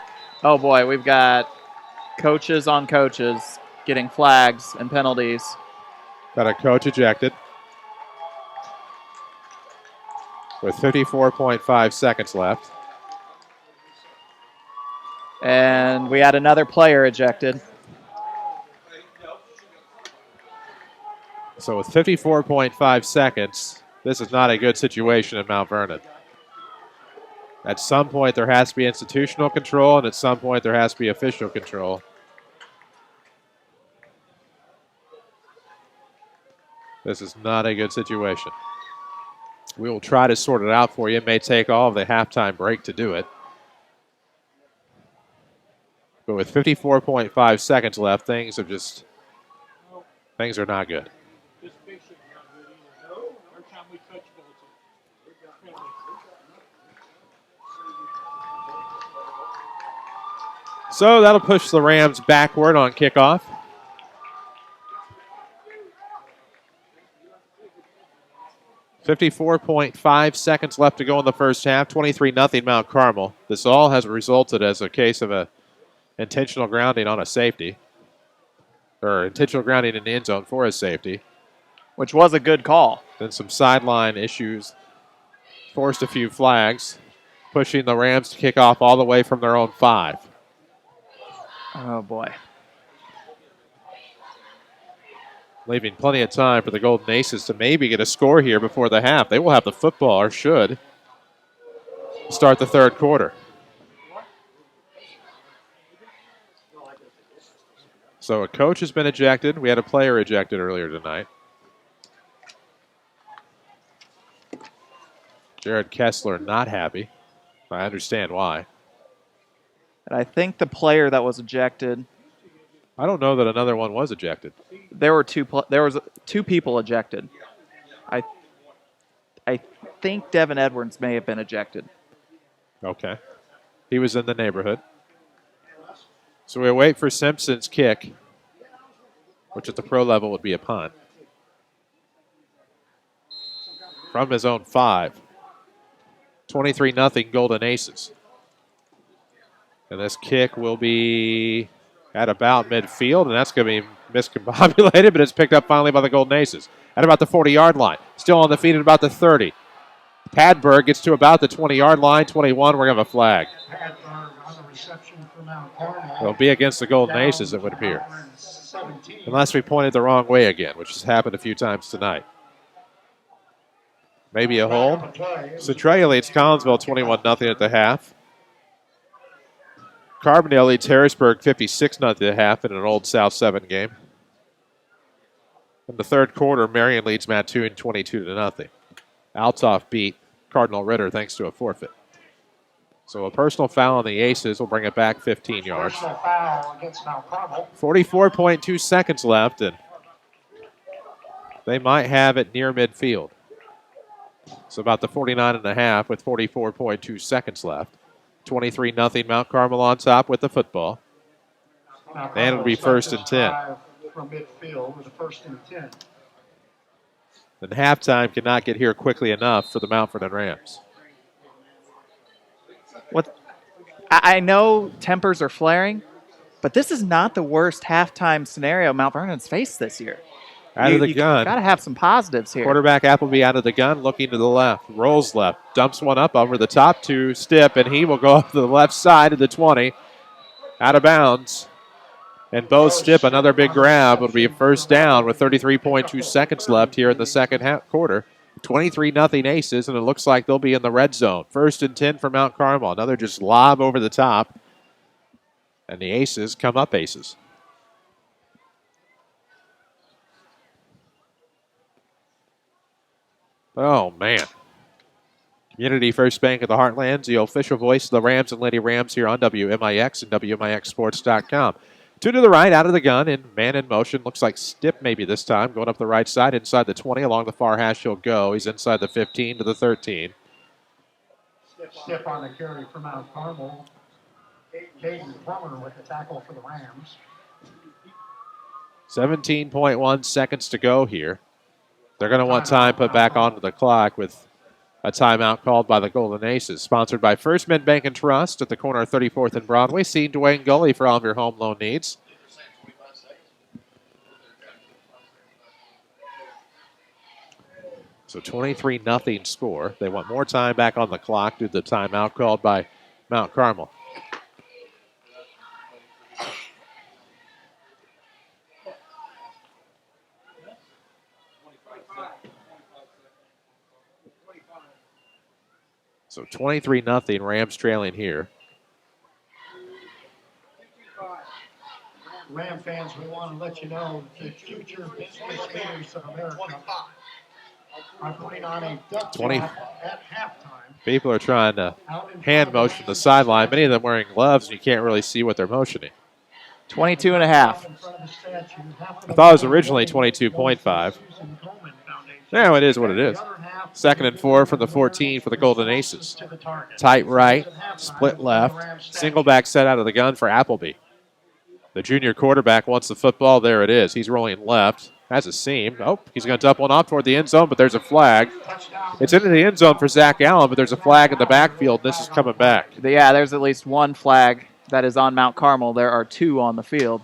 coaches on coaches getting flags and penalties. Got a coach ejected with 54.5 seconds left. And we had another player ejected. So with 54.5 seconds, this is not a good situation in Mount Vernon. At some point, there has to be institutional control, and at some point, there has to be official control. This is not a good situation. We will try to sort it out for you. It may take all of the halftime break to do it. But with 54.5 seconds left, things are not good. So that'll push the Rams backward on kickoff. .5 seconds left to go in the first half. 23-0 Mount Carmel. This all has resulted as a case of a intentional grounding on a safety. Or intentional grounding in the end zone for a safety. Which was a good call. Then some sideline issues. Forced a few flags. Pushing the Rams to kick off all the way from their own 5. Oh, boy. Leaving plenty of time for the Golden Aces to maybe get a score here before the half. They will have the football, or should, start the third quarter. So a coach has been ejected. We had a player ejected earlier tonight. Jared Kessler not happy. I understand why. And I think the player that was ejected. I don't know that another one was ejected. There was two people ejected. I think Devin Edwards may have been ejected. Okay. He was in the neighborhood. So we wait for Simpson's kick, which at the pro level would be a punt. From his own 5. 23-0 Golden Aces. And this kick will be at about midfield, and that's going to be miscombobulated, but it's picked up finally by the Golden Aces at about the 40-yard line. Still on the feet at about the 30. Padberg gets to about the 20-yard line, 21. We're going to have a flag. Padberg on the reception for Mount Carmel. It'll be against the Golden Aces, it would appear. Unless we pointed the wrong way again, which has happened a few times tonight. Maybe a hold. Centralia leads Collinsville 21-0 at the half. Carbondale leads Harrisburg 56-0 at the half in an Old South 7 game. In the third quarter, Marion leads Mattoon 22-0. Althoff beat Cardinal Ritter thanks to a forfeit. So a personal foul on the Aces will bring it back 15 yards. Personal foul against Mount Carmel. 44.2 seconds left, and they might have it near midfield. So about the 49.5 with 44.2 seconds left. 23-0 Mount Carmel on top with the football. And it'll be first and 10. From midfield with a first and 10. And halftime cannot get here quickly enough for the Mount Vernon Rams. I know tempers are flaring, but this is not the worst halftime scenario Mount Vernon's faced this year. Out of the gun. Got to have some positives here. Quarterback Appleby out of the gun, looking to the left. Rolls left. Dumps one up over the top to Stipp, and he will go up to the left side of the 20. Out of bounds. And Bo Stipp, another big grab. It'll be a first down with 33.2 seconds left here in the second quarter. 23-0 Aces, and it looks like they'll be in the red zone. First and 10 for Mount Carmel. Another just lob over the top. And the Aces come up Aces. Oh, man. Community First Bank of the Heartland, the official voice of the Rams and Lady Rams here on WMIX and WMIXsports.com. Two to the right, out of the gun, and man in motion. Looks like Stipp maybe this time. Going up the right side, inside the 20. Along the far hash he'll go. He's inside the 15 to the 13. Stipp on the carry for Mount Carmel. Caden Plummer with the tackle for the Rams. 17.1 seconds to go here. They're going to want time put back onto the clock with a timeout called by the Golden Aces. Sponsored by First Mid Bank and Trust at the corner of 34th and Broadway. See Dwayne Gully for all of your home loan needs. So 23-0 score. They want more time back on the clock due to the timeout called by Mount Carmel. So 23-0, Rams trailing here. Ram fans, we want to let you know the future business leaders of America are putting on a duck 20. at halftime. People are trying to hand motion the sideline. Many of them wearing gloves, and you can't really see what they're motioning. 22.5. I thought it was originally 22.5. Now it is what it is. Second and 4 from the 14 for the Golden Aces. Tight right, split left, single back set out of the gun for Appleby. The junior quarterback wants the football. There it is. He's rolling left. Has a seam. Oh, he's going to dump one off toward the end zone, but there's a flag. It's into the end zone for Zach Allen, but there's a flag in the backfield. This is coming back. Yeah, there's at least one flag that is on Mount Carmel. There are two on the field.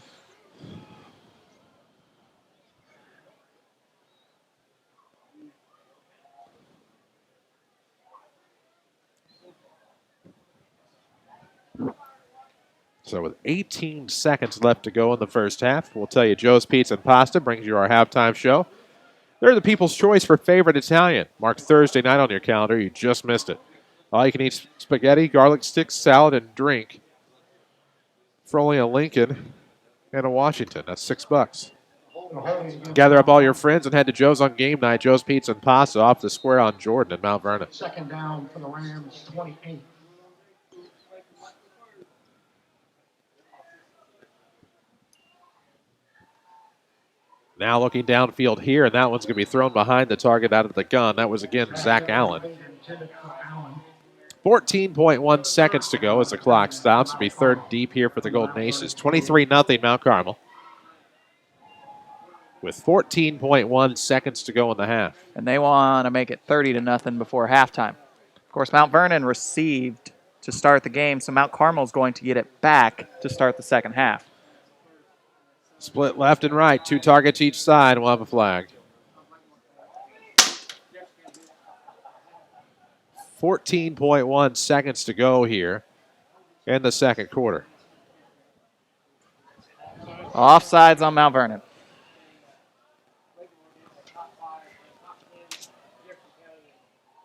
So with 18 seconds left to go in the first half, we'll tell you Joe's Pizza and Pasta brings you our halftime show. They're the people's choice for favorite Italian. Marked Thursday night on your calendar. You just missed it. All you can eat spaghetti, garlic sticks, salad, and drink for only a Lincoln and a Washington. That's $6. Gather up all your friends and head to Joe's on game night. Joe's Pizza and Pasta off the square on Jordan in Mount Vernon. Second down for the Rams, 28. Now looking downfield here, and that one's going to be thrown behind the target out of the gun. That was, again, Zach Allen. 14.1 seconds to go as the clock stops. It'll be third deep here for the Golden Aces. 23-0 Mount Carmel. With 14.1 seconds to go in the half. And they want to make it 30-0 before halftime. Of course, Mount Vernon received to start the game, so Mount Carmel is going to get it back to start the second half. Split left and right. 2 targets each side. We'll have a flag. 14.1 seconds to go here in the second quarter. Offsides on Mount Vernon.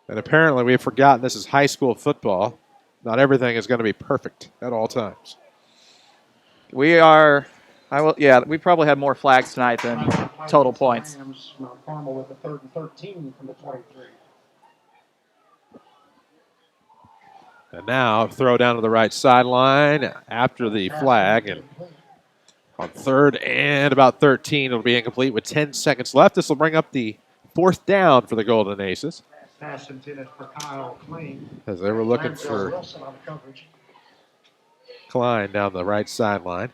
And apparently we've forgotten this is high school football. Not everything is going to be perfect at all times. We probably had more flags tonight than total points. Rams, Mount Carmel with the 3rd and 13 from the 23. And now throw down to the right sideline after the flag. And on 3rd and about 13, it'll be incomplete with 10 seconds left. This will bring up the 4th down for the Golden Aces. Pass intended for Kyle Klein. As they were looking Lansdale for Wilson on the coverage. Klein down the right sideline.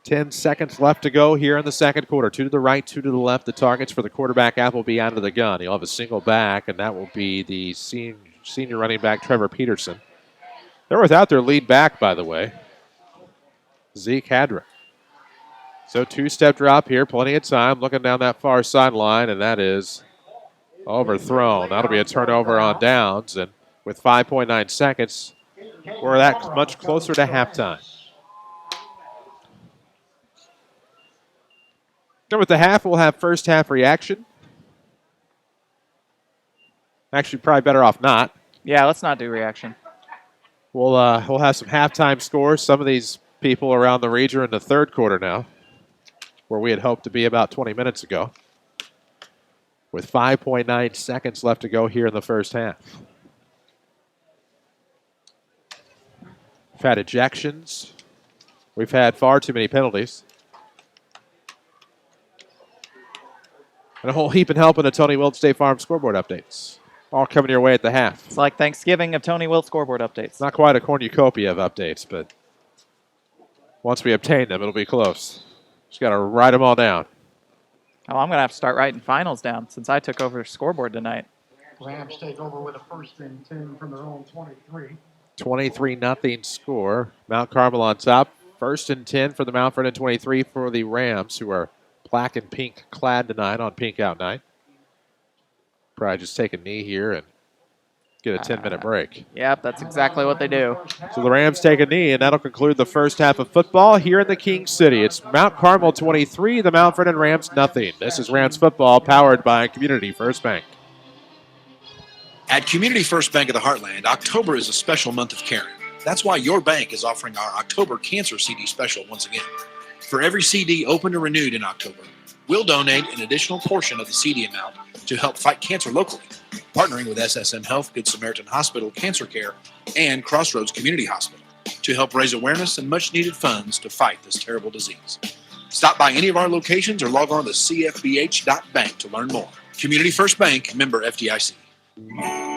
10 seconds left to go here in the second quarter. 2 to the right, 2 to the left. The targets for the quarterback out will be out of the gun. He'll have a single back, and that will be the senior running back, Trevor Peterson. They're without their lead back, by the way, Zeke Hadra. So 2-step drop here, plenty of time. Looking down that far sideline, and that is overthrown. That'll be a turnover on downs, and with 5.9 seconds, we're that much closer to halftime. Then with the half, we'll have first half reaction. Actually, probably better off not. Yeah, let's not do reaction. We'll have some halftime scores. Some of these people around the region are in the third quarter now, where we had hoped to be about 20 minutes ago. With 5.9 seconds left to go here in the first half. We've had ejections. We've had far too many penalties. And a whole heap and helping of Tony Wilt State Farm scoreboard updates. All coming your way at the half. It's like Thanksgiving of Tony Wilt scoreboard updates. Not quite a cornucopia of updates, but once we obtain them, it'll be close. Just got to write them all down. Oh, I'm going to have to start writing finals down since I took over scoreboard tonight. Rams take over with a 1st and 10 from their own 23. 23-0 score. Mount Carmel on top. 1st and 10 for the Mount Vernon 23 for the Rams, who are black and pink clad tonight on Pink Out Night. Probably just take a knee here and get a 10-minute break. Yep, that's exactly what they do. So the Rams take a knee, and that'll conclude the first half of football here in the King City. It's Mount Carmel 23, the Mount Vernon Rams nothing. This is Rams football powered by Community First Bank. At Community First Bank of the Heartland, October is a special month of caring. That's why your bank is offering our October Cancer CD special once again. For every CD opened or renewed in October, we'll donate an additional portion of the CD amount to help fight cancer locally, partnering with SSM Health, Good Samaritan Hospital, Cancer Care, and Crossroads Community Hospital to help raise awareness and much-needed funds to fight this terrible disease. Stop by any of our locations or log on to cfbh.bank to learn more. Community First Bank, member FDIC.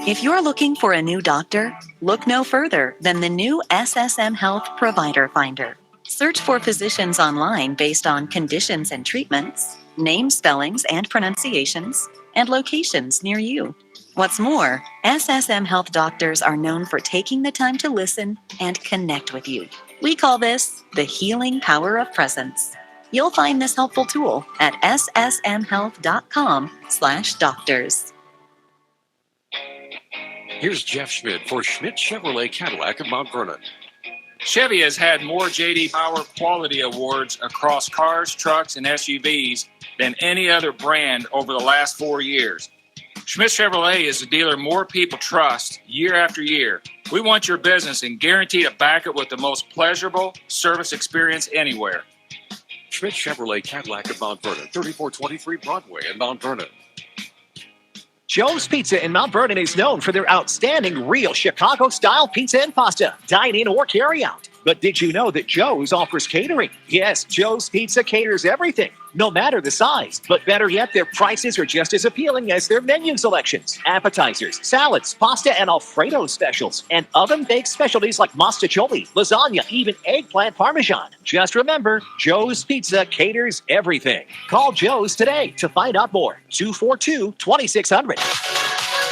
If you're looking for a new doctor, look no further than the new SSM Health Provider Finder. Search for physicians online based on conditions and treatments, name spellings and pronunciations, and locations near you. What's more, SSM Health doctors are known for taking the time to listen and connect with you. We call this the healing power of presence. You'll find this helpful tool at ssmhealth.com/doctors. Here's Jeff Schmidt for Schmidt Chevrolet Cadillac of Mount Vernon. Chevy has had more J.D. Power Quality Awards across cars, trucks, and SUVs than any other brand over the last 4 years. Schmidt Chevrolet is the dealer more people trust year after year. We want your business and guarantee to back it with the most pleasurable service experience anywhere. Schmidt Chevrolet Cadillac of Mount Vernon, 3423 Broadway in Mount Vernon. Joe's Pizza in Mount Vernon is known for their outstanding real Chicago-style pizza and pasta, dine-in or carry-out. But did you know that Joe's offers catering? Yes, Joe's Pizza caters everything, no matter the size. But better yet, their prices are just as appealing as their menu selections. Appetizers, salads, pasta, and Alfredo specials. And oven-baked specialties like mostaccioli, lasagna, even eggplant parmesan. Just remember, Joe's Pizza caters everything. Call Joe's today to find out more. 242-2600.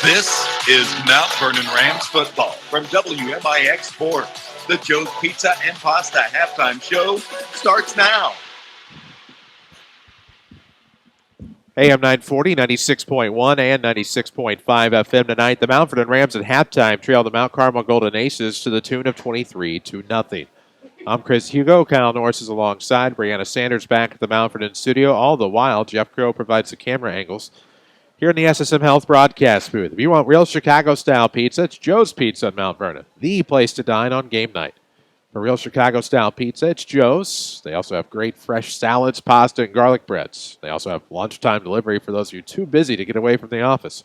This is Mount Vernon Rams football from WMIX Sports. The Joe's Pizza and Pasta halftime show starts now. AM 940, 96.1, and 96.5 FM tonight. The Mount Vernon Rams at halftime trail the Mount Carmel Golden Aces to the tune of 23-0. I'm Chris Hugo. Kyle Norris is alongside. Brianna Sanders back at the Mount Vernon studio. All the while, Jeff Crow provides the camera angles here in the SSM Health broadcast booth. If you want real Chicago-style pizza, it's Joe's Pizza in Mount Vernon, the place to dine on game night. For real Chicago-style pizza, it's Joe's. They also have great fresh salads, pasta, and garlic breads. They also have lunchtime delivery for those of you too busy to get away from the office.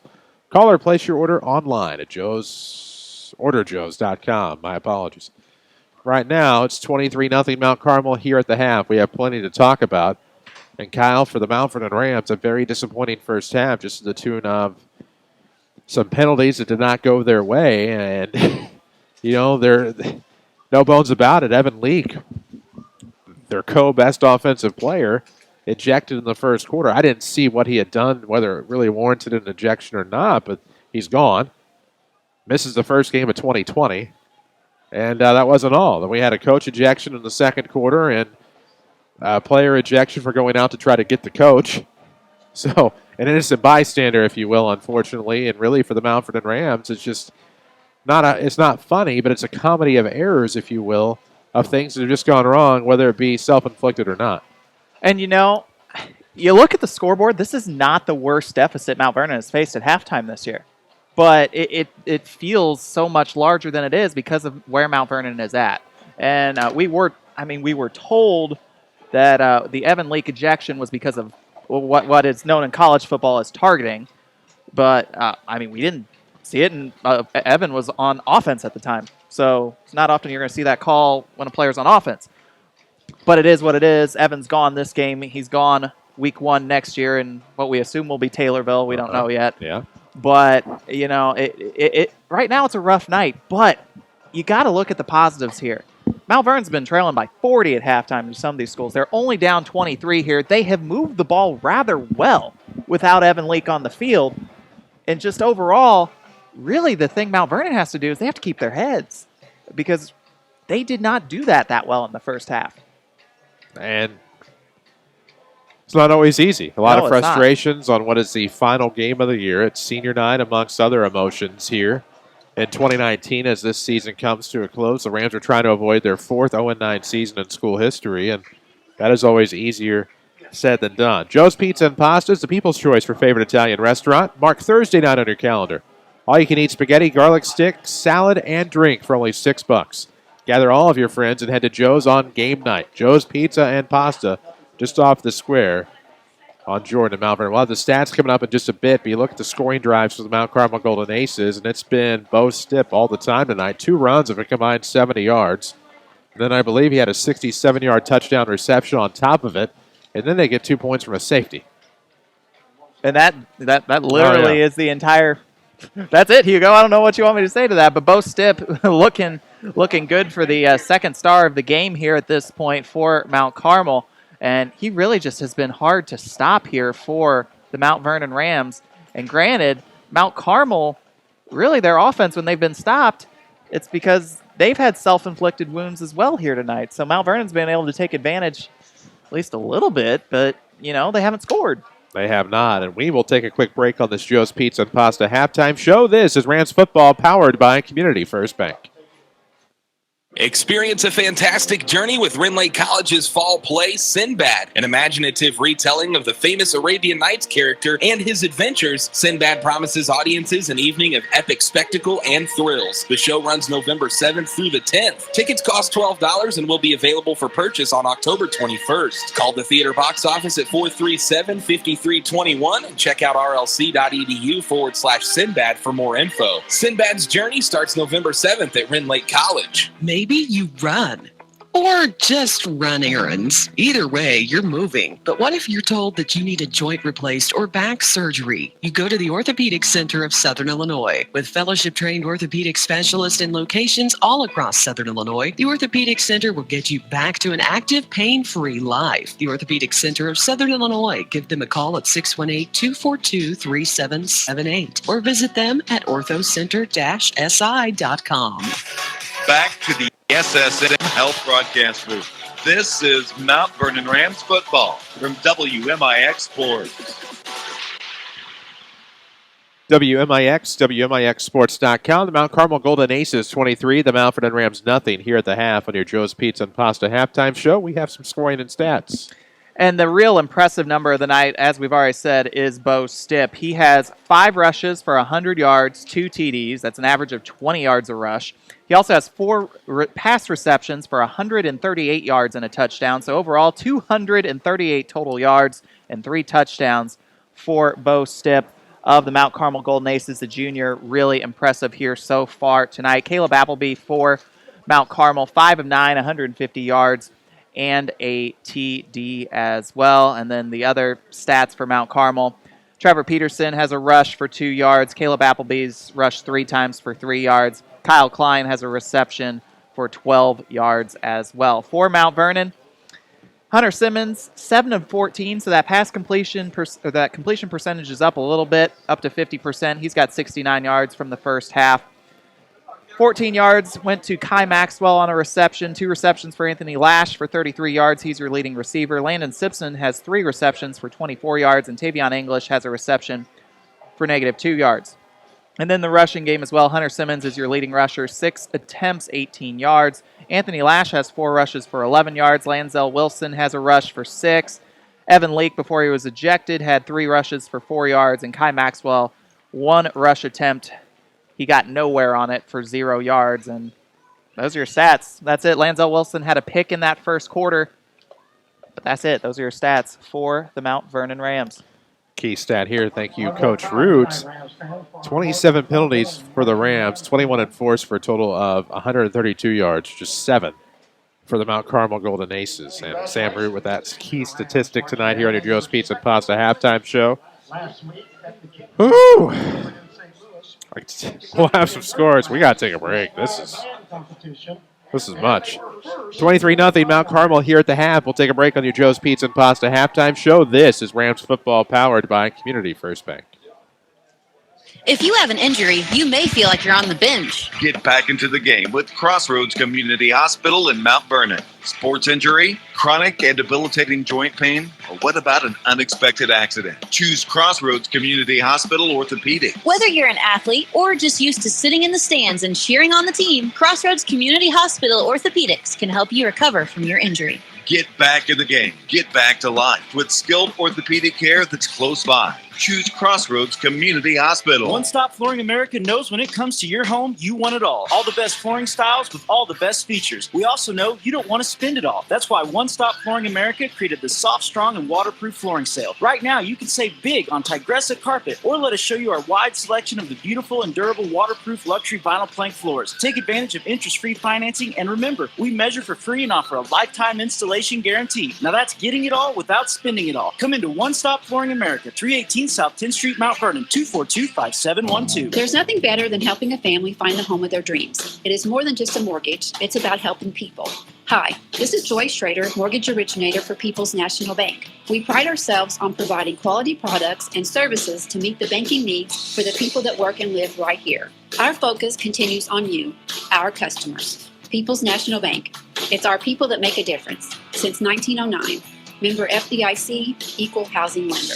Call or place your order online at orderjoes.com. My apologies. Right now, it's 23-0 Mount Carmel here at the half. We have plenty to talk about. And Kyle, for the Mount Vernon Rams, a very disappointing first half, just to the tune of some penalties that did not go their way. And, they're no bones about it. Evan Leak, their co-best offensive player, ejected in the first quarter. I didn't see what he had done, whether it really warranted an ejection or not, but he's gone. Misses the first game of 2020. And that wasn't all. Then we had a coach ejection in the second quarter and a player ejection for going out to try to get the coach. So an innocent bystander, if you will, unfortunately. And really for the Mount Vernon Rams, it's just it's not funny, but it's a comedy of errors, if you will, of things that have just gone wrong, whether it be self-inflicted or not. And, you look at the scoreboard, this is not the worst deficit Mount Vernon has faced at halftime this year. But it feels so much larger than it is because of where Mount Vernon is at. And we were told that the Evan Leak ejection was because of what is known in college football as targeting. But, we didn't see it, and Evan was on offense at the time. So it's not often you're going to see that call when a player's on offense. But it is what it is. Evan's gone this game. He's gone week 1 next year in what we assume will be Taylorville. We don't know yet. Yeah. But, right now it's a rough night. But you got to look at the positives here. Mount Vernon's been trailing by 40 at halftime in some of these schools. They're only down 23 here. They have moved the ball rather well without Evan Leak on the field. And just overall, really the thing Mount Vernon has to do is they have to keep their heads because they did not do that well in the first half. And it's not always easy. A lot of it's frustrations on what is the final game of the year. It's senior night amongst other emotions here in 2019 as this season comes to a close. The Rams are trying to avoid their 4th 0-9 season in school history, and that is always easier said than done. Joe's Pizza and Pasta is the people's choice for favorite Italian restaurant. Mark Thursday night on your calendar. All you can eat spaghetti, garlic stick, salad, and drink for only $6. Gather all of your friends and head to Joe's on game night. Joe's Pizza and Pasta, just off the square on Jordan and Mount Vernon. We'll have the stats coming up in just a bit, but you look at the scoring drives for the Mount Carmel Golden Aces, and it's been Bo Stipp all the time tonight. 2 runs of a combined 70 yards. And then I believe he had a 67-yard touchdown reception on top of it, and then they get 2 points from a safety. And that literally is the entire... That's it, Hugo. I don't know what you want me to say to that, but Bo Stipp looking good for the second star of the game here at this point for Mount Carmel. And he really just has been hard to stop here for the Mount Vernon Rams. And granted, Mount Carmel, really their offense when they've been stopped, it's because they've had self-inflicted wounds as well here tonight. So Mount Vernon's been able to take advantage at least a little bit, but, they haven't scored. They have not, and we will take a quick break on this Joe's Pizza and Pasta halftime show. This is Rams football powered by Community First Bank. Experience a fantastic journey with Rend Lake College's fall play, Sinbad, an imaginative retelling of the famous Arabian Nights character and his adventures. Sinbad promises audiences an evening of epic spectacle and thrills. The show runs November 7th through the 10th. Tickets cost $12 and will be available for purchase on October 21st. Call the theater box office at 437-5321 and check out rlc.edu/Sinbad for more info. Sinbad's journey starts November 7th at Rend Lake College. Maybe you run or just run errands. Either way, you're moving. But what if you're told that you need a joint replaced or back surgery? You go to the Orthopedic Center of Southern Illinois. With fellowship-trained orthopedic specialists in locations all across Southern Illinois, the Orthopedic Center will get you back to an active, pain-free life. The Orthopedic Center of Southern Illinois. Give them a call at 618-242-3778 or visit them at orthocenter-si.com. Back to the SSM Health broadcast booth. This is Mount Vernon Rams football from WMIX Sports. WMIX, WMIXsports.com. The Mount Carmel Golden Aces 23, the Mount Vernon Rams nothing here at the half on your Joe's Pizza and Pasta halftime show. We have some scoring and stats. And the real impressive number of the night, as we've already said, is Bo Stipp. He has 5 rushes for 100 yards, 2 TDs. That's an average of 20 yards a rush. He also has 4 pass receptions for 138 yards and a touchdown. So overall, 238 total yards and 3 touchdowns for Bo Stipp of the Mount Carmel Golden Aces, the junior. Really impressive here so far tonight. Caleb Appleby for Mount Carmel, 5 of 9, 150 yards and a TD as well. And then the other stats for Mount Carmel. Trevor Peterson has a rush for 2 yards. Caleb Appleby's rushed 3 times for 3 yards. Kyle Klein has a reception for 12 yards as well. For Mount Vernon, Hunter Simmons, 7 of 14, so that completion percentage is up a little bit, up to 50%. He's got 69 yards from the first half. 14 yards went to Kai Maxwell on a reception, 2 receptions for Anthony Lash for 33 yards. He's your leading receiver. Landon Simpson has 3 receptions for 24 yards, and Tavion English has a reception for -2 yards. And then the rushing game as well. Hunter Simmons is your leading rusher, 6 attempts, 18 yards. Anthony Lash has 4 rushes for 11 yards. Lanzel Wilson has a rush for 6. Evan Leake, before he was ejected, had 3 rushes for 4 yards. And Kai Maxwell, 1 rush attempt. He got nowhere on it for 0 yards. And those are your stats. That's it. Lanzel Wilson had a pick in that first quarter. But that's it. Those are your stats for the Mount Vernon Rams. Key stat here, thank you, Coach Root. 27 penalties for the Rams, 21 enforced for a total of 132 yards, just 7 for the Mount Carmel Golden Aces. And Sam Root with that key statistic tonight here on your Joe's Pizza and Pasta halftime show. Woo! We'll have some scores. We got to take a break. This is much. 23-0 Mount Carmel here at the half. We'll take a break on your Joe's Pizza and Pasta halftime show. This is Rams football powered by Community First Bank. If you have an injury, you may feel like you're on the bench. Get back into the game with Crossroads Community Hospital in Mount Vernon. Sports injury, chronic and debilitating joint pain, or what about an unexpected accident? Choose Crossroads Community Hospital Orthopedic. Whether you're an athlete or just used to sitting in the stands and cheering on the team, Crossroads Community Hospital Orthopedics can help you recover from your injury. Get back in the game. Get back to life with skilled orthopedic care that's close by. Choose Crossroads Community Hospital. One Stop Flooring America knows when it comes to your home, you want it all. All the best flooring styles with all the best features. We also know you don't want to spend it all. That's why One Stop Flooring America created the Soft, Strong, and Waterproof Flooring Sale. Right now, you can save big on Tigressa carpet, or let us show you our wide selection of the beautiful and durable waterproof luxury vinyl plank floors. Take advantage of interest-free financing, and remember, we measure for free and offer a lifetime installation guarantee. Now that's getting it all without spending it all. Come into One Stop Flooring America, 318 South 10th Street, Mount Vernon, 242-5712. There's nothing better than helping a family find the home of their dreams. It is more than just a mortgage. It's about helping people. Hi, this is Joy Schrader, mortgage originator for People's National Bank. We pride ourselves on providing quality products and services to meet the banking needs for the people that work and live right here. Our focus continues on you, our customers. People's National Bank. It's our people that make a difference. Since 1909, member FDIC, equal housing lender.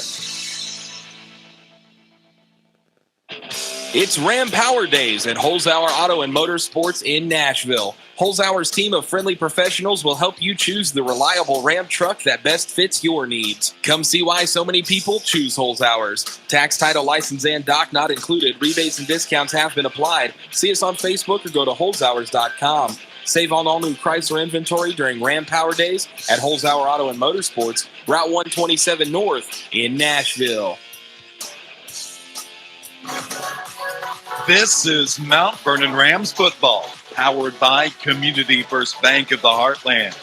It's Ram Power Days at Holzhauer Auto and Motorsports in Nashville. Holzhauer's team of friendly professionals will help you choose the reliable Ram truck that best fits your needs. Come see why so many people choose Holzhauer's. Tax, title, license, and dock not included. Rebates and discounts have been applied. See us on Facebook or go to holzhauers.com. Save on all new Chrysler inventory during Ram Power Days at Holzhauer Auto and Motorsports, Route 127 North in Nashville. This is Mount Vernon Rams football, powered by Community First Bank of the Heartland.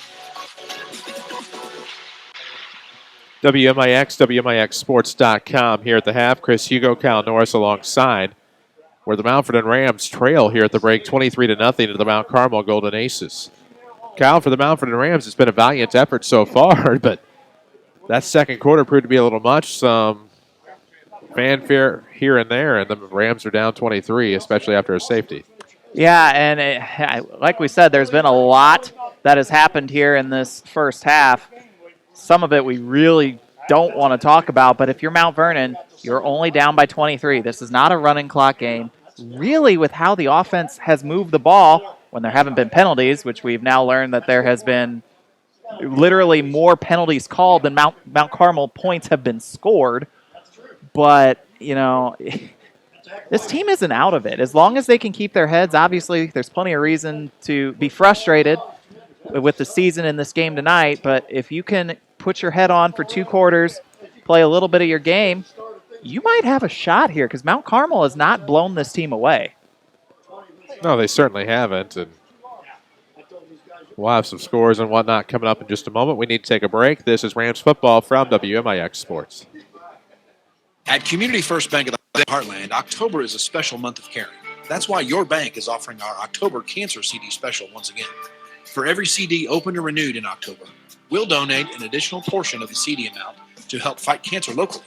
WMIX, WMIXsports.com here at the half. Chris Hugo, Cal Norris alongside, where the Mount Vernon Rams trail here at the break 23-0 to the Mount Carmel Golden Aces. Cal, for the Mount Vernon Rams, it's been a valiant effort so far, but that second quarter proved to be a little much. Some fanfare here and there, and the Rams are down 23, especially after a safety. Yeah, and like we said, there's been a lot that has happened here in this first half. Some of it we really don't want to talk about, but if you're Mount Vernon, You're only down by 23. This is not a running clock game. Really, with how the offense has moved the ball, when there haven't been penalties, which we've now learned that there has been literally more penalties called than Mount Carmel points have been scored. But, this team isn't out of it. As long as they can keep their heads, obviously there's plenty of reason to be frustrated with the season in this game tonight. But if you can put your head on for 2 quarters, play a little bit of your game, you might have a shot here because Mount Carmel has not blown this team away. No, they certainly haven't. And we'll have some scores and whatnot coming up in just a moment. We need to take a break. This is Rams football from WMIX Sports. At Community First Bank of the Heartland, October is a special month of caring. That's why your bank is offering our October Cancer CD special once again. For every CD opened or renewed in October, we'll donate an additional portion of the CD amount to help fight cancer locally,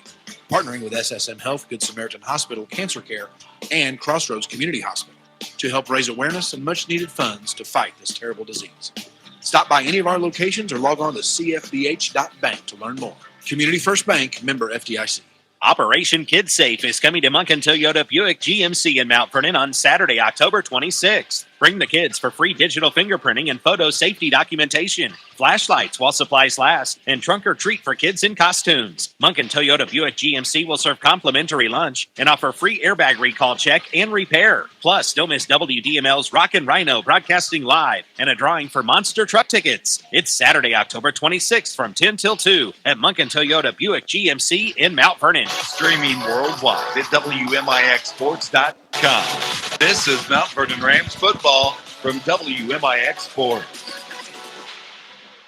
partnering with SSM Health, Good Samaritan Hospital Cancer Care, and Crossroads Community Hospital to help raise awareness and much-needed funds to fight this terrible disease. Stop by any of our locations or log on to cfbh.bank to learn more. Community First Bank, member FDIC. Operation Kid Safe is coming to Munkin Toyota Buick GMC in Mount Vernon on Saturday, October 26th. Bring the kids for free digital fingerprinting and photo safety documentation, flashlights while supplies last, and trunk or treat for kids in costumes. Munkin Toyota Buick GMC will serve complimentary lunch and offer free airbag recall check and repair. Plus, don't miss WDML's Rockin' Rhino broadcasting live and a drawing for monster truck tickets. It's Saturday, October 26th from 10 till 2 at Munkin Toyota Buick GMC in Mount Vernon. Streaming worldwide at WMIXsports.com. This is Mount Vernon Rams football from WMIX Sports.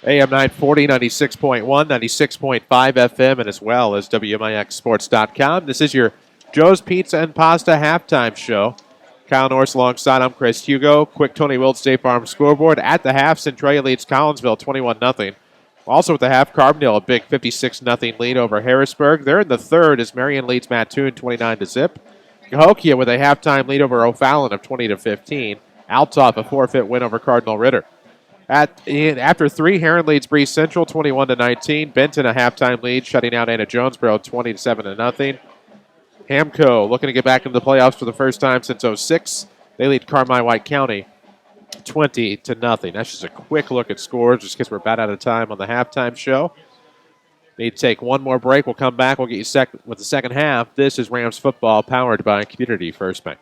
AM 940, 96.1, 96.5 FM, and as well as WMIXsports.com. This is your Joe's Pizza and Pasta halftime show. Kyle Norris alongside. I'm Chris Hugo. Quick Tony Wilt State Farm scoreboard. At the half, Centralia leads Collinsville 21-0. Also at the half, Carbondale a big 56-0 lead over Harrisburg. There in the third as Marion leads Mattoon 29-0. Cahokia with a halftime lead over O'Fallon of 20-15. Althoff a forfeit win over Cardinal Ritter. After 3, Heron leads Breeze Central 21-19. Benton a halftime lead, shutting out Anna Jonesboro 27-0. Hamco looking to get back into the playoffs for the first time since 2006. They lead Carmi White County 20-0. That's just a quick look at scores, just because we're about out of time on the halftime show. Need to take one more break. We'll come back. We'll get you with the second half. This is Rams football powered by Community First Bank.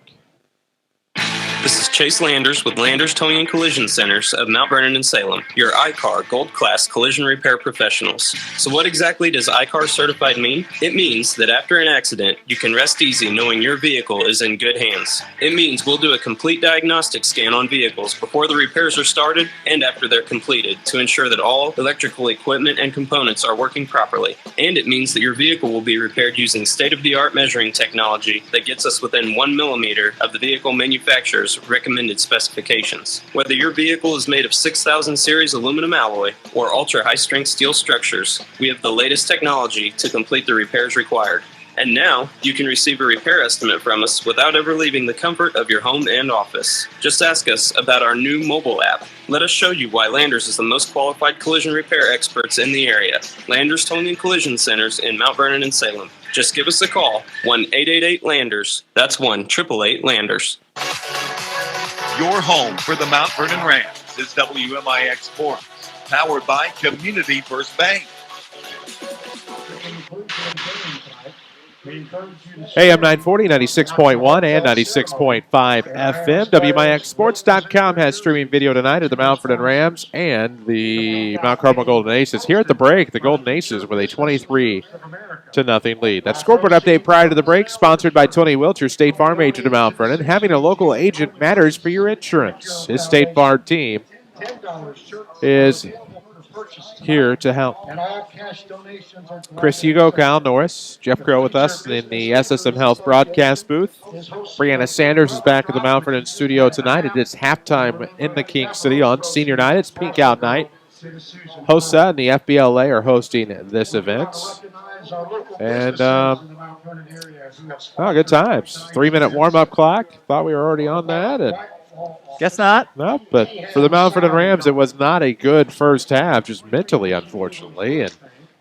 This is Chase Landers with Landers Towing and Collision Centers of Mount Vernon and Salem, your ICAR Gold Class collision repair professionals. So what exactly does ICAR certified mean? It means that after an accident, you can rest easy knowing your vehicle is in good hands. It means we'll do a complete diagnostic scan on vehicles before the repairs are started and after they're completed to ensure that all electrical equipment and components are working properly. And it means that your vehicle will be repaired using state-of-the-art measuring technology that gets us within 1 millimeter of the vehicle manufacturer's recommended specifications. Whether your vehicle is made of 6000 series aluminum alloy or ultra high strength steel structures, we have the latest technology to complete the repairs required. And now you can receive a repair estimate from us without ever leaving the comfort of your home and office. Just ask us about our new mobile app. Let us show you why Landers is the most qualified collision repair experts in the area. Landers Towing and Collision Centers in Mount Vernon and Salem. Just give us a call, 1-888-LANDERS. That's 1-888-LANDERS. Your home for the Mount Vernon Rams is WMIX Sports, powered by Community First Bank. AM 940, 96.1 and 96.5 FM. WMIXsports.com has streaming video tonight of the Mount Vernon Rams and the Mount Carmel Golden Aces. Here at the break, the Golden Aces with a 23-0 lead. That scoreboard update prior to the break, sponsored by Tony Wilcher, State Farm agent of Mount Vernon. Having a local agent matters for your insurance. His State Farm team is here to help. Chris Hugo, Kyle Norris, Jeff Crow with us in the SSM Health broadcast booth. Brianna Sanders is back at the Mount Vernon studio tonight. It is halftime in the King City on Senior Night. It's Pink Out Night. HOSA and the FBLA are hosting this event. And, good times. 3-minute warm-up clock. Thought we were already on that. And guess not. No, but for the Mount Vernon Rams, it was not a good first half, just mentally, unfortunately. And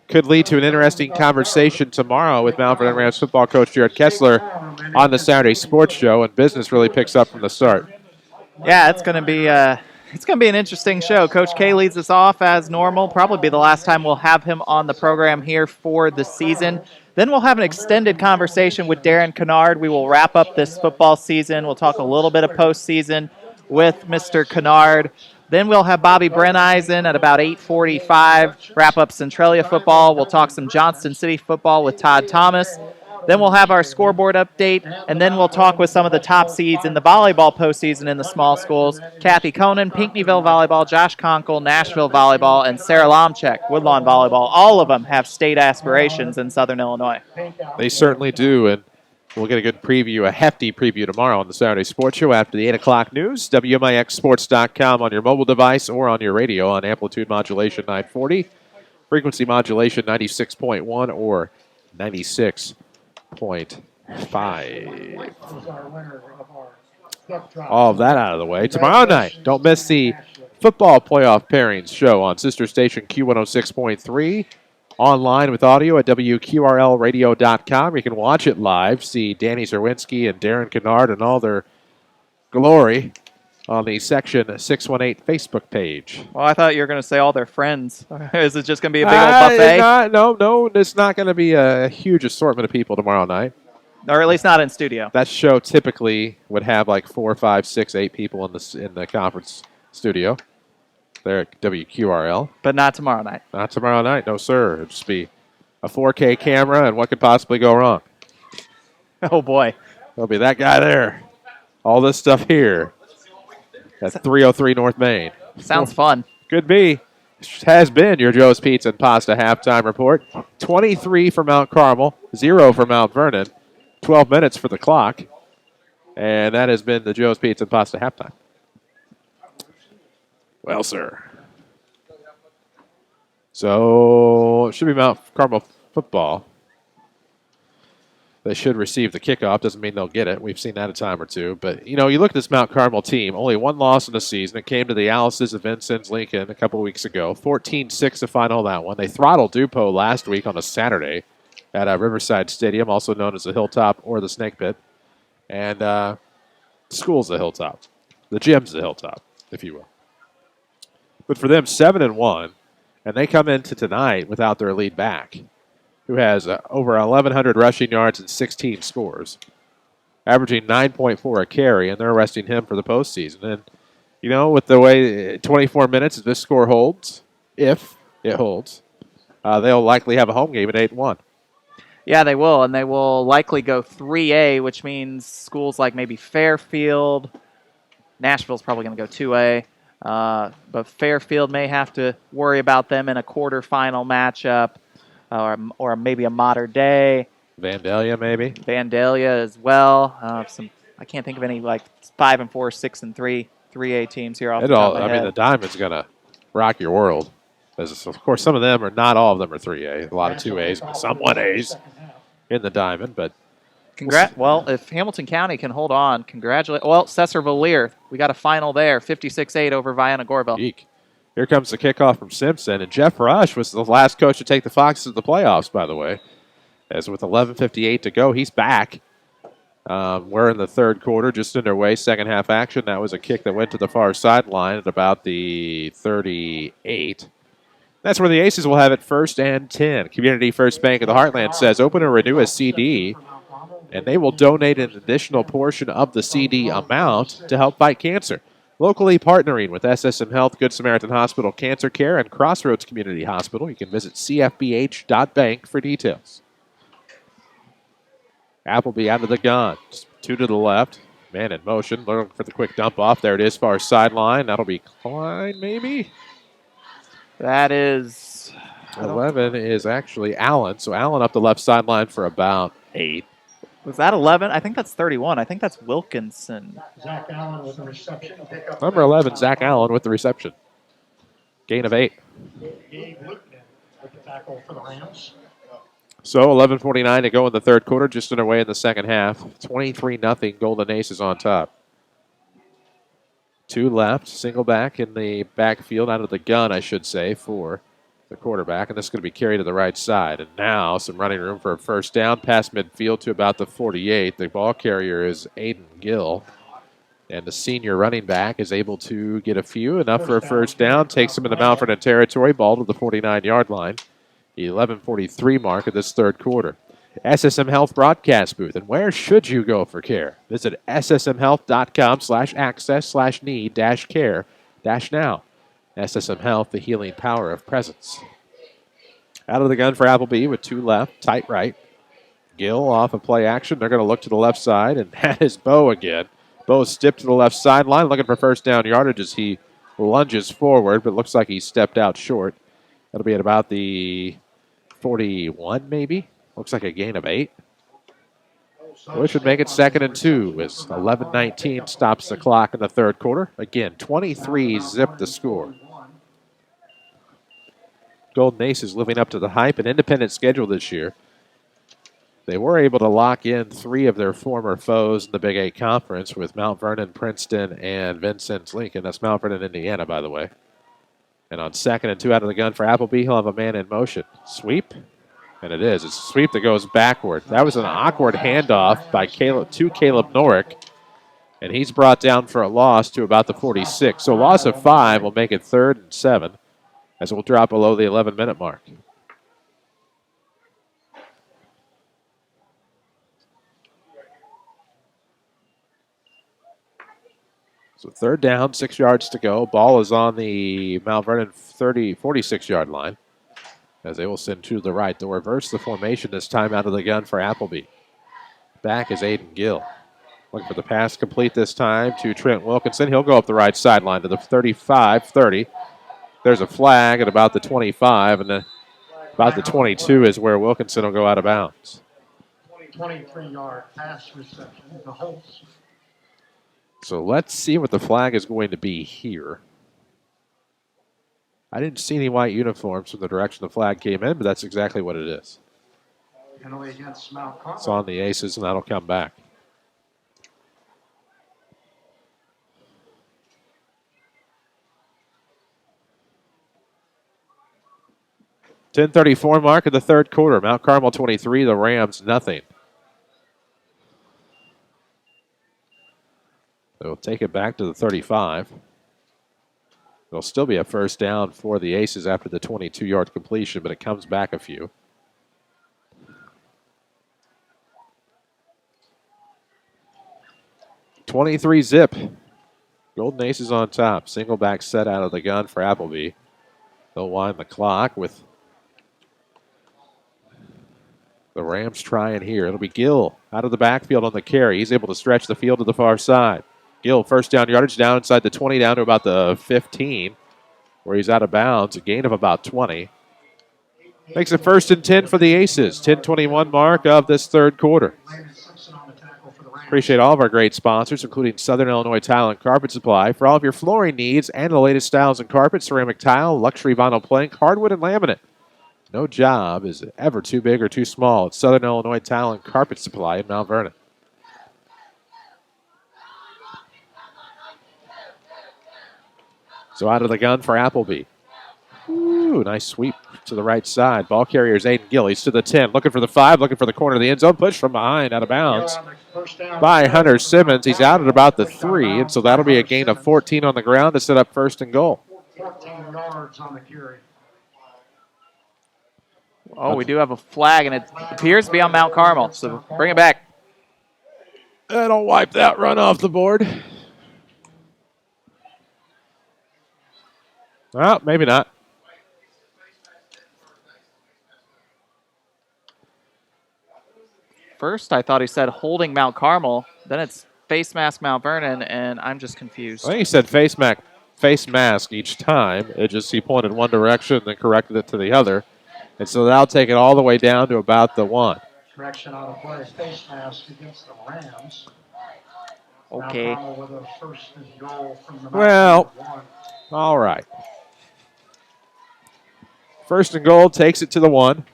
could lead to an interesting conversation tomorrow with Mount Vernon Rams football coach Jared Kessler on the Saturday Sports Show, and business really picks up from the start. Yeah, it's going to be an interesting show. Coach K leads us off as normal. Probably be the last time we'll have him on the program here for the season. Then we'll have an extended conversation with Darren Kennard. We will wrap up this football season. We'll talk a little bit of postseason with Mr. Kennard. Then we'll have Bobby Brenneisen at about 8:45. Wrap up Centralia football. We'll talk some Johnston City football with Todd Thomas. Then we'll have our scoreboard update, and then we'll talk with some of the top seeds in the volleyball postseason in the small schools. Kathy Conan, Pinckneyville Volleyball, Josh Conkle, Nashville Volleyball, and Sarah Lomchek, Woodlawn Volleyball. All of them have state aspirations in Southern Illinois. They certainly do, and we'll get a good preview, a hefty preview tomorrow on the Saturday Sports Show after the 8 o'clock news. WMIXsports.com on your mobile device or on your radio on amplitude modulation 940, frequency modulation 96.1 or 96.5. All of that out of the way. Tomorrow night, don't miss the football playoff pairings show on sister station Q106.3. Online with audio at WQRLradio.com. You can watch it live, see Danny Zerwinski and Darren Kennard and all their glory on the Section 618 Facebook page. Well, I thought you were going to say all their friends. Is it just going to be a big old buffet? No, it's not going to be a huge assortment of people tomorrow night. Or at least not in studio. That show typically would have like 4, 5, 6, 8 people in the conference studio. There at WQRL. But not tomorrow night. Not tomorrow night, no sir. It'll just be a 4K camera, and what could possibly go wrong? Oh boy. There'll be that guy there. All this stuff here at 303 North Main. Sounds fun. Could be. Has been your Joe's Pizza and Pasta halftime report. 23 for Mount Carmel, 0 for Mount Vernon. 12 minutes for the clock. And that has been the Joe's Pizza and Pasta halftime. Well, sir. So, it should be Mount Carmel football. They should receive the kickoff. Doesn't mean they'll get it. We've seen that a time or two. But, you look at this Mount Carmel team. Only one loss in the season. It came to the Alice's of Vincennes Lincoln a couple weeks ago. 14-6 to final that one. They throttled DuPo last week on a Saturday at Riverside Stadium, also known as the Hilltop or the Snake Pit. And the school's the Hilltop. The gym's the Hilltop, if you will. But for them, 7-1, and they come into tonight without their lead back, who has over 1,100 rushing yards and 16 scores, averaging 9.4 a carry, and they're resting him for the postseason. And, with the way 24 minutes, if this score holds, if it holds, they'll likely have a home game at 8-1. Yeah, they will, and they will likely go 3A, which means schools like maybe Fairfield. Nashville's probably going to go 2A. But Fairfield may have to worry about them in a quarterfinal matchup, or maybe a Mater Dei. Vandalia, maybe. Vandalia as well. I can't think of any 5-4, 6-3, 3A teams here off the top of my head. The Diamond's gonna rock your world. Of course, some of them are not all of them are 3A. A lot of 2As, some 1As in the Diamond, but. Well, if Hamilton County can hold on, congratulate. Well, Cesar-Valier, we got a final there, 56-8 over Vienna Gorville. Eek. Here comes the kickoff from Simpson, and Jeff Rush was the last coach to take the Foxes to the playoffs, by the way. As with 11:58 to go, he's back. We're in the third quarter, just underway, second half action. That was a kick that went to the far sideline at about the 38. That's where the Aces will have it, 1st and 10. Community First Bank of the Heartland says open or renew a CD, and they will donate an additional portion of the CD amount to help fight cancer. Locally partnering with SSM Health, Good Samaritan Hospital Cancer Care, and Crossroads Community Hospital. You can visit cfbh.bank for details. Appleby out of the gun. Just 2 to the left. Man in motion. Looking for the quick dump off. There it is, far sideline. That'll be Klein, maybe? That is... 11 is actually Allen. So Allen up the left sideline for about 8. Was that 11? I think that's 31. I think that's Wilkinson. Zach Allen with the reception. Number 11, Zach Allen with the reception. Gain of 8. Gabe Luton with the tackle for the Rams. So 11:49 to go in the third quarter, just underway in the second half. 23-0 Golden Aces on top. 2 left, single back in the backfield, out of the gun, I should say, for the quarterback, and this is going to be carried to the right side. And now some running room for a first down past midfield to about the 48. The ball carrier is Aiden Gill. And the senior running back is able to get a few, enough for a first down, takes him into Mount Vernon territory, ball to the 49-yard line. 11:43 mark of this third quarter. SSM Health broadcast booth. And where should you go for care? Visit ssmhealth.com/access/need-care-now. SSM Health, the healing power of presence. Out of the gun for Appleby with 2 left, tight right. Gill off of play action. They're going to look to the left side, and that is Bo again. Bo stepped to the left sideline, looking for first down yardage as he lunges forward, but looks like he stepped out short. That'll be at about the 41, maybe. Looks like a gain of 8. Which would make it 2nd and 2 as 11:19 stops the clock in the third quarter. Again, 23 zip the score. Golden Aces living up to the hype. An independent schedule this year. They were able to lock in 3 of their former foes in the Big 8 Conference with Mount Vernon, Princeton, and Vincennes Lincoln. That's Mount Vernon, Indiana, by the way. And on 2nd and 2 out of the gun for Appleby, he'll have a man in motion. Sweep. And it is. It's a sweep that goes backward. That was an awkward handoff by Caleb Norick. And he's brought down for a loss to about the 46. So a loss of 5 will make it 3rd and 7 as it will drop below the 11-minute mark. So 3rd down, 6 yards to go. Ball is on the Mount Vernon 46-yard line. As they will send to the right. They'll reverse the formation this time out of the gun for Appleby. Back is Aiden Gill. Looking for the pass complete this time to Trent Wilkinson. He'll go up the right sideline to the 35-30. There's a flag at about the 25, and about the 22 is where Wilkinson will go out of bounds. 23-yard pass reception, the Holtz. So let's see what the flag is going to be here. I didn't see any white uniforms from the direction the flag came in, but that's exactly what it is. Penalty against Mount Carmel. It's on the Aces, and that'll come back. .10:34 mark of the third quarter. Mount Carmel 23, the Rams nothing. They'll take it back to the 35. It'll still be a first down for the Aces after the 22-yard completion, but it comes back a few. .23 zip. Golden Aces on top. Single back set out of the gun for Appleby. They'll wind the clock with the Rams trying here. It'll be Gill out of the backfield on the carry. He's able to stretch the field to the far side. Gill, first down yardage down inside the 20, down to about the 15, where he's out of bounds. A gain of about 20. Makes it 1st and 10 for the Aces. 10:21 mark of this third quarter. Appreciate all of our great sponsors, including Southern Illinois Tile and Carpet Supply. For all of your flooring needs and the latest styles in carpet, ceramic tile, luxury vinyl plank, hardwood, and laminate. No job is ever too big or too small. It's Southern Illinois Tile and Carpet Supply in Mount Vernon. So out of the gun for Appleby. Ooh, nice sweep to the right side. Ball carrier is Aiden Gill. He's to the 10, looking for the 5, looking for the corner of the end zone. Push from behind, out of bounds by Hunter Simmons. He's out at about the 3, and so that'll be a gain of 14 on the ground to set up 1st and goal. 14 yards on the carry. Oh, we do have a flag, and it appears to be on Mount Carmel, so bring it back. That'll wipe that run off the board. Well, maybe not. First, I thought he said holding Mount Carmel. Then it's face mask Mount Vernon, and I'm just confused. I think he said face mask each time. It just he pointed one direction and then corrected it to the other. And so that'll take it all the way down to about the 1. Correction on a play, face mask against the Rams. Okay. Mount Carmel with a 1st and goal from the Well, Mount 1. all right. 1st and goal takes it to the 1.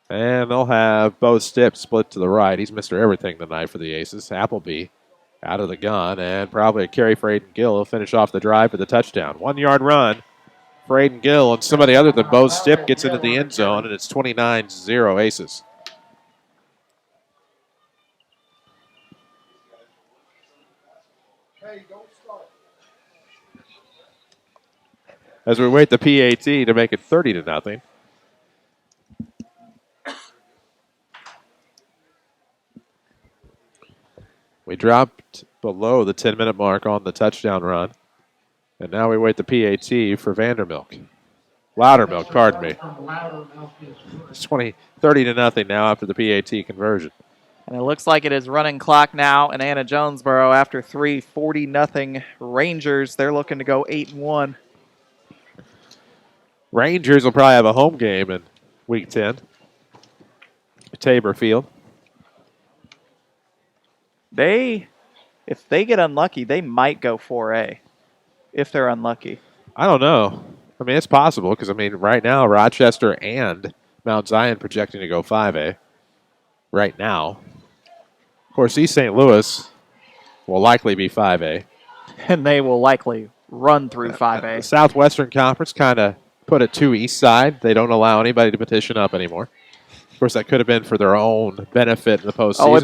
And they'll have Bo Stipp split to the right. He's Mr. Everything tonight for the Aces. Appleby Out of the gun, and probably a carry for Aiden Gill. He'll finish off the drive for the touchdown. 1 yard run for Aiden Gill, and somebody other than Bo Stipp gets into the end zone, and it's 29-0 Aces. As we wait the PAT to make it 30-0. We dropped below the 10-minute mark on the touchdown run. And now we wait the PAT for Loudermilk, pardon me. It's 30-0 now after the PAT conversion. And it looks like it is running clock now in Anna Jonesboro after 3 40-0 Rangers. They're looking to go 8-1. Rangers will probably have a home game in Week 10. Tabor Field. If they get unlucky, they might go 4A. If they're unlucky. I don't know. I mean, it's possible because, right now, Rochester and Mount Zion projecting to go 5A. Right now. Of course, East St. Louis will likely be 5A. And they will likely run through 5A. The Southwestern Conference kind of put it to East Side. They don't allow anybody to petition up anymore. Of course, that could have been for their own benefit in the postseason. Oh,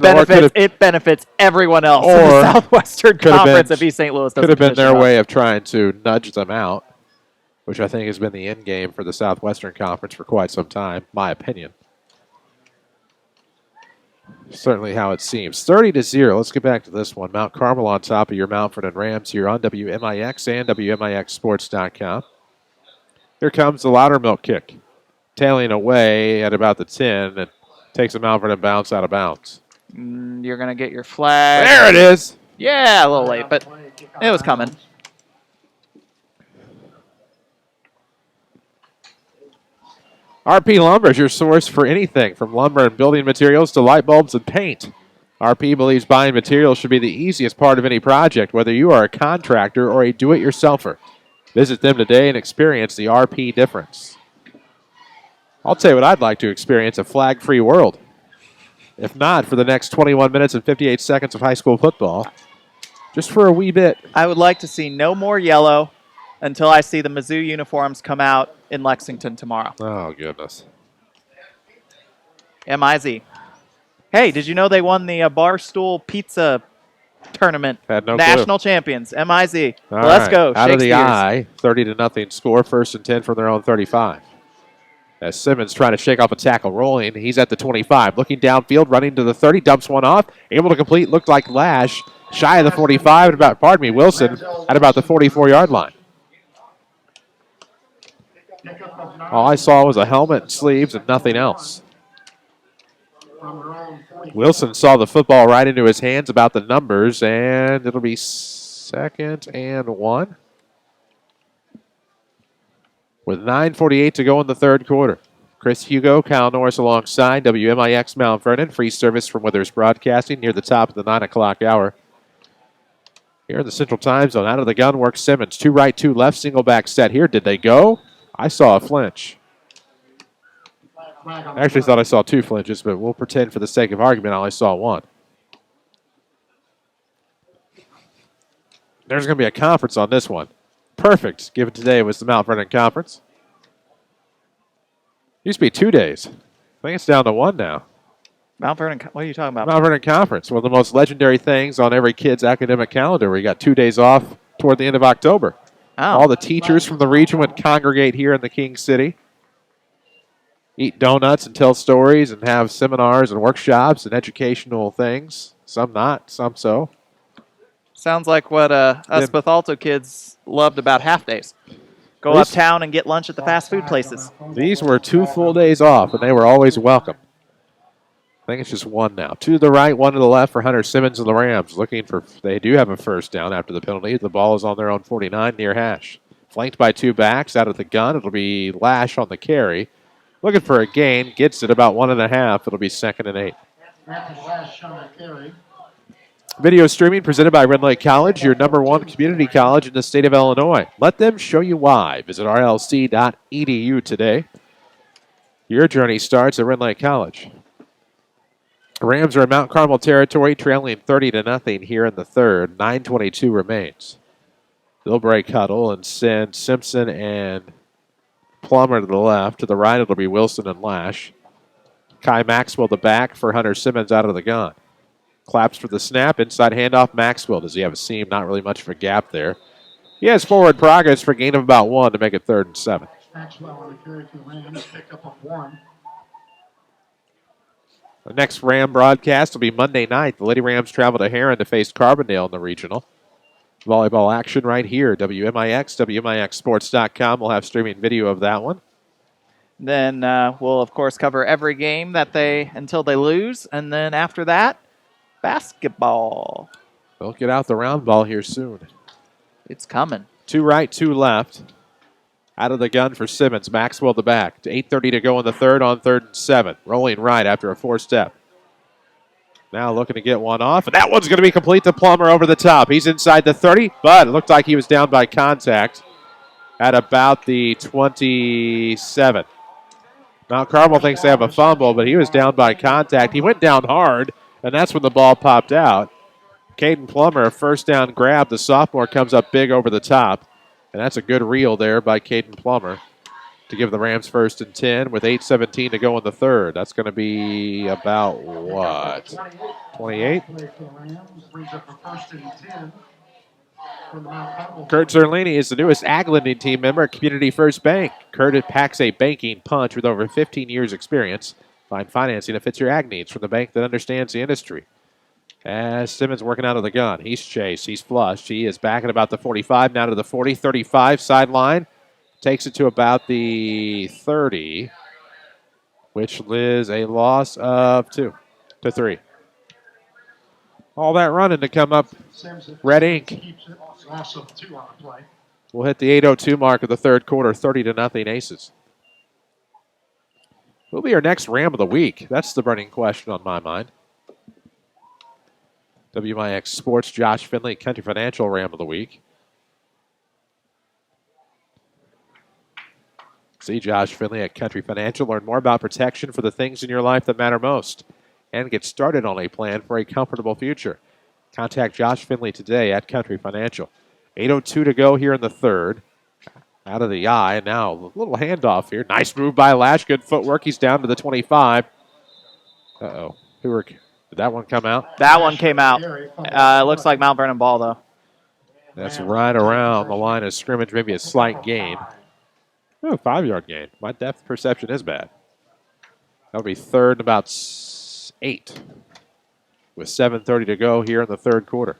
it benefits everyone else in the Southwestern Conference if East St. Louis doesn't could have been their petition way of trying to nudge them out, which I think has been the end game for the Southwestern Conference for quite some time, my opinion. Certainly how it seems. 30-0. Let's get back to this one. Mount Carmel on top of your Mount Vernon Rams here on WMIX and WMIXsports.com. Here comes the Loudermilk kick. Tailing away at about the 10 and takes a Mount Vernon bounce out of bounds. You're going to get your flag. There it is. Yeah, a little late, but it was coming. RP Lumber is your source for anything from lumber and building materials to light bulbs and paint. RP believes buying materials should be the easiest part of any project, whether you are a contractor or a do-it-yourselfer. Visit them today and experience the RP difference. I'll tell you what I'd like to experience, a flag-free world. If not, for the next 21 minutes and 58 seconds of high school football, just for a wee bit. I would like to see no more yellow until I see the Mizzou uniforms come out in Lexington tomorrow. Oh, goodness. MIZ. Hey, did you know they won the Barstool Pizza Tournament? Had no National champions, MIZ. All Let's right. go. Out of the Shakespeare's. eye, 30-0 score, 1st and 10 from their own 35. As Simmons trying to shake off a tackle rolling, he's at the 25. Looking downfield, running to the 30, dumps one off. Able to complete, looked like Lash. Shy of the 45, Wilson at about the 44-yard line. All I saw was a helmet and sleeves and nothing else. Wilson saw the football right into his hands, about the numbers, and it'll be 2nd and 1. With 9:48 to go in the third quarter. Chris Hugo, Kyle Norris alongside WMIX Mount Vernon. Free service from Withers Broadcasting near the top of the 9 o'clock hour. Here in the Central Time Zone, out of the gun works Simmons. 2 right, 2 left, single back set here. Did they go? I saw a flinch. I actually thought I saw 2 flinches, but we'll pretend for the sake of argument I only saw 1. There's going to be a conference on this one. Perfect, given today was the Mount Vernon Conference. Used to be 2 days. I think it's down to 1 now. Mount Vernon, what are you talking about? Mount Vernon Conference, one of the most legendary things on every kid's academic calendar. We got 2 days off toward the end of October. Oh. All the teachers from the region would congregate here in the King City, eat donuts and tell stories and have seminars and workshops and educational things. Some not, some so. Sounds like what us Bethalto kids loved about half days. Go uptown and get lunch at the fast food places. These were 2 full days off, and they were always welcome. I think it's just 1 now. 2 to the right, 1 to the left for Hunter Simmons and the Rams. They do have a first down after the penalty. The ball is on their own 49 near hash. Flanked by 2 backs out of the gun. It'll be Lash on the carry. Looking for a gain. Gets it about 1.5. It'll be 2nd and 8. Video streaming presented by Red Lake College, your #1 community college in the state of Illinois. Let them show you why. Visit rlc.edu today. Your journey starts at Red Lake College. Rams are in Mount Carmel territory, trailing 30-0 here in the third. 9:22 remains. They'll break huddle and send Simpson and Plummer to the left. To the right, it'll be Wilson and Lash. Kai Maxwell the back for Hunter Simmons out of the gun. Claps for the snap. Inside handoff, Maxwell. Does he have a seam? Not really much of a gap there. He has forward progress for a gain of about 1 to make it 3rd and 7. Maxwell on the carry for the Rams, pick up of 1. The next Ram broadcast will be Monday night. The Lady Rams travel to Heron to face Carbondale in the regional. Volleyball action right here. WMIX, WMIXsports.com. We'll have streaming video of that one. Then we'll, of course, cover every game until they lose. And then after that, basketball. They'll get out the round ball here soon. It's coming. 2 right, 2 left. Out of the gun for Simmons. Maxwell the back. 8:30 to go in the third on 3rd and 7. Rolling right after a 4-step. Now looking to get one off. And that one's going to be complete to Plummer over the top. He's inside the 30, but it looked like he was down by contact at about the 27. Mount Carmel thinks they have a fumble, but he was down by contact. He went down hard, and that's when the ball popped out. Caden Plummer, a first down grab. The sophomore comes up big over the top. And that's a good reel there by Caden Plummer to give the Rams 1st and 10 with 8:17 to go in the third. That's going to be about what? 28? Kurt Zerlini is the newest ag lending team member at Community First Bank. Kurt packs a banking punch with over 15 years experience. Find financing that fits your ag needs from the bank that understands the industry. As Simmons working out of the gun. He's chased. He's flushed. He is back at about the 45. Now to the 40, 35 sideline. Takes it to about the 30, which is a loss of 2 to 3. All that running to come up red ink. Loss of 2 on the play. We'll hit the 8:02 mark of the third quarter. 30-0 Aces. Who'll be our next Ram of the week? That's the burning question on my mind. WMIX Sports, Josh Finley, Country Financial Ram of the Week. See Josh Finley at Country Financial. Learn more about protection for the things in your life that matter most. And get started on a plan for a comfortable future. Contact Josh Finley today at Country Financial. 8:02 to go here in the third. Out of the eye. And now a little handoff here. Nice move by Lash. Good footwork. He's down to the 25. Uh-oh. Did that one come out? That one came out. It looks like Mount Vernon ball, though. That's right around the line of scrimmage. Maybe a slight gain. Oh, 5-yard gain. My depth perception is bad. That'll be 3rd and about 8. With 7:30 to go here in the third quarter.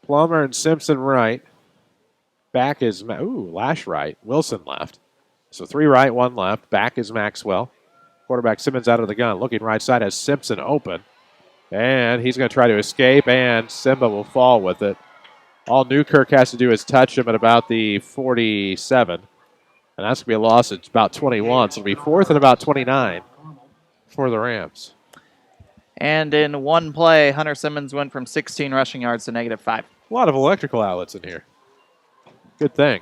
Plummer and Simpson right. Back is, Lash right. Wilson left. So 3 right, 1 left. Back is Maxwell. Quarterback Simmons out of the gun. Looking right side has Simpson open. And he's going to try to escape, and Simba will fall with it. All Newkirk has to do is touch him at about the 47. And that's going to be a loss at about 21. So it'll be 4th and about 29 for the Rams. And in one play, Hunter Simmons went from 16 rushing yards to -5. A lot of electrical outlets in here. Good thing.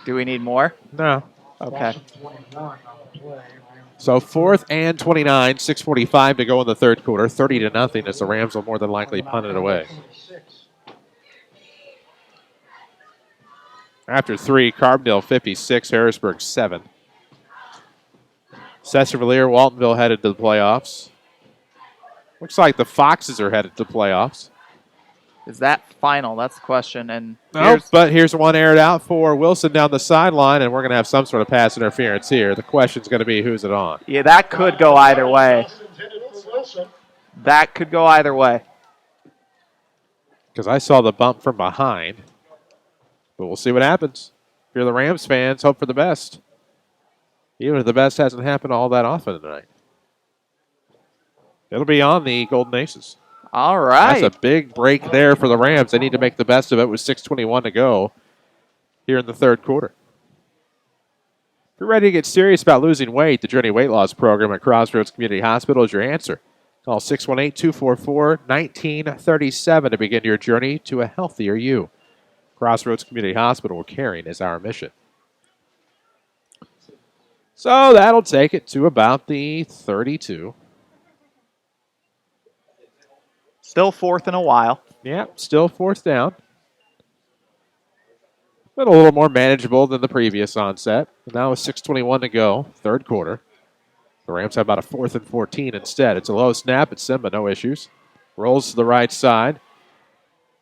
Do we need more? No. Okay. So 4th and 29, 6:45 to go in the third quarter. 30-0 as the Rams will more than likely punt it away. After 3, Carbondale 56, Harrisburg 7. Cesar-Valliere, Waltonville headed to the playoffs. Looks like the Foxes are headed to the playoffs. Is that final? That's the question. And no, but here's one aired out for Wilson down the sideline, and we're going to have some sort of pass interference here. The question's going to be, who's it on? Yeah, that could go either way. That could go either way. Because I saw the bump from behind. But we'll see what happens. If you're the Rams fans, hope for the best. Even if the best hasn't happened all that often tonight. It'll be on the Golden Aces. All right. That's a big break there for the Rams. They need to make the best of it with 6:21 to go here in the third quarter. If you're ready to get serious about losing weight, the Journey Weight Loss Program at Crossroads Community Hospital is your answer. Call 618-244-1937 to begin your journey to a healthier you. Crossroads Community Hospital, caring is our mission. So that'll take it to about the 32. Still fourth in a while. Yeah, still fourth down. But a little more manageable than the previous onset. And now with 6:21 to go, third quarter. The Rams have about a 4th and 14 instead. It's a low snap. It's Simba, no issues. Rolls to the right side.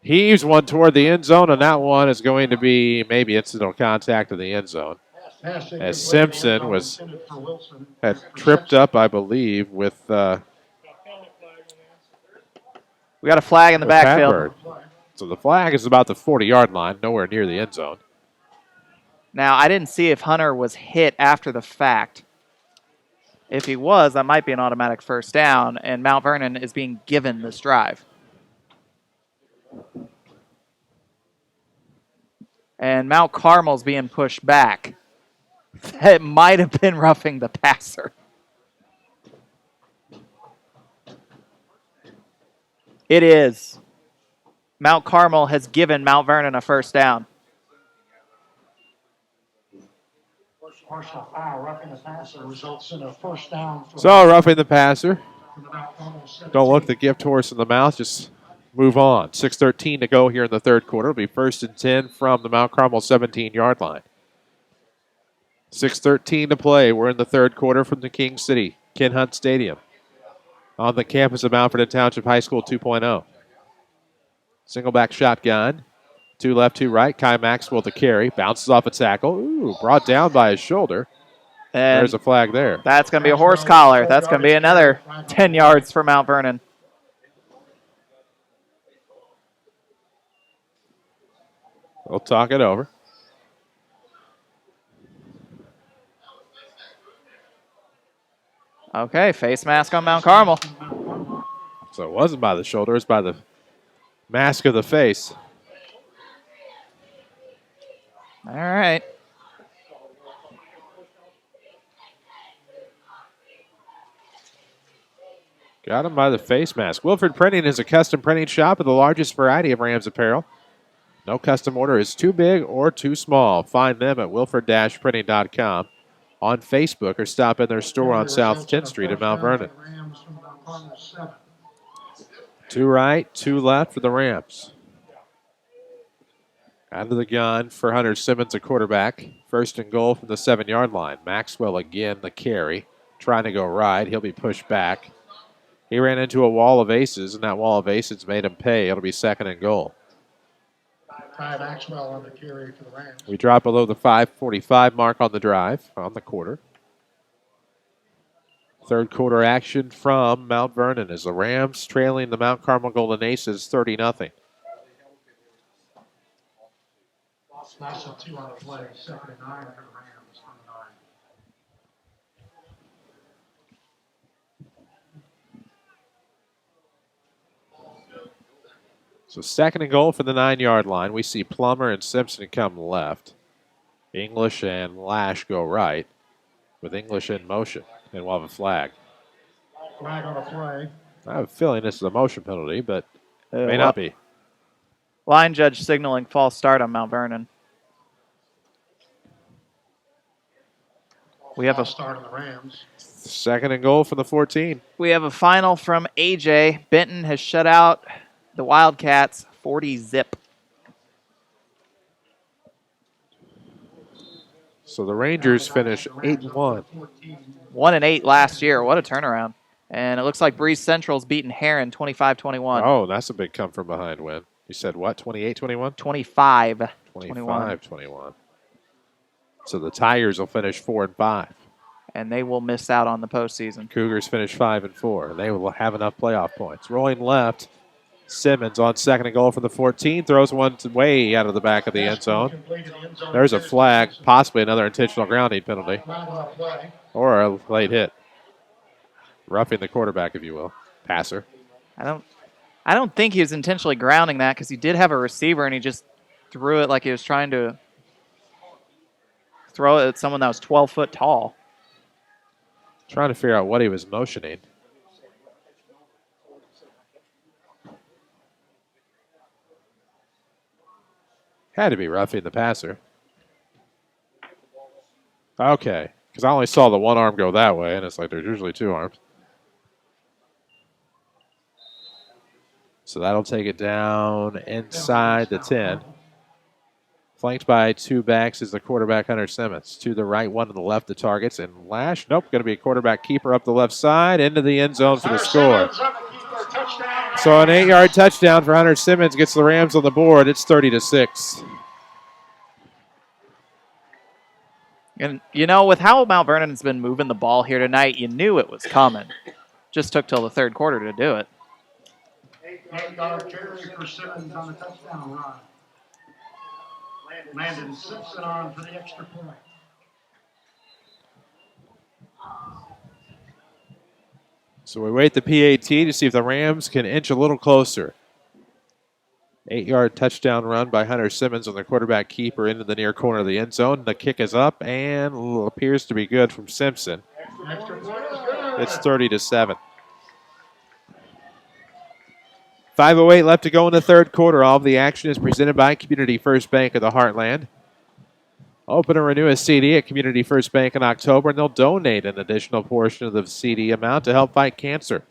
Heaves one toward the end zone, and that one is going to be maybe incidental contact in the end zone. As Simpson had tripped up, I believe, with We got a flag in the backfield. Patberg. So the flag is about the 40-yard line, nowhere near the end zone. Now, I didn't see if Hunter was hit after the fact. If he was, that might be an automatic first down, and Mount Vernon is being given this drive. And Mount Carmel's being pushed back. It might have been roughing the passer. It is. Mount Carmel has given Mount Vernon a first down. Partial foul, roughing the passer results in a first down. So roughing the passer. Don't look the gift horse in the mouth. Just move on. 6:13 to go here in the third quarter. It'll be 1st and 10 from the Mount Carmel 17-yard line. 6:13 to play. We're in the third quarter from the King City Ken Hunt Stadium on the campus of Mount Vernon Township High School 2.0. Single back shotgun. 2 left, 2 right. Kai Maxwell to carry. Bounces off a tackle. Ooh, brought down by his shoulder. And there's a flag there. That's going to be a horse collar. That's going to be another 10 yards for Mount Vernon. We'll talk it over. Okay, face mask on Mount Carmel. So it wasn't by the shoulder. It's by the mask of the face. All right. Got him by the face mask. Wilfred Printing is a custom printing shop with the largest variety of Rams apparel. No custom order is too big or too small. Find them at wilfred-printing.com on Facebook or stop in their store on South 10th Street in Mount Vernon. 2 right, 2 left for the Rams. Out of the gun for Hunter Simmons, a quarterback. 1st and goal from the 7-yard line. Maxwell again, the carry. Trying to go right. He'll be pushed back. He ran into a wall of aces, and that wall of aces made him pay. It'll be 2nd and goal. Kai Maxwell on the carry for the Rams. We drop below the 5:45 mark on the drive, on the quarter. Third quarter action from Mount Vernon as the Rams trailing the Mount Carmel Golden Aces 30-0. Loss of 2 on the play, 2nd and 9 for the Rams from the 9. So 2nd and goal for the 9-yard line. We see Plummer and Simpson come left. English and Lash go right with English in motion. And we'll have a flag. Flag on the play. I have a feeling this is a motion penalty, but may not be. Line judge signaling false start on Mount Vernon. We have a start on the Rams. 2nd and goal for the 14. We have a final from AJ. Benton has shut out the Wildcats 40-zip. So the Rangers finish 8-1. 1-8 last year. What a turnaround. And it looks like Breeze Central's beaten Heron 25-21. Oh, that's a big come from behind win. You said what, 28-21? 25-21. 25-21. So the Tigers will finish 4-5. And they will miss out on the postseason. Cougars finish 5-4. They will have enough playoff points. Rolling left, Simmons on 2nd and goal from the 14. Throws one way out of the back of the end zone. There's a flag, possibly another intentional grounding penalty. Or a late hit. Roughing the quarterback, if you will. Passer. I don't think he was intentionally grounding that because he did have a receiver and he just threw it like he was trying to throw it at someone that was 12 foot tall. Trying to figure out what he was motioning. Had to be roughing the passer. Okay, because I only saw the one arm go that way, and it's like there's usually two arms. So that'll take it down inside the 10. Flanked by two backs is the quarterback, Hunter Simmons. To the right, one to the left, the targets. And Lash, nope, going to be a quarterback keeper up the left side, into the end zone for the score. So an 8-yard touchdown for Hunter Simmons gets the Rams on the board. It's 30-6. And, you know, with how Mount Vernon's been moving the ball here tonight, you knew it was coming. Just took till the third quarter to do it. 8-yard carry for Simmons on the touchdown run. Landon Simpson on for the extra point. So we wait the PAT to see if the Rams can inch a little closer. 8-yard touchdown run by Hunter Simmons on the quarterback keeper into the near corner of the end zone. The kick is up and appears to be good from Simpson. Extra point is good. It's 30-7. 5:08 left to go in the third quarter. All of the action is presented by Community First Bank of the Heartland. Open and renew a CD at Community First Bank in October, and they'll donate an additional portion of the CD amount to help fight cancer.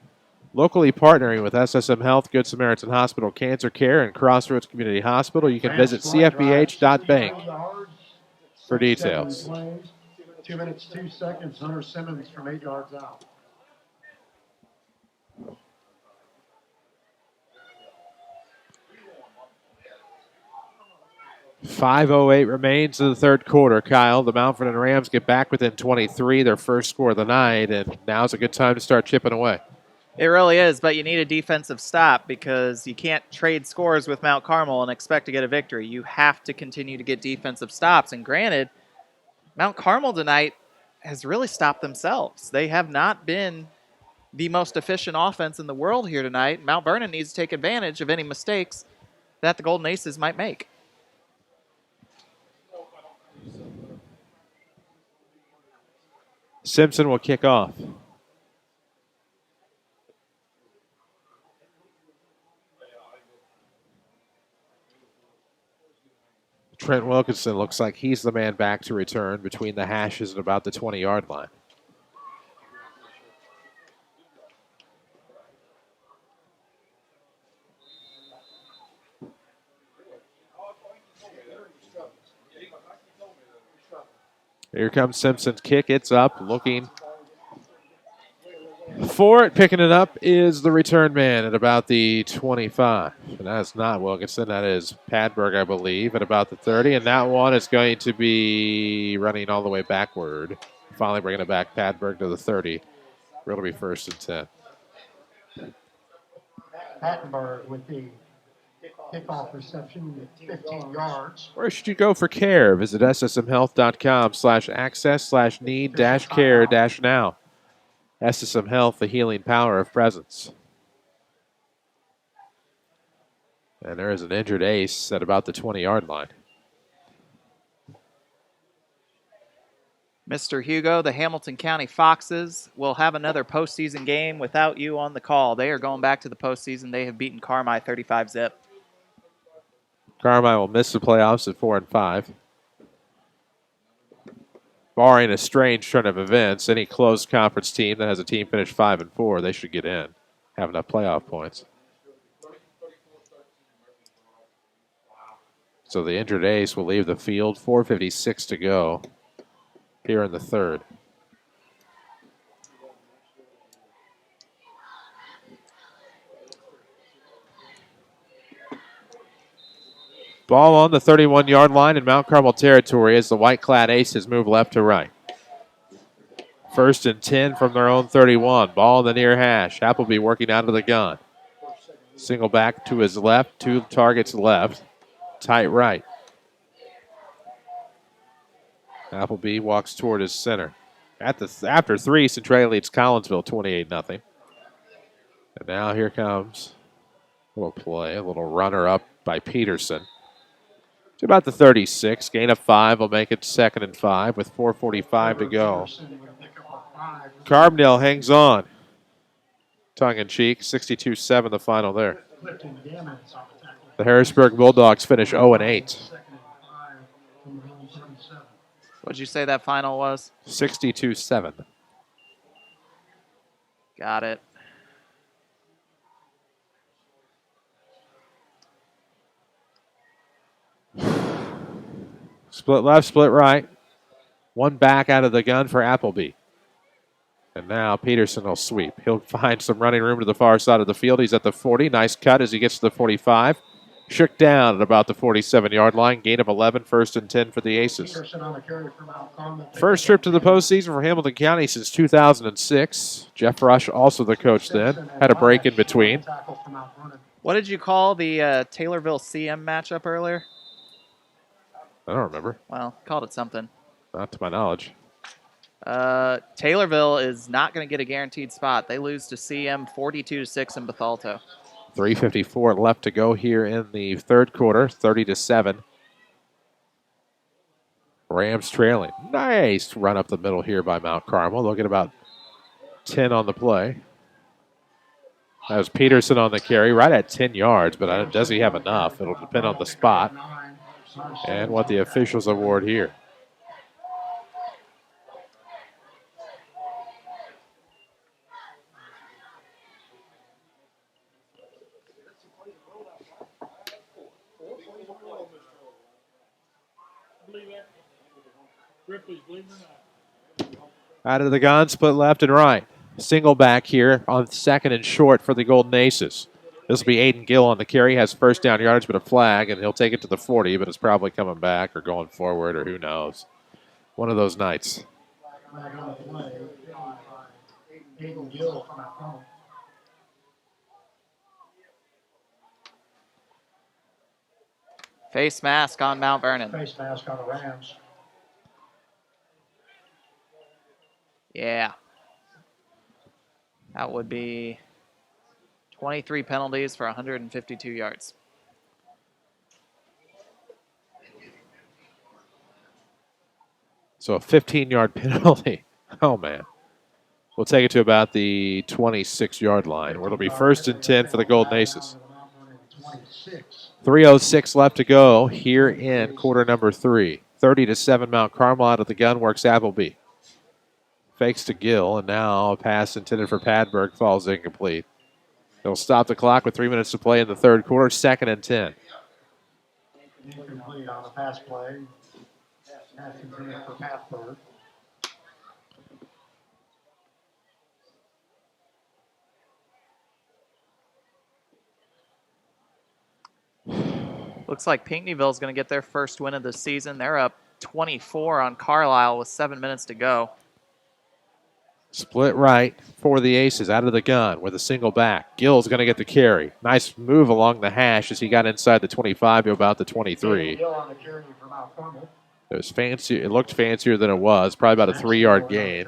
Locally partnering with SSM Health, Good Samaritan Hospital Cancer Care, and Crossroads Community Hospital, you can visit cfbh.bank for details. 2 minutes, 2 seconds. Hunter Simmons from 8 yards out. .508 remains in the third quarter. Kyle, the Mount Vernon Rams get back within 23, their first score of the night, and now's a good time to start chipping away. It really is, but you need a defensive stop because you can't trade scores with Mount Carmel and expect to get a victory. You have to continue to get defensive stops. And granted, Mount Carmel tonight has really stopped themselves. They have not been the most efficient offense in the world here tonight. Mount Vernon needs to take advantage of any mistakes that the Golden Aces might make. Simpson will kick off. Trent Wilkinson looks like he's the man back to return between the hashes at about the 20-yard line. Here comes Simpson's kick. It's up, looking for it. Picking it up is the return man at about the 25. And that's not Wilkinson. That is Padberg, I believe, at about the 30. And that one is going to be running all the way backward. Finally bringing it back, Padberg to the 30. It'll be 1st and 10. Pattenberg with the kickoff reception at 15 yards. Where should you go for care? Visit ssmhealth.com/access/need-care-now. SSM Health, the healing power of presence. And there is an injured ace at about the 20-yard line. Mr. Hugo, the Hamilton County Foxes will have another postseason game without you on the call. They are going back to the postseason. They have beaten Carmi 35-zip. Carmi will miss the playoffs at 4-5. Barring a strange turn of events, any closed conference team that has a team finish 5-4, they should get in, have enough playoff points. So the injured ace will leave the field. 4:56 to go here in the third. Ball on the 31-yard line in Mount Carmel territory as the white-clad Aces move left to right. 1st and 10 from their own 31. Ball in the near hash. Appleby working out of the gun. Single back to his left. 2 targets left. Tight right. Appleby walks toward his center. After 3, Centralia leads Collinsville 28-0. And now here comes a little play, a little runner up by Peterson. To about the 36. Gain of 5 will make it 2nd and 5 with 4:45 to go. Carbondale hangs on. Tongue-in-cheek, 62-7 the final there. The Harrisburg Bulldogs finish 0-8. What'd you say that final was? 62-7. Got it. Split left, split right. One back out of the gun for Appleby. And now Peterson will sweep. He'll find some running room to the far side of the field. He's at the 40. Nice cut as he gets to the 45. Shook down at about the 47-yard line. Gain of 11, 1st and 10 for the Aces. Peterson on the carry for Mount Carmel. First trip to the postseason for Hamilton County since 2006. Jeff Rush, also the coach then. Had a break in between. What did you call the Taylorville CM matchup earlier? I don't remember. Well, called it something. Not to my knowledge. Taylorville is not going to get a guaranteed spot. They lose to CM 42-6 in Bethalto. 3:54 left to go here in the third quarter, 30-7. Rams trailing. Nice run up the middle here by Mount Carmel. They'll get about 10 on the play. That was Peterson on the carry, right at 10 yards, but does he have enough? It'll depend on the spot and what the officials award here. Out of the gun, split left and right. Single back here on 2nd and short for the Golden Aces. This will be Aiden Gill on the carry. Has first down yardage, but a flag, and he'll take it to the 40, but it's probably coming back or going forward or who knows. One of those nights. Face mask on Mount Vernon. Face mask on the Rams. Yeah. That would be 23 penalties for 152 yards. So a 15-yard penalty. Oh, man. We'll take it to about the 26-yard line, where it'll be 1st and 10 for the Golden Aces. 3:06 left to go here in quarter number 3. 30-7 Mount Carmel out of the gun works Appleby. Fakes to Gill, and now a pass intended for Padberg falls incomplete. They'll stop the clock with 3 minutes to play in the third quarter, 2nd and 10. Incomplete on the pass play. Pass intended for Padberg. Looks like Pinckneyville is going to get their first win of the season. They're up 24 on Carlisle with 7 minutes to go. Split right for the Aces out of the gun with a single back. Gill's going to get the carry. Nice move along the hash as he got inside the 25 to about the 23. Gill on the carry for Mount Carmel. It was fancy. It looked fancier than it was. Probably about a 3-yard gain.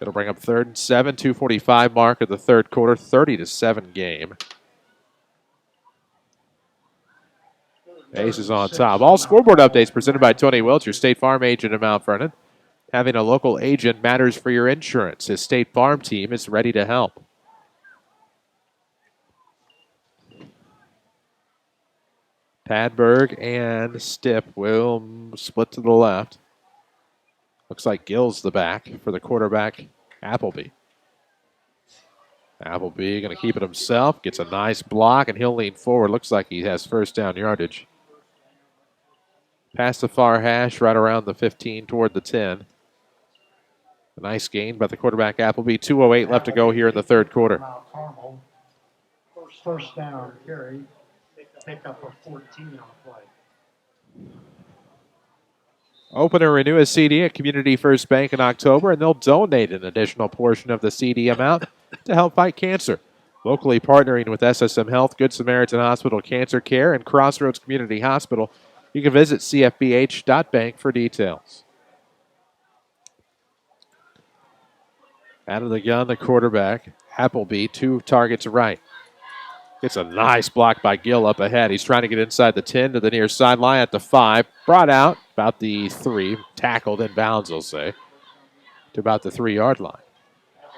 It'll bring up 3rd and 7, 2:45 mark of the third quarter, 30-7 game. Aces on top. All scoreboard updates presented by Tony Welch, your State Farm agent in Mount Vernon. Having a local agent matters for your insurance. His State Farm team is ready to help. Padberg and Stipp will split to the left. Looks like Gill's the back for the quarterback, Appleby. Appleby going to keep it himself. Gets a nice block, and he'll lean forward. Looks like he has first down yardage. Past the far hash, right around the 15 toward the 10. A nice gain by the quarterback, Appleby. 2:08 left to go here in the third quarter. Mount Carmel. First down carry. Pick up a 14 on the play. Open and renew a CD at Community First Bank in October, and they'll donate an additional portion of the CD amount to help fight cancer. Locally partnering with SSM Health, Good Samaritan Hospital Cancer Care, and Crossroads Community Hospital. You can visit cfbh.bank for details. Out of the gun, the quarterback, Appleby, 2 targets right. Gets a nice block by Gill up ahead. He's trying to get inside the 10 to the near sideline at the 5. Brought out about the 3. Tackled in bounds, they'll say, to about the 3-yard line.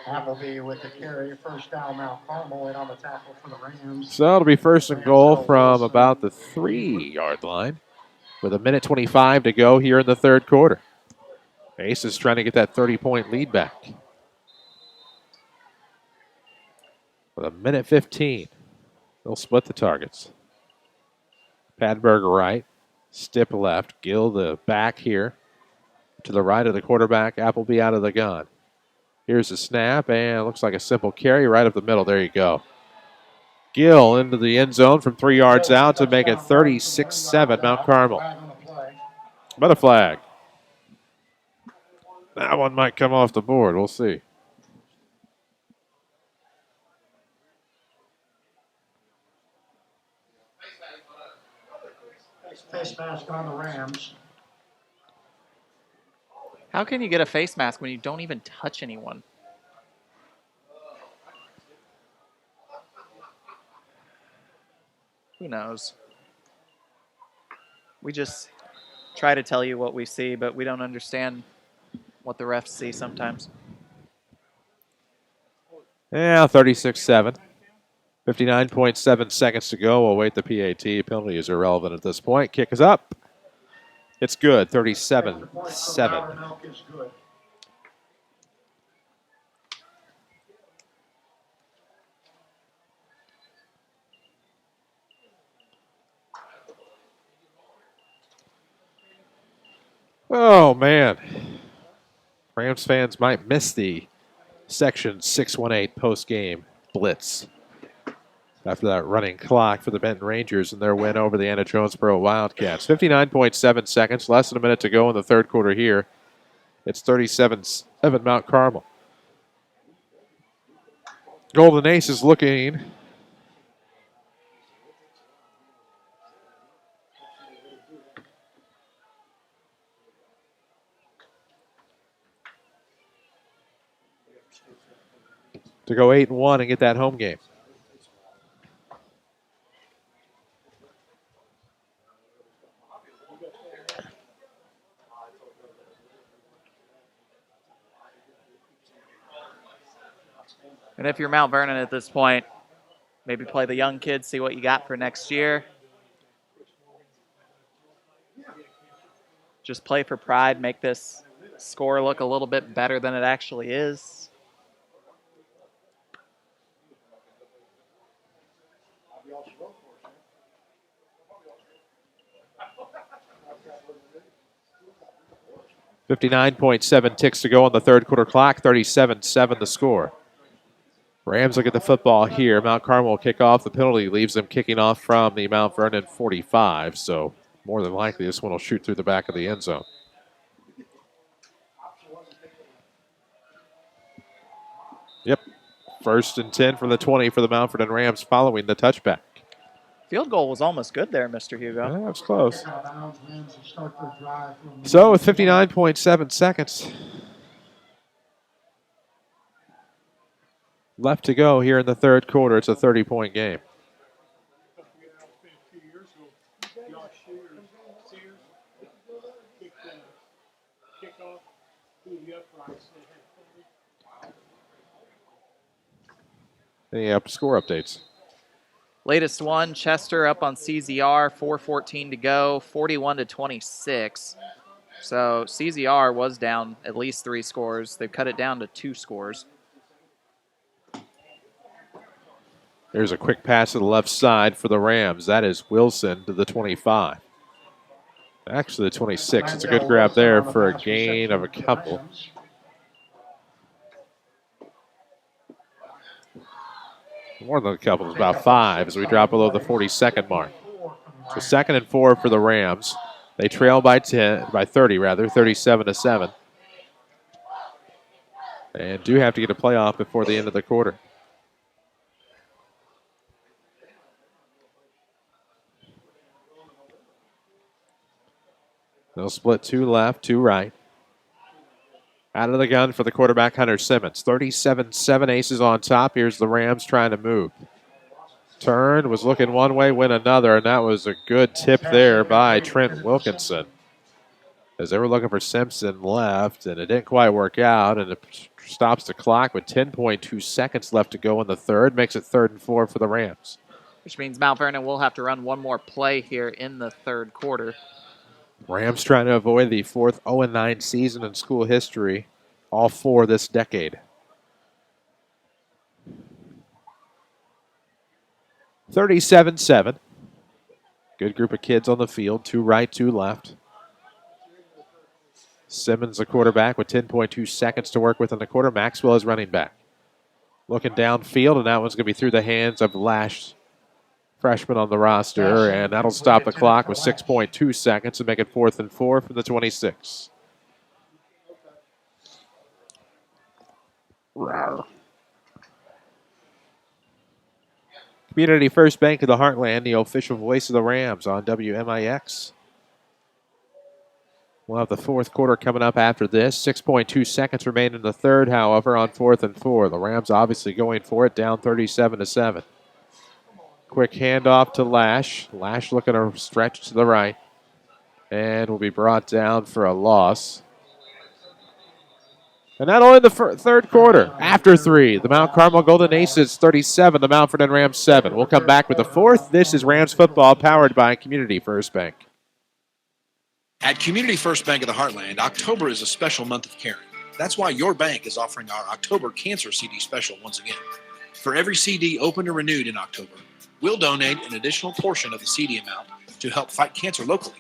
Appleby with the carry. First down, Mount Carmel, and on the tackle for the Rams. So it'll be 1st and goal from about the 3-yard line. with 1:25 to go here in the third quarter. Ace is trying to get that 30-point lead back. With 1:15, they'll split the targets. Padberger right, Stipp left, Gill the back here. To the right of the quarterback, Appleby out of the gun. Here's the snap, and it looks like a simple carry right up the middle. There you go. Gill into the end zone from 3 yards out to make it 36-7 Mount Carmel. But a flag. That one might come off the board. We'll see. Face mask on the Rams. How can you get a face mask when you don't even touch anyone? Who knows? We just try to tell you what we see, but we don't understand what the refs see sometimes. Yeah, 36-7. 59.7 seconds to go. We'll wait the PAT. Penalty is irrelevant at this point. Kick is up. It's good. 37-7. Oh, man. Rams fans might miss the Section 618 post-game blitz after that running clock for the Benton Rangers and their win over the Anna Jonesboro Wildcats. 59.7 seconds, less than a minute to go in the third quarter here. It's 37-7 Mount Carmel. Golden Ace is looking to go 8-1 and get that home game. And if you're Mount Vernon at this point, maybe play the young kids, see what you got for next year. Just play for pride, make this score look a little bit better than it actually is. .7 ticks to go on the third quarter clock. 37-7 the score. Rams look at the football here. Mount Carmel will kick off. The penalty leaves them kicking off from the Mount Vernon 45. So more than likely this one will shoot through the back of the end zone. Yep. 1st and 10 from the 20 for the Mount Vernon Rams following the touchback. Field goal was almost good there, Mr. Hugo. Yeah, that was close. So with 59.7 seconds left to go here in the third quarter, it's a 30-point game. Any score updates? Latest one, Chester up on CZR, 4:14 to go, 41-26. So CZR was down at least 3 scores. They've cut it down to 2 scores. There's a quick pass to the left side for the Rams. That is Wilson to the 25. Actually, the 26. It's a good grab there for a gain of a couple. More than a couple. It's about 5 as we drop below the 40-second mark. So 2nd and 4 for the Rams. They trail by 30, 37-7. And do have to get a playoff before the end of the quarter. They'll split 2 left, 2 right. Out of the gun for the quarterback, Hunter Simmons. 37-7 Aces on top. Here's the Rams trying to move. Turn, was looking one way, went another, and that was a good tip there by Trent Wilkinson. As they were looking for Simpson left, and it didn't quite work out, and it stops the clock with 10.2 seconds left to go in the third. Makes it 3rd and 4 for the Rams. Which means Mount Vernon will have to run one more play here in the third quarter. Rams trying to avoid the fourth 0-9 season in school history, all four this decade. 37-7. Good group of kids on the field, two right, two left. Simmons, the quarterback, with 10.2 seconds to work with in the quarter. Maxwell is running back. Looking downfield, and that one's going to be through the hands of Lash, freshman on the roster, and that'll stop the clock with 6.2 seconds and make it 4th and 4 from the 26. Rawr. Community First Bank of the Heartland, the official voice of the Rams on WMIX. We'll have the fourth quarter coming up after this. 6.2 seconds remain in the third, however, on 4th and 4. The Rams obviously going for it, down 37-7. Quick handoff to Lash. Lash looking to stretch to the right. And will be brought down for a loss. And that'll end the third quarter. After 3, the Mount Carmel Golden Aces 37, the Mount Vernon Rams 7. We'll come back with the fourth. This is Rams football powered by Community First Bank. At Community First Bank of the Heartland, October is a special month of caring. That's why your bank is offering our October Cancer CD special once again. For every CD opened or renewed in October, we'll donate an additional portion of the CD amount to help fight cancer locally,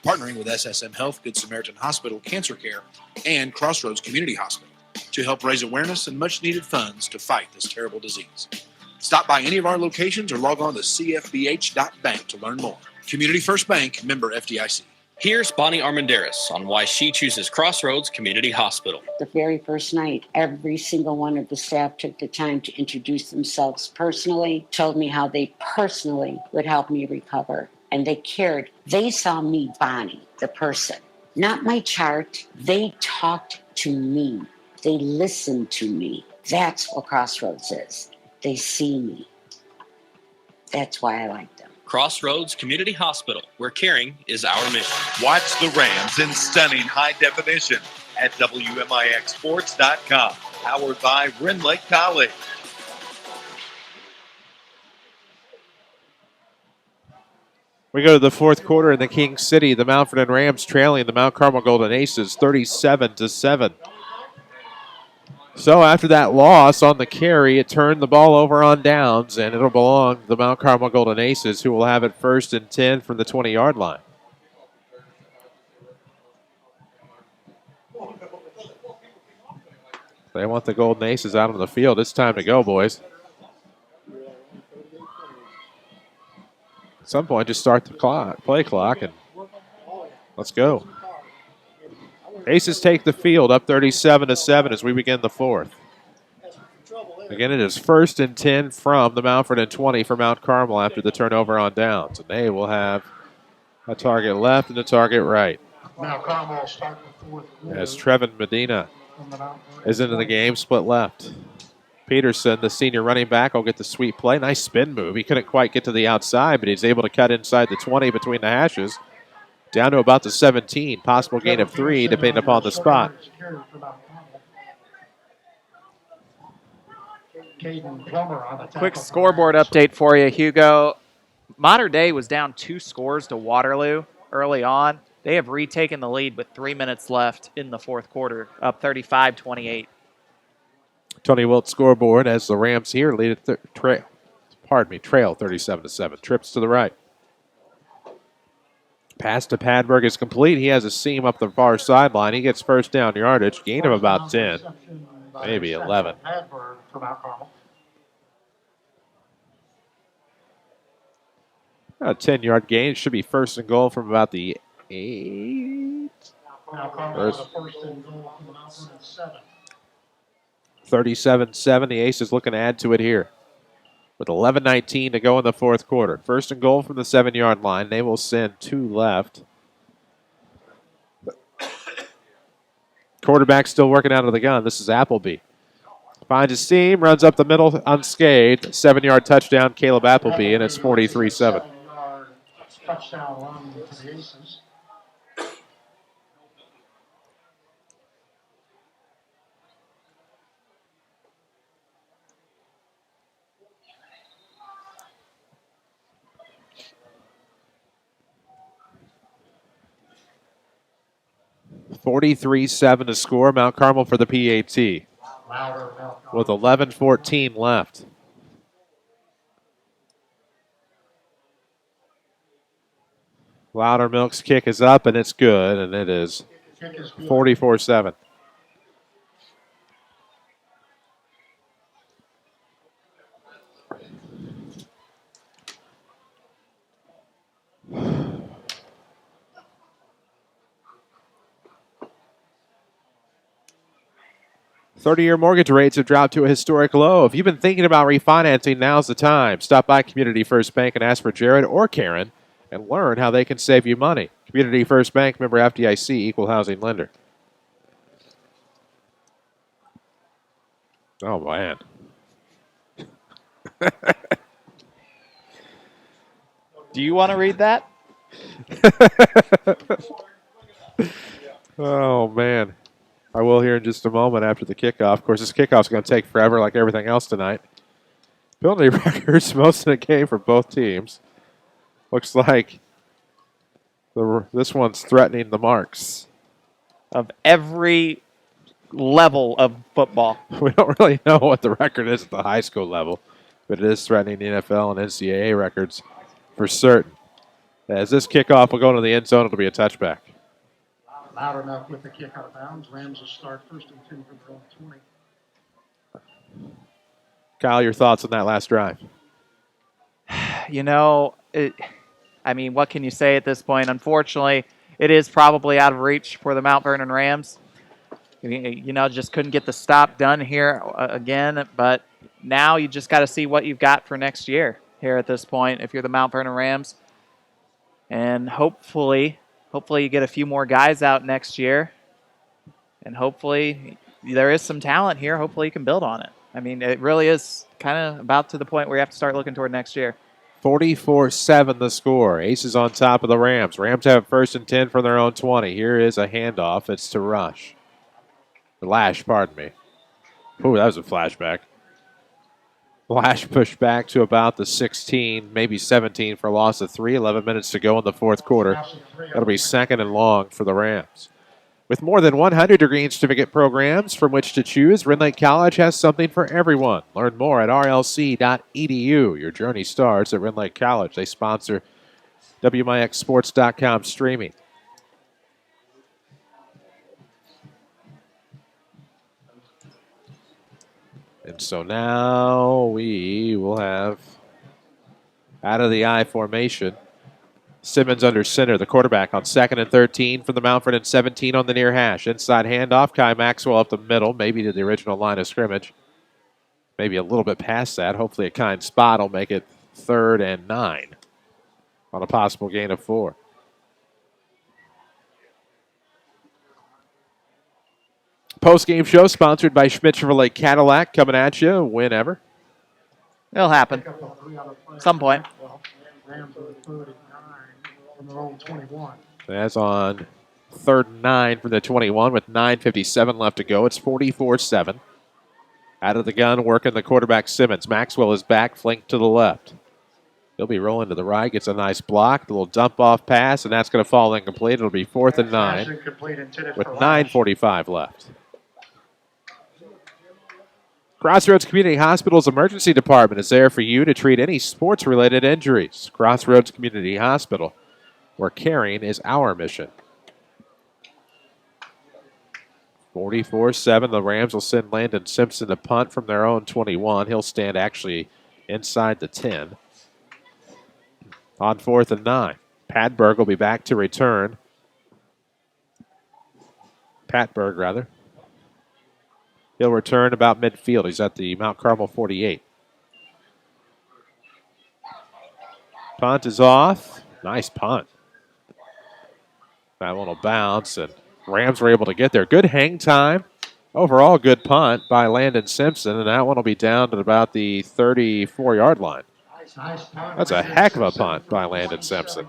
partnering with SSM Health, Good Samaritan Hospital Cancer Care, and Crossroads Community Hospital to help raise awareness and much-needed funds to fight this terrible disease. Stop by any of our locations or log on to cfbh.bank to learn more. Community First Bank, member FDIC. Here's Bonnie Armandaris on why she chooses Crossroads Community Hospital. The very first night, every single one of the staff took the time to introduce themselves personally, told me how they personally would help me recover. And they cared. They saw me, Bonnie, the person, not my chart. They talked to me. They listened to me. That's what Crossroads is. They see me. That's why I like them. Crossroads Community Hospital, where caring is our mission. Watch the Rams in stunning high definition at WMIXsports.com. Powered by Bryn Lake College. We go to the fourth quarter in the King City. The Mount Vernon Rams trailing the Mount Carmel Golden Aces 37-7. So after that loss on the carry, it turned the ball over on downs, and it'll belong to the Mount Carmel Golden Aces, who will have it 1st and 10 from the 20-yard line. They want the Golden Aces out on the field. It's time to go, boys. At some point, just start the play clock, and let's go. Aces take the field up 37-7 as we begin the fourth. Again, it is 1st and 10 from the Mount Vernon 20 for Mount Carmel after the turnover on downs. And they will have a target left and a target right. Mount Carmel will start the fourth quarter. As Trevin Medina is into the game, split left. Peterson, the senior running back, will get the sweep play. Nice spin move. He couldn't quite get to the outside, but he's able to cut inside the 20 between the hashes. Down to about the 17. Possible gain of 3, depending upon the spot. Quick scoreboard update for you, Hugo. Modern Day was down 2 scores to Waterloo early on. They have retaken the lead with 3 minutes left in the fourth quarter, up 35-28. Tony Wilt scoreboard as the Rams here lead at trail 37-7. Trips to the right. Pass to Padberg is complete. He has a seam up the far sideline. He gets first down yardage. Gain of about 10, maybe 11. A 10-yard gain. Should be 1st and goal from about the 8. 37-7. The Aces looking to add to it here. With 11:19 to go in the fourth quarter. 1st and goal from the 7-yard line. They will send 2 left. Quarterback still working out of the gun. This is Appleby. Finds his seam, runs up the middle unscathed. 7-yard touchdown, Caleb Appleby, and it's 43-7. Touchdown run to the Aces. 43-7 to score. Mount Carmel for the PAT with 11:14 left. Loudermilk's kick is up, and it's good, and it is 44-7. Thirty-year mortgage rates have dropped to a historic low. If you've been thinking about refinancing, now's the time. Stop by Community First Bank and ask for Jared or Karen and learn how they can save you money. Community First Bank, member FDIC, equal housing lender. Oh, man. Do you want to read that? Oh, man. I will here in just a moment after the kickoff. Of course, this kickoff's going to take forever like everything else tonight. Penalty records, most of the game for both teams. Looks like this one's threatening the marks. Of every level of football. We don't really know what the record is at the high school level, but it is threatening the NFL and NCAA records for certain. As this kickoff will go into the end zone, it'll be a touchback. Loudermilk with the kick out of bounds. Rams will start 1st and 10 from their own 20. Kyle, your thoughts on that last drive? You know, what can you say at this point? Unfortunately, it is probably out of reach for the Mount Vernon Rams. Just couldn't get the stop done here again. But now you just got to see what you've got for next year here at this point if you're the Mount Vernon Rams. And hopefully you get a few more guys out next year. And hopefully there is some talent here. Hopefully you can build on it. I mean, it really is kind of about to the point where you have to start looking toward next year. 44-7 the score. Aces on top of the Rams. Rams have 1st and 10 from their own 20. Here is a handoff. It's to Lash, pardon me. Ooh, that was a flashback. Lash pushed back to about the 16, maybe 17 for a loss of 3. 11 minutes to go in the fourth quarter. That'll be 2nd and long for the Rams. With more than 100 degree programs from which to choose, Rend Lake College has something for everyone. Learn more at rlc.edu. Your journey starts at Rend Lake College. They sponsor WMIXsports.com streaming. And so now we will have out of the I formation. Simmons under center, the quarterback on 2nd and 13 from the Mount Vernon 17 on the near hash. Inside handoff, Kai Maxwell up the middle, maybe to the original line of scrimmage. Maybe a little bit past that. Hopefully a kind spot will make it 3rd and 9 on a possible gain of 4. Post-game show sponsored by Schmidt Chevrolet Cadillac, coming at you whenever. It'll happen. Some point. Rams are 39 from their own 21. That's on 3rd and 9 from the 21 with 9:57 left to go. It's 44-7. Out of the gun, working the quarterback Simmons. Maxwell is back, flanked to the left. He'll be rolling to the right, gets a nice block, a little dump-off pass, and that's going to fall incomplete. It'll be 4th and 9 with 9:45 left. Crossroads Community Hospital's emergency department is there for you to treat any sports-related injuries. Crossroads Community Hospital, where caring is our mission. 44-7, the Rams will send Landon Simpson to punt from their own 21. He'll stand actually inside the 10. On 4th and 9, Patberg will be back to return. Patberg, rather. He'll return about midfield. He's at the Mount Carmel 48. Punt is off. Nice punt. That one will bounce, and Rams were able to get there. Good hang time. Overall, good punt by Landon Simpson, and that one will be down to about the 34-yard line. That's a heck of a punt by Landon Simpson.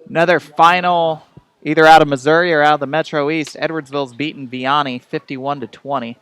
Another final, either out of Missouri or out of the Metro East. Edwardsville's beaten Vianney 51-20.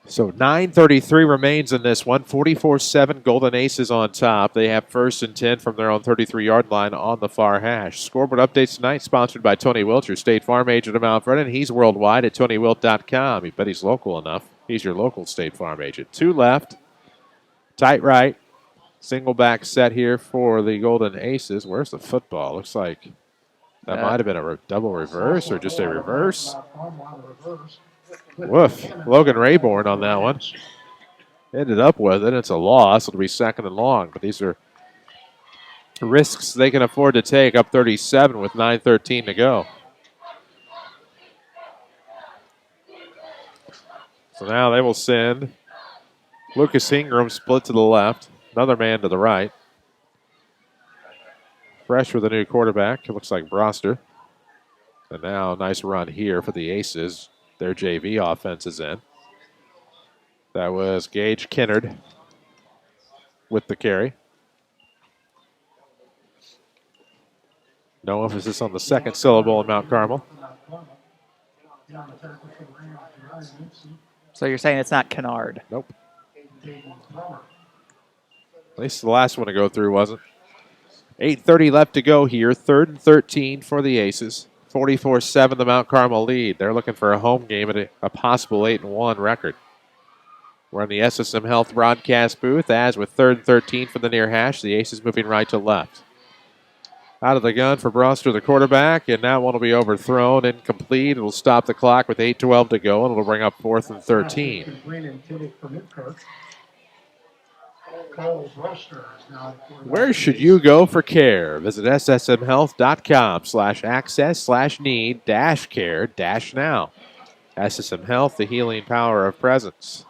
So 9:33 remains in this one. 44-7, Golden Aces on top. They have 1st and 10 from their own 33-yard line on the far hash. Scoreboard updates tonight sponsored by Tony Wilt, your State Farm agent of Mount Vernon. He's worldwide at TonyWilt.com. You bet he's local enough. He's your local State Farm agent. 2 left, tight right. Single back set here for the Golden Aces. Where's the football? Looks like that might have been a double reverse or just a reverse. Woof. Logan Rayborn on that one. Ended up with it. It's a loss. It'll be 2nd and long. But these are risks they can afford to take. Up 37 with 9:13 to go. So now they will send Lucas Ingram split to the left. Another man to the right. Fresh with a new quarterback. It looks like Broster. And now nice run here for the Aces. Their JV offense is in. That was Gage Kennard with the carry. No emphasis on the second syllable in Mount Carmel. So you're saying it's not Kennard? Nope. At least the last one to go through wasn't. 8:30 left to go here. 3rd and 13 for the Aces. 44-7 the Mount Carmel lead. They're looking for a home game at a possible 8-1 record. We're in the SSM Health broadcast booth as with 3rd and 13 from the near hash. The Aces moving right to left. Out of the gun for Broster, the quarterback, and that one will be overthrown, incomplete. It'll stop the clock with 8:12 to go, and it'll bring up 4th and 13. Where should you go for care? Visit ssmhealth.com/access/need-care-now. SSM Health, the healing power of presence.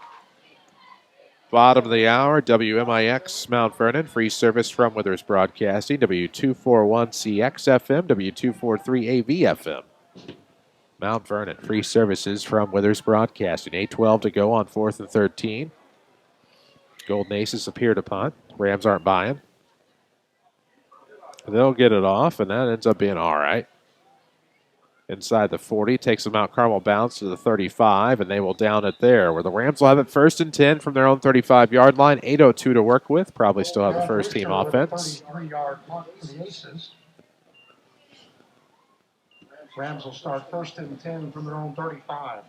Bottom of the hour, WMIX Mount Vernon, free service from Withers Broadcasting, W241CX-FM, W243AV-FM. Mount Vernon, free services from Withers Broadcasting. 8:12 to go on 4th and 13. Golden Aces appeared upon. Rams aren't buying. They'll get it off, and that ends up being all right. Inside the 40, takes the Mount Carmel bounce to the 35, and they will down it there, where the Rams will have it 1st and 10 from their own 35-yard line. 8:02 to work with. Probably still have the first-team offense. 33-yard punt for the Aces. Rams will start 1st and 10 from their own 35.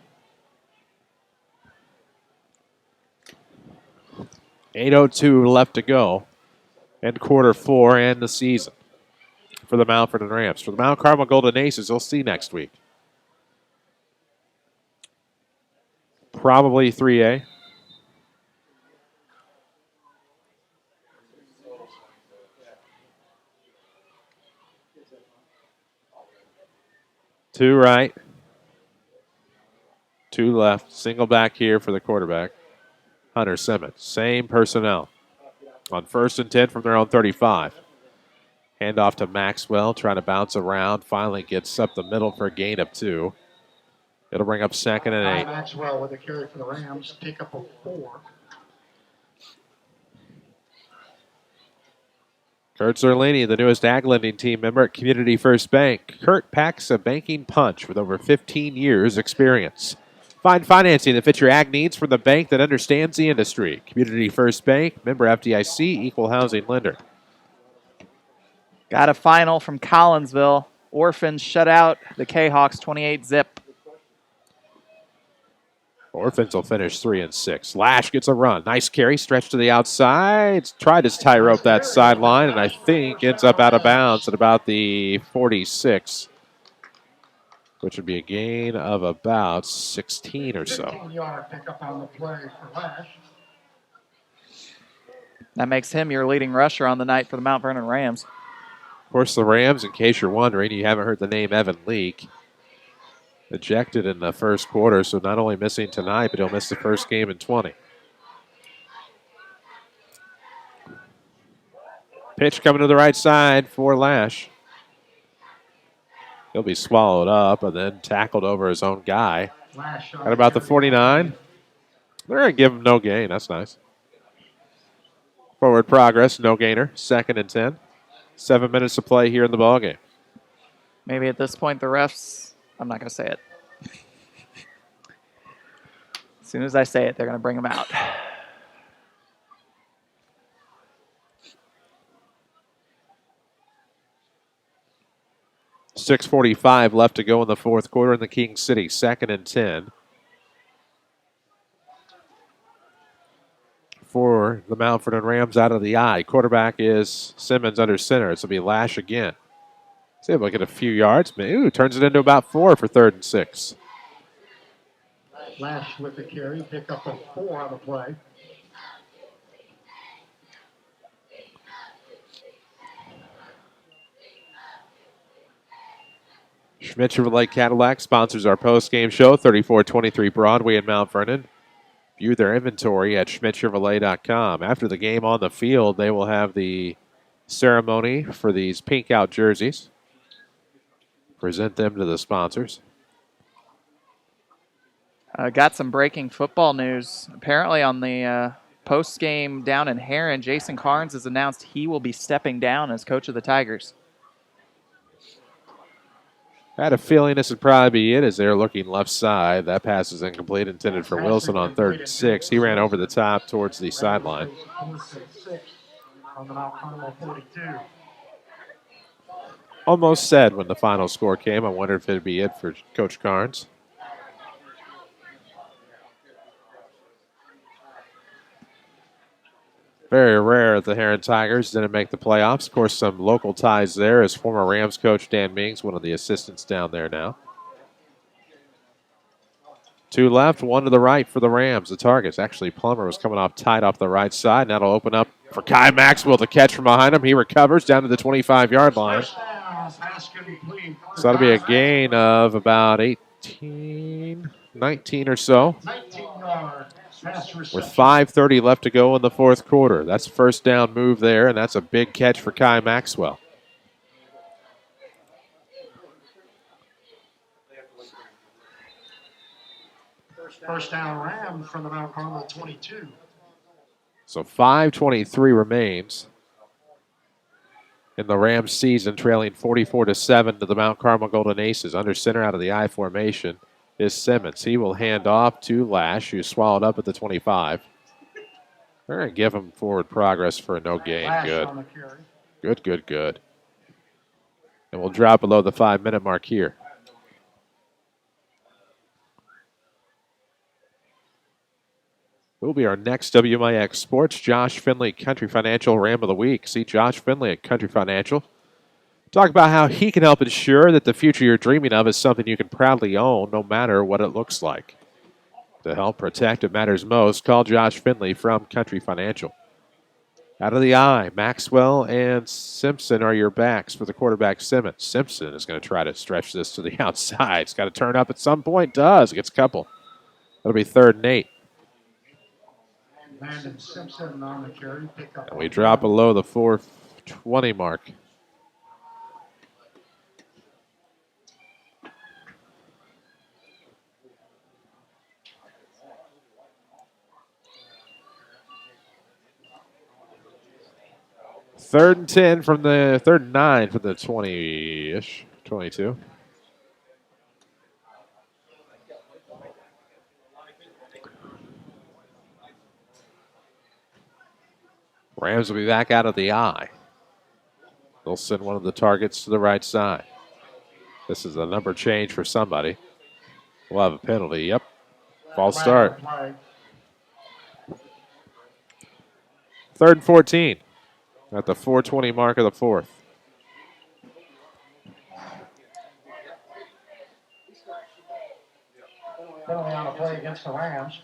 8:02 left to go. And quarter 4 and the season for the Mount Vernon Rams. For the Mount Carmel Golden Aces, we'll see next week. Probably 3A. Two right. Two left. Single back here for the quarterback, Hunter Simmons. Same personnel. On 1st and 10 from their own 35. Hand off to Maxwell, trying to bounce around. Finally gets up the middle for a gain of 2. It'll bring up 2nd and 8. Maxwell with a carry for the Rams, pick up a 4. Kurt Zerlini, the newest ag lending team member at Community First Bank. Kurt packs a banking punch with over 15 years experience. Find financing that fits your ag needs from the bank that understands the industry. Community First Bank, member FDIC, equal housing lender. Got a final from Collinsville. Orphans shut out the K-Hawks 28-zip. Orphans will finish 3 and 6. Lash gets a run. Nice carry, stretch to the outside. Tried to tie rope that sideline, and I think ends up out of bounds at about the 46, which would be a gain of about 16 or so. 15-yard pickup on the play for Lash. That makes him your leading rusher on the night for the Mount Vernon Rams. Of course, the Rams, in case you're wondering, you haven't heard the name Evan Leake. Ejected in the first quarter, so not only missing tonight, but he'll miss the first game in 20. Pitch coming to the right side for Lash. He'll be swallowed up and then tackled over his own guy. At about the 49. They're going to give him no gain. That's nice. Forward progress, no gainer. 2nd and 10. 7 minutes to play here in the ballgame. Maybe at this point the refs, I'm not going to say it. soon as I say it, they're going to bring him out. .6:45 left to go in the fourth quarter in the King City. 2nd and 10. For the Mount Vernon Rams out of the eye. Quarterback is Simmons under center. This will be Lash again. He's able to get a few yards. Ooh, turns it into about 4 for 3rd and 6. Lash with the carry, pick up a 4 on the play. Schmidt Chevrolet Cadillac sponsors our post-game show, 3423 Broadway in Mount Vernon. View their inventory at schmidtchevrolet.com. After the game on the field, they will have the ceremony for these pink out jerseys. Present them to the sponsors. Got some breaking football news. Apparently on the post-game down in Heron, Jason Carnes has announced he will be stepping down as coach of the Tigers. I had a feeling this would probably be it as they're looking left side. That pass is incomplete, intended for Wilson on 3rd and 6. He ran over the top towards the sideline. Almost said when the final score came, I wondered if it'd be it for Coach Carnes. Very rare the Heron Tigers didn't make the playoffs. Of course, some local ties there as former Rams coach Dan Mings, one of the assistants down there now. 2 left, 1 to the right for the Rams. The targets. Actually, Plummer was coming off tight off the right side. Now it'll open up for Kai Maxwell to catch from behind him. He recovers down to the 25-yard line. So that'll be a gain of about 19 or so. 19 yards. With 5:30 left to go in the fourth quarter. That's a first down move there, and that's a big catch for Kai Maxwell. First down Rams from the Mount Carmel 22. So 5:23 remains in the Rams season, trailing 44-7 to the Mount Carmel Golden Aces. Under center out of the I formation is Simmons. He will hand off to Lash, who swallowed up at the 25. They're going to give him forward progress for a no gain. Good. Good. And we'll drop below the 5-minute mark here. Will be our next WMIX Sports Josh Finley Country Financial Ram of the Week. See Josh Finley at Country Financial. Talk about how he can help ensure that the future you're dreaming of is something you can proudly own, no matter what it looks like. To help protect what matters most, call Josh Finley from Country Financial. Out of the eye, Maxwell and Simpson are your backs for the quarterback Simmons. Simpson is going to try to stretch this to the outside. It's got to turn up at some point. Does. Gets a couple. That'll be 3rd and 8. Landon Simpson on the carry. Pick up. And we drop below the 4:20 mark. Third and 10 from the 3rd and 9 from the 20-ish, 22. Rams will be back out of the eye. They'll send one of the targets to the right side. This is a number change for somebody. We'll have a penalty. Yep. False start. 3rd and 14. At the 4:20 mark of the fourth. Penalty on a play against the Rams.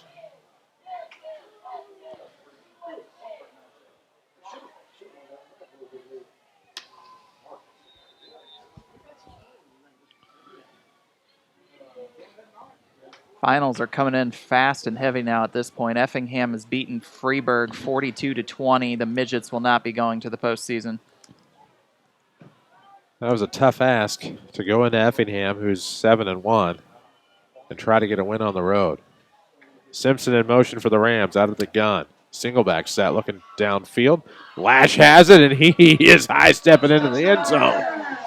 Finals are coming in fast and heavy now at this point. Effingham has beaten Freeburg 42-20. The Midgets will not be going to the postseason. That was a tough ask to go into Effingham, who's 7-1, and try to get a win on the road. Simpson in motion for the Rams out of the gun. Single back set looking downfield. Lash has it, and he is high stepping into the end zone.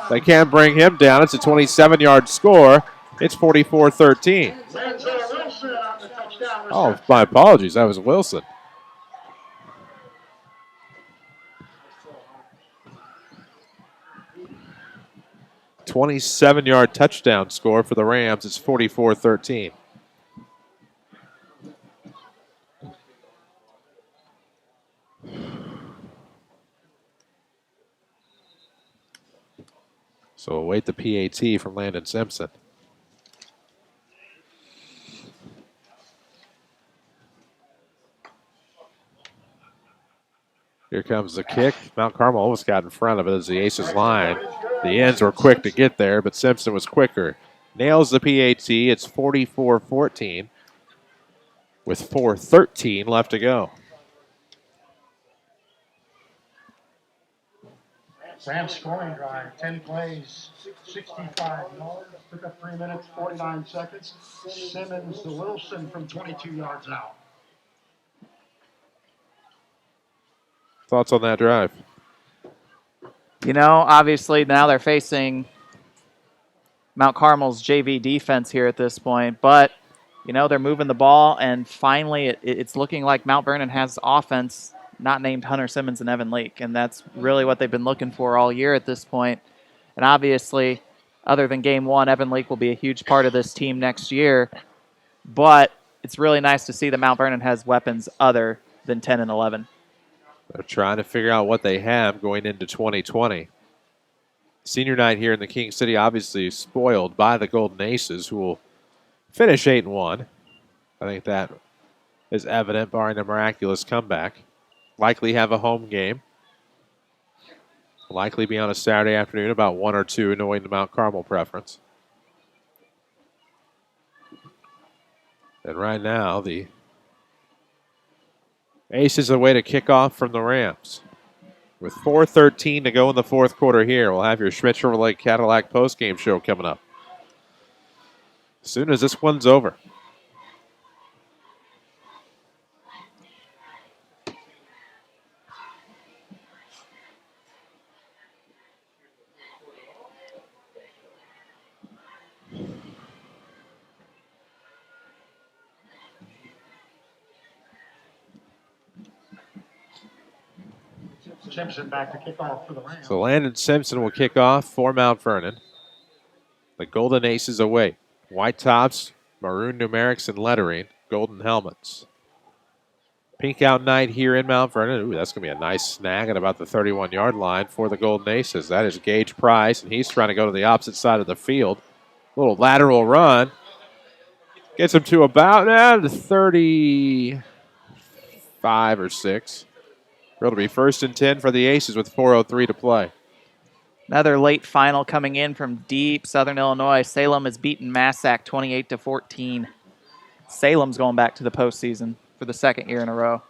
They can't bring him down. It's a 27-yard score. It's 44-13. Oh, my apologies. That was Wilson. A 27-yard touchdown score for the Rams. It's 44-13. So await the PAT from Landon Simpson. Here comes the kick. Mount Carmel almost got in front of it as the Aces line. The ends were quick to get there, but Simpson was quicker. Nails the PAT. It's 44-14 with 4:13 left to go. Rams scoring drive, 10 plays, 65 yards, took up 3 minutes, 49 seconds. Simmons to Wilson from 22 yards out. Thoughts on that drive? You know, obviously now they're facing Mount Carmel's JV defense here at this point, but, you know, they're moving the ball, and finally it's looking like Mount Vernon has offense not named Hunter Simmons and Evan Leake, and that's really what they've been looking for all year at this point. And obviously, other than game one, Evan Leake will be a huge part of this team next year, but it's really nice to see that Mount Vernon has weapons other than 10 and 11. They're trying to figure out what they have going into 2020. Senior night here in the King City obviously spoiled by the Golden Aces, who will finish 8-1. I think that is evident, barring a miraculous comeback. Likely have a home game. Likely be on a Saturday afternoon, about 1 or 2, knowing the Mount Carmel preference. And right now, the Aces away to kick off from the Rams. With 4:13 to go in the fourth quarter here, we'll have your Schmidt Chevrolet Cadillac postgame show coming up as soon as this one's over. Simpson back to kick off for the Rams. So Landon Simpson will kick off for Mount Vernon. The Golden Aces away. White tops, maroon numerics and lettering, golden helmets. Pink out night here in Mount Vernon. Ooh, that's going to be a nice snag at about the 31-yard line for the Golden Aces. That is Gage Price, and he's trying to go to the opposite side of the field. Little lateral run. Gets him to about the 35 or 6. It'll be 1st and 10 for the Aces with 4:03 to play. Another late final coming in from deep Southern Illinois. Salem has beaten Massac 28-14. Salem's going back to the postseason for the second year in a row.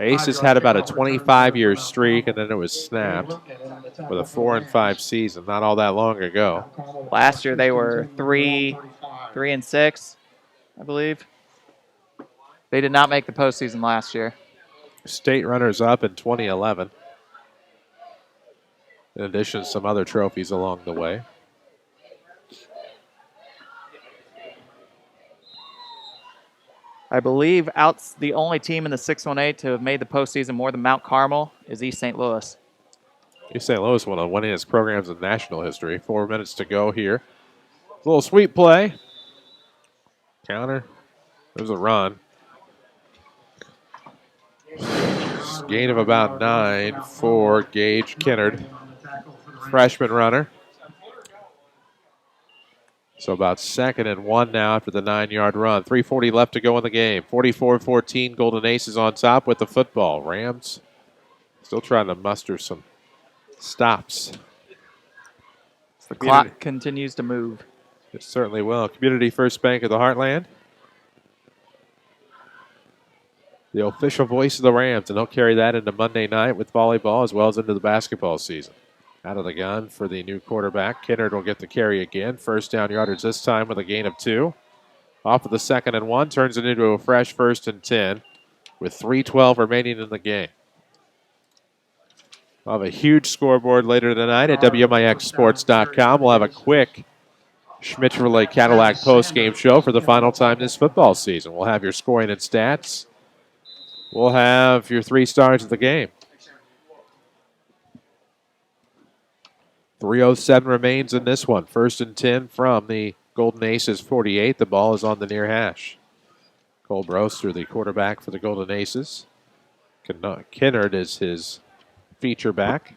Aces had about a 25-year streak, and then it was snapped with a 4-5 season not all that long ago. Last year they were 3-6, I believe. They did not make the postseason last year. State runners-up in 2011. In addition to some other trophies along the way. I believe the only team in the 6-1-8 to have made the postseason more than Mount Carmel is East St. Louis. East St. Louis, one of the winningest programs in national history. 4 minutes to go here. A little sweep play. Counter. There's a run. Gain of about 9 for Gage Kennard, freshman runner. So about 2nd and 1 now after the 9-yard run. 3:40 left to go in the game. 44-14, Golden Aces on top with the football. Rams still trying to muster some stops. The clock continues to move. It certainly will. Community First Bank of the Heartland. The official voice of the Rams, and they'll carry that into Monday night with volleyball as well as into the basketball season. Out of the gun for the new quarterback. Kennard will get the carry again. 1st down yardage this time with a gain of 2. Off of the 2nd and 1, turns it into a fresh 1st and 10 with 3:12 remaining in the game. We'll have a huge scoreboard later tonight at WMIXsports.com. We'll have a quick Schmidt Chevrolet Cadillac post-game show for the final time this football season. We'll have your scoring and stats. We'll have your 3 stars of the game. 3:07 remains in this one. 1st and 10 from the Golden Aces 48. The ball is on the near hash. Cole Broster, the quarterback for the Golden Aces. Kennard is his feature back,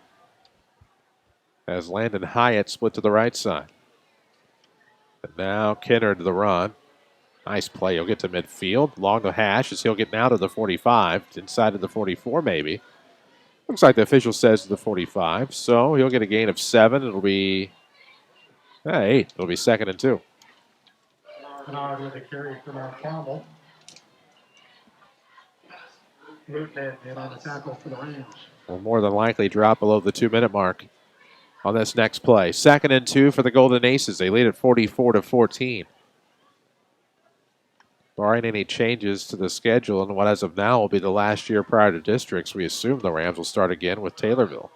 as Landon Hyatt split to the right side. And now Kennard to the run. Nice play. He'll get to midfield. Along the hash as he'll get now to the 45. Inside of the 44 maybe. Looks like the official says the 45. So he'll get a gain of 7. It'll be 8. It'll be 2nd and 2. Kennard with a carry for Mount Carmel. Luton in on the tackle for the Rams. Will more than likely drop below the 2-minute mark on this next play. 2nd and 2 for the Golden Aces. They lead at 44-14. Barring any changes to the schedule and what as of now will be the last year prior to districts, we assume the Rams will start again with Taylorville.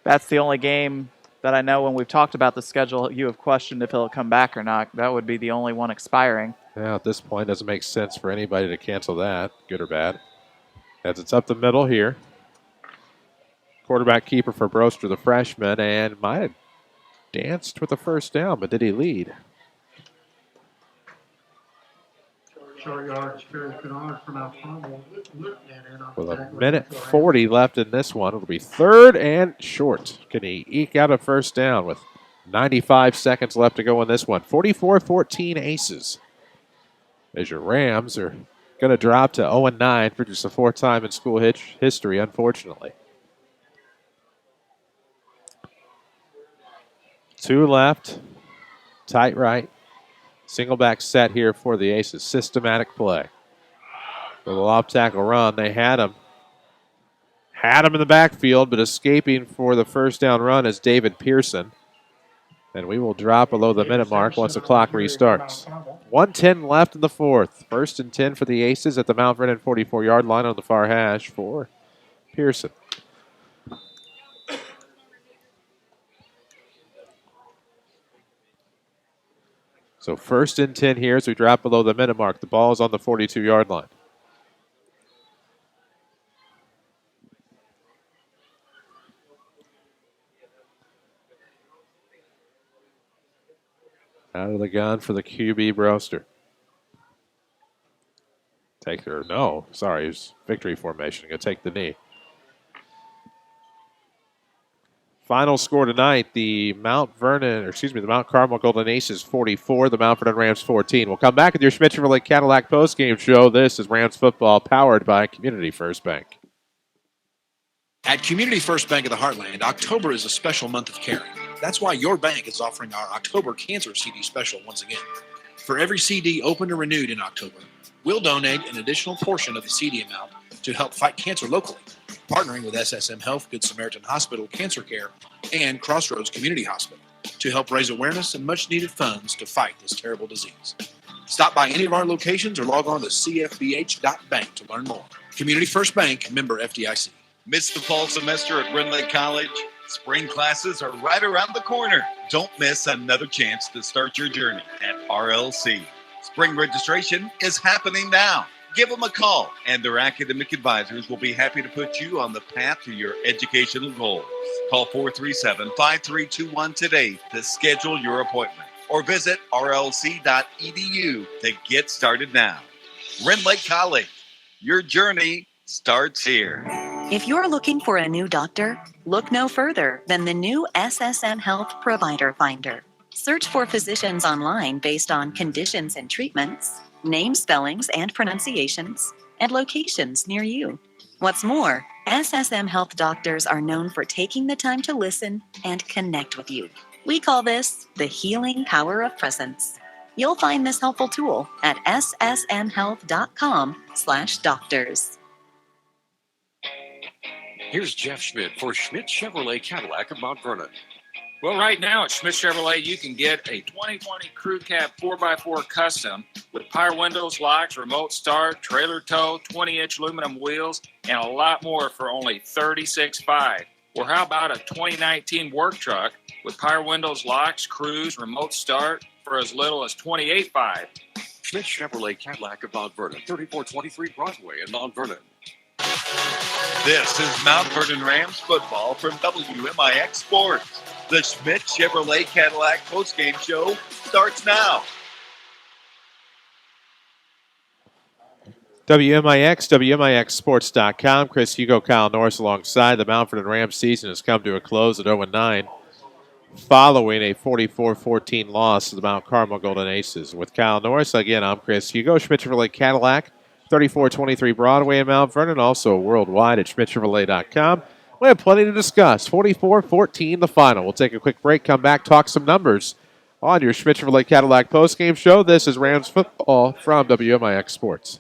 That's the only game that I know when we've talked about the schedule, you have questioned if he'll come back or not. That would be the only one expiring. Yeah, at this point, it doesn't make sense for anybody to cancel that, good or bad. As it's up the middle here. Quarterback keeper for Broster, the freshman, and might have danced with the first down, but did he lead? Short yards for Kennard from Mount Carmel. Luton in on With the a tackle minute for the Rams. 40 left in this one. It'll be 3rd and short. Can he eke out a first down with 95 seconds left to go in this one? 44-14 Aces. As your Rams are going to drop to 0-9 for just the 4th time in school history, unfortunately. 2 left. Tight right. Single back set here for the Aces. Systematic play. With a lob tackle run, they had him. Had him in the backfield, but escaping for the first down run is David Pearson. And we will drop below the minute mark once the clock restarts. 1:10 left in the 4th. 1st and 10 for the Aces at the Mount Vernon 44-yard line on the far hash for Pearson. So 1st and 10 here as we drop below the minute mark. The ball is on the 42-yard line. Out of the gun for the QB Broster. It's victory formation. Going to take the knee. Final score tonight, the Mount Carmel Golden Aces 44, the Mount Vernon Rams 14. We'll come back with your Schmidt Chevrolet Cadillac postgame show. This is Rams football powered by Community First Bank. At Community First Bank of the Heartland, October is a special month of caring. That's why your bank is offering our October Cancer CD special once again. For every CD opened or renewed in October, we'll donate an additional portion of the CD amount to help fight cancer locally, partnering with SSM Health, Good Samaritan Hospital Cancer Care, and Crossroads Community Hospital to help raise awareness and much-needed funds to fight this terrible disease. Stop by any of our locations or log on to cfbh.bank to learn more. Community First Bank, member FDIC. Missed the fall semester at Brindley College? Spring classes are right around the corner. Don't miss another chance to start your journey at RLC. Spring registration is happening now. Give them a call, and their academic advisors will be happy to put you on the path to your educational goals. Call 437-5321 today to schedule your appointment, or visit rlc.edu to get started now. Brindley College, your journey starts here. If you're looking for a new doctor, look no further than the new SSM Health Provider Finder. Search for physicians online based on conditions and treatments, name spellings and pronunciations, and locations near you. What's more, SSM Health doctors are known for taking the time to listen and connect with you. We call this the healing power of presence. You'll find this helpful tool at ssmhealth.com/doctors. Here's Jeff Schmidt for Schmidt Chevrolet Cadillac of Mount Vernon. Well, right now at Schmidt Chevrolet, you can get a 2020 Crew Cab 4x4 Custom with power windows, locks, remote start, trailer tow, 20-inch aluminum wheels, and a lot more for only $36,500. Or how about a 2019 work truck with power windows, locks, cruise, remote start for as little as $28,500? Schmidt Chevrolet Cadillac of Mount Vernon, 3423 Broadway in Mount Vernon. This is Mount Vernon Rams football from WMIX Sports. The Schmidt Chevrolet Cadillac postgame show starts now. WMIX, WMIXsports.com. Chris Hugo, Kyle Norris alongside. The Mount Vernon Rams season has come to a close at 0-9 following a 44-14 loss to the Mount Carmel Golden Aces. With Kyle Norris, again, I'm Chris Hugo. Schmidt Chevrolet Cadillac, 3423 Broadway in Mount Vernon, also worldwide at schmidtchevrolet.com. We have plenty to discuss. 44-14 the final. We'll take a quick break, come back, talk some numbers on your Schmidt Chevrolet Cadillac postgame show. This is Rams football from WMIX Sports.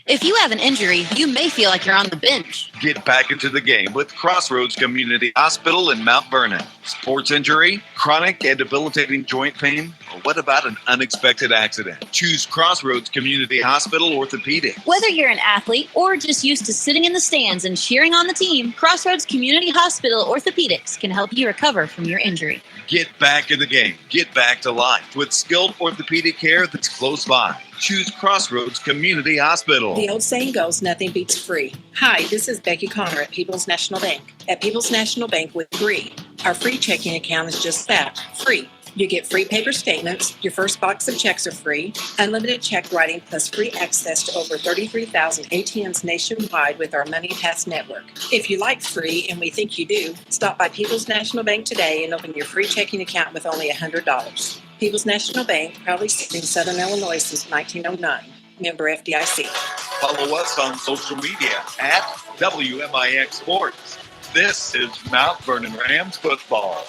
If you have an injury, you may feel like you're on the bench. Get back into the game with Crossroads Community Hospital in Mount Vernon. Sports injury, chronic and debilitating joint pain, or what about an unexpected accident? Choose Crossroads Community Hospital Orthopedic. Whether you're an athlete or just used to sitting in the stands and cheering on the team, Crossroads Community Hospital Orthopedics can help you recover from your injury. Get back in the game. Get back to life with skilled orthopedic care that's close by. Choose Crossroads Community Hospital. The old saying goes, nothing beats free. Hi, this is Becky Connor at People's National Bank. At People's National Bank, we agree. Our free checking account is just that, free. You get free paper statements, your first box of checks are free, unlimited check writing, plus free access to over 33,000 ATMs nationwide with our MoneyPass network. If you like free, and we think you do, stop by People's National Bank today and open your free checking account with only $100. People's National Bank, proudly serving Southern Illinois since 1909. Member FDIC. Follow us on social media at WMIX Sports. This is Mount Vernon Rams football.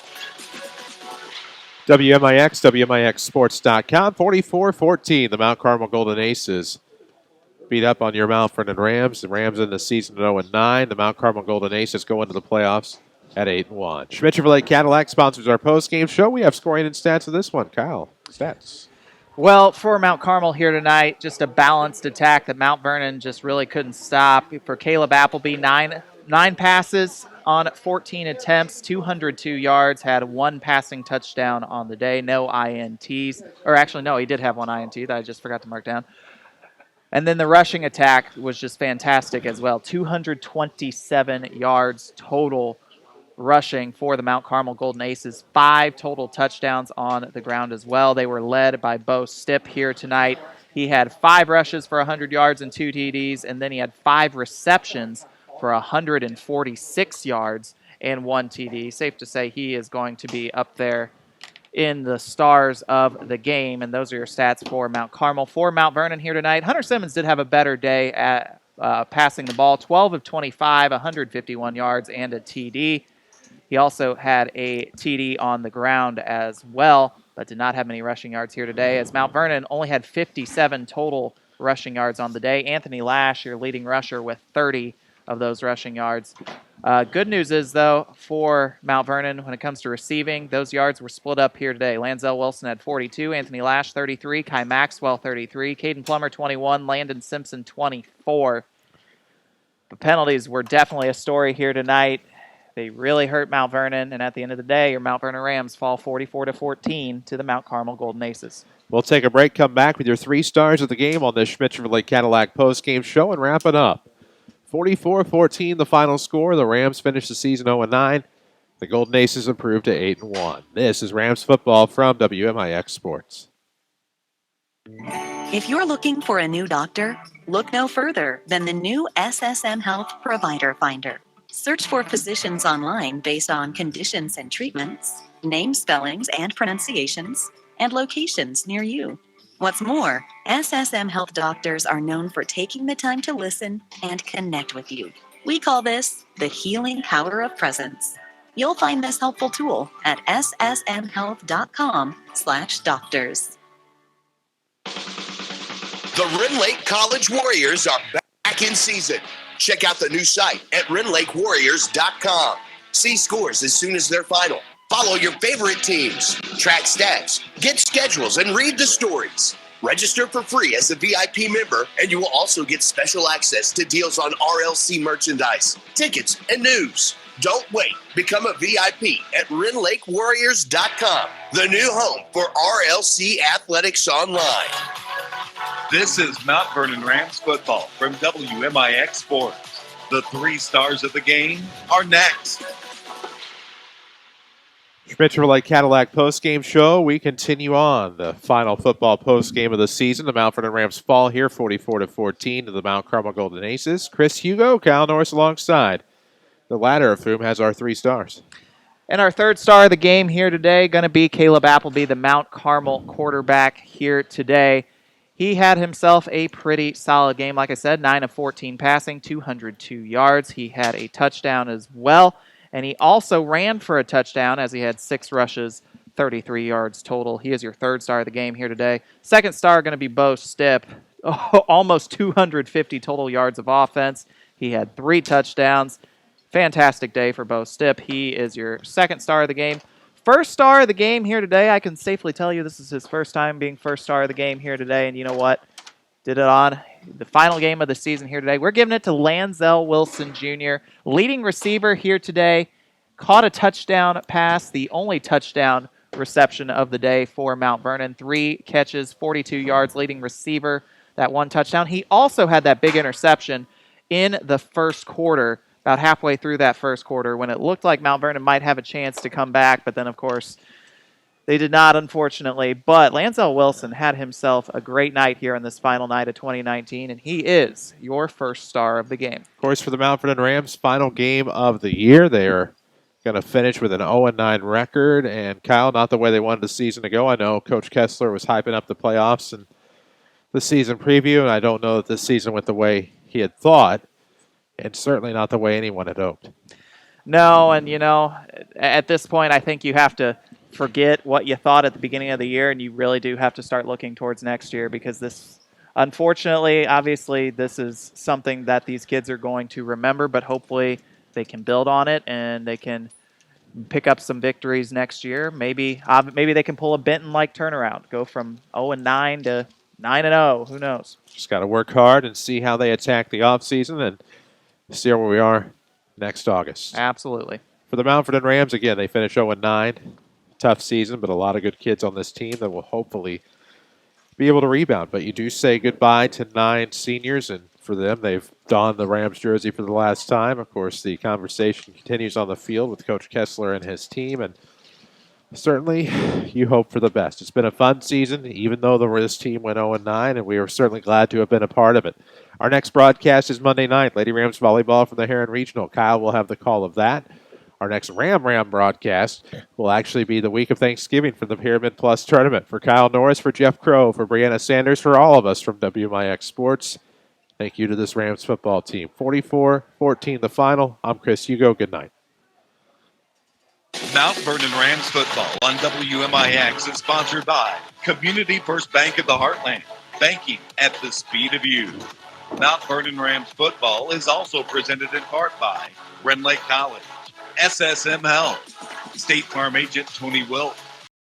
WMIX, WMIXsports.com. 44-14, the Mount Carmel Golden Aces beat up on your Mount Vernon Rams. The Rams in the season at 0-9. The Mount Carmel Golden Aces go into the playoffs at 8-1. Schmidt Chevrolet Cadillac sponsors our postgame show. We have scoring and stats of this one. Kyle, stats. Well, for Mount Carmel here tonight, just a balanced attack that Mount Vernon just really couldn't stop. For Caleb Appleby, nine passes on 14 attempts, 202 yards, had one passing touchdown on the day, no INTs. Or actually, no, he did have one INT that I just forgot to mark down. And then the rushing attack was just fantastic as well. 227 yards total rushing for the Mount Carmel Golden Aces. 5 total touchdowns on the ground as well. They were led by Bo Stipp here tonight. He had 5 rushes for 100 yards and 2 TDs, and then he had 5 receptions for 146 yards and 1 TD. Safe to say he is going to be up there in the stars of the game, and those are your stats for Mount Carmel. For Mount Vernon here tonight, Hunter Simmons did have a better day at passing the ball, 12 of 25, 151 yards and a TD. He also had a TD on the ground as well, but did not have many rushing yards here today, as Mount Vernon only had 57 total rushing yards on the day. Anthony Lash, your leading rusher, with 30 of those rushing yards. Good news is, though, for Mount Vernon, when it comes to receiving, those yards were split up here today. Lanzel Wilson had 42, Anthony Lash 33, Kai Maxwell 33, Caden Plummer 21, Landon Simpson 24. The penalties were definitely a story here tonight. They really hurt Mount Vernon, and at the end of the day, your Mount Vernon Rams fall 44-14 to the Mount Carmel Golden Aces. We'll take a break, come back with your 3 stars of the game on this Schmidt Chevrolet Cadillac postgame show, and wrap it up. 44-14 the final score. The Rams finished the season 0-9. The Golden Aces improved to 8-1. This is Rams football from WMIX Sports. If you're looking for a new doctor, look no further than the new SSM Health Provider Finder. Search for physicians online based on conditions and treatments, name spellings and pronunciations, and locations near you. What's more, SSM Health doctors are known for taking the time to listen and connect with you. We call this the healing power of presence. You'll find this helpful tool at ssmhealth.com/doctors. The Rend Lake College Warriors are back in season. Check out the new site at RendLakeWarriors.com. See scores as soon as they're final. Follow your favorite teams, track stats, get schedules, and read the stories. Register for free as a VIP member, and you will also get special access to deals on RLC merchandise, tickets, and news. Don't wait. Become a VIP at RenLakeWarriors.com, the new home for RLC Athletics Online. This is Mount Vernon Rams football from WMIX Sports. The 3 stars of the game are next. Schmidt Chevrolet Cadillac postgame show. We continue on the final football postgame of the season. The Mount Vernon Rams fall here 44-14 to the Mount Carmel Golden Aces. Chris Hugo, Kyle Norris alongside, the latter of whom has our 3 stars. And our 3rd star of the game here today going to be Caleb Appleby, the Mount Carmel quarterback here today. He had himself a pretty solid game. Like I said, 9 of 14 passing, 202 yards. He had a touchdown as well. And he also ran for a touchdown as he had 6 rushes, 33 yards total. He is your 3rd star of the game here today. 2nd star going to be Bo Stipp, almost 250 total yards of offense. He had 3 touchdowns. Fantastic day for Bo Stipp. He is your 2nd star of the game. 1st star of the game here today, I can safely tell you this is his first time being 1st star of the game here today. And you know what? Did it on the final game of the season here today. We're giving it to Lanzel Wilson Jr., leading receiver here today. Caught a touchdown pass, the only touchdown reception of the day for Mount Vernon. 3 catches, 42 yards, leading receiver, that 1 touchdown. He also had that big interception in the first quarter, about halfway through that first quarter, when it looked like Mount Vernon might have a chance to come back, but then, of course, they did not, unfortunately. But Lanzel Wilson had himself a great night here on this final night of 2019, and he is your 1st star of the game. Of course, for the Mount Vernon Rams, final game of the year. They are going to finish with an 0-9 record. And, Kyle, not the way they wanted the season to go. I know Coach Kessler was hyping up the playoffs and the season preview, and I don't know that this season went the way he had thought, and certainly not the way anyone had hoped. No, and, at this point, I think you have to forget what you thought at the beginning of the year, and you really do have to start looking towards next year, because this, unfortunately, obviously, this is something that these kids are going to remember, but hopefully they can build on it and they can pick up some victories next year. Maybe they can pull a Benton-like turnaround, go from 0-9 to 9-0. Who knows? Just got to work hard and see how they attack the offseason and see where we are next August. Absolutely. For the Mount Vernon Rams, again, they finish 0-9. Tough season, but a lot of good kids on this team that will hopefully be able to rebound. But you do say goodbye to 9 seniors, and for them, they've donned the Rams jersey for the last time. Of course, the conversation continues on the field with Coach Kessler and his team, and certainly you hope for the best. It's been a fun season, even though this team went 0-9, and we are certainly glad to have been a part of it. Our next broadcast is Monday night, Lady Rams volleyball from the Heron Regional. Kyle will have the call of that. Our next Ram broadcast will actually be the week of Thanksgiving for the Pyramid Plus tournament. For Kyle Norris, for Jeff Crow, for Brianna Sanders, for all of us from WMIX Sports, thank you to this Rams football team. 44-14 the final. I'm Chris Hugo. Good night. Mount Vernon Rams football on WMIX is sponsored by Community First Bank of the Heartland, banking at the speed of you. Mount Vernon Rams football is also presented in part by Ren Lake College, SSM Health, State Farm Agent Tony Wilk,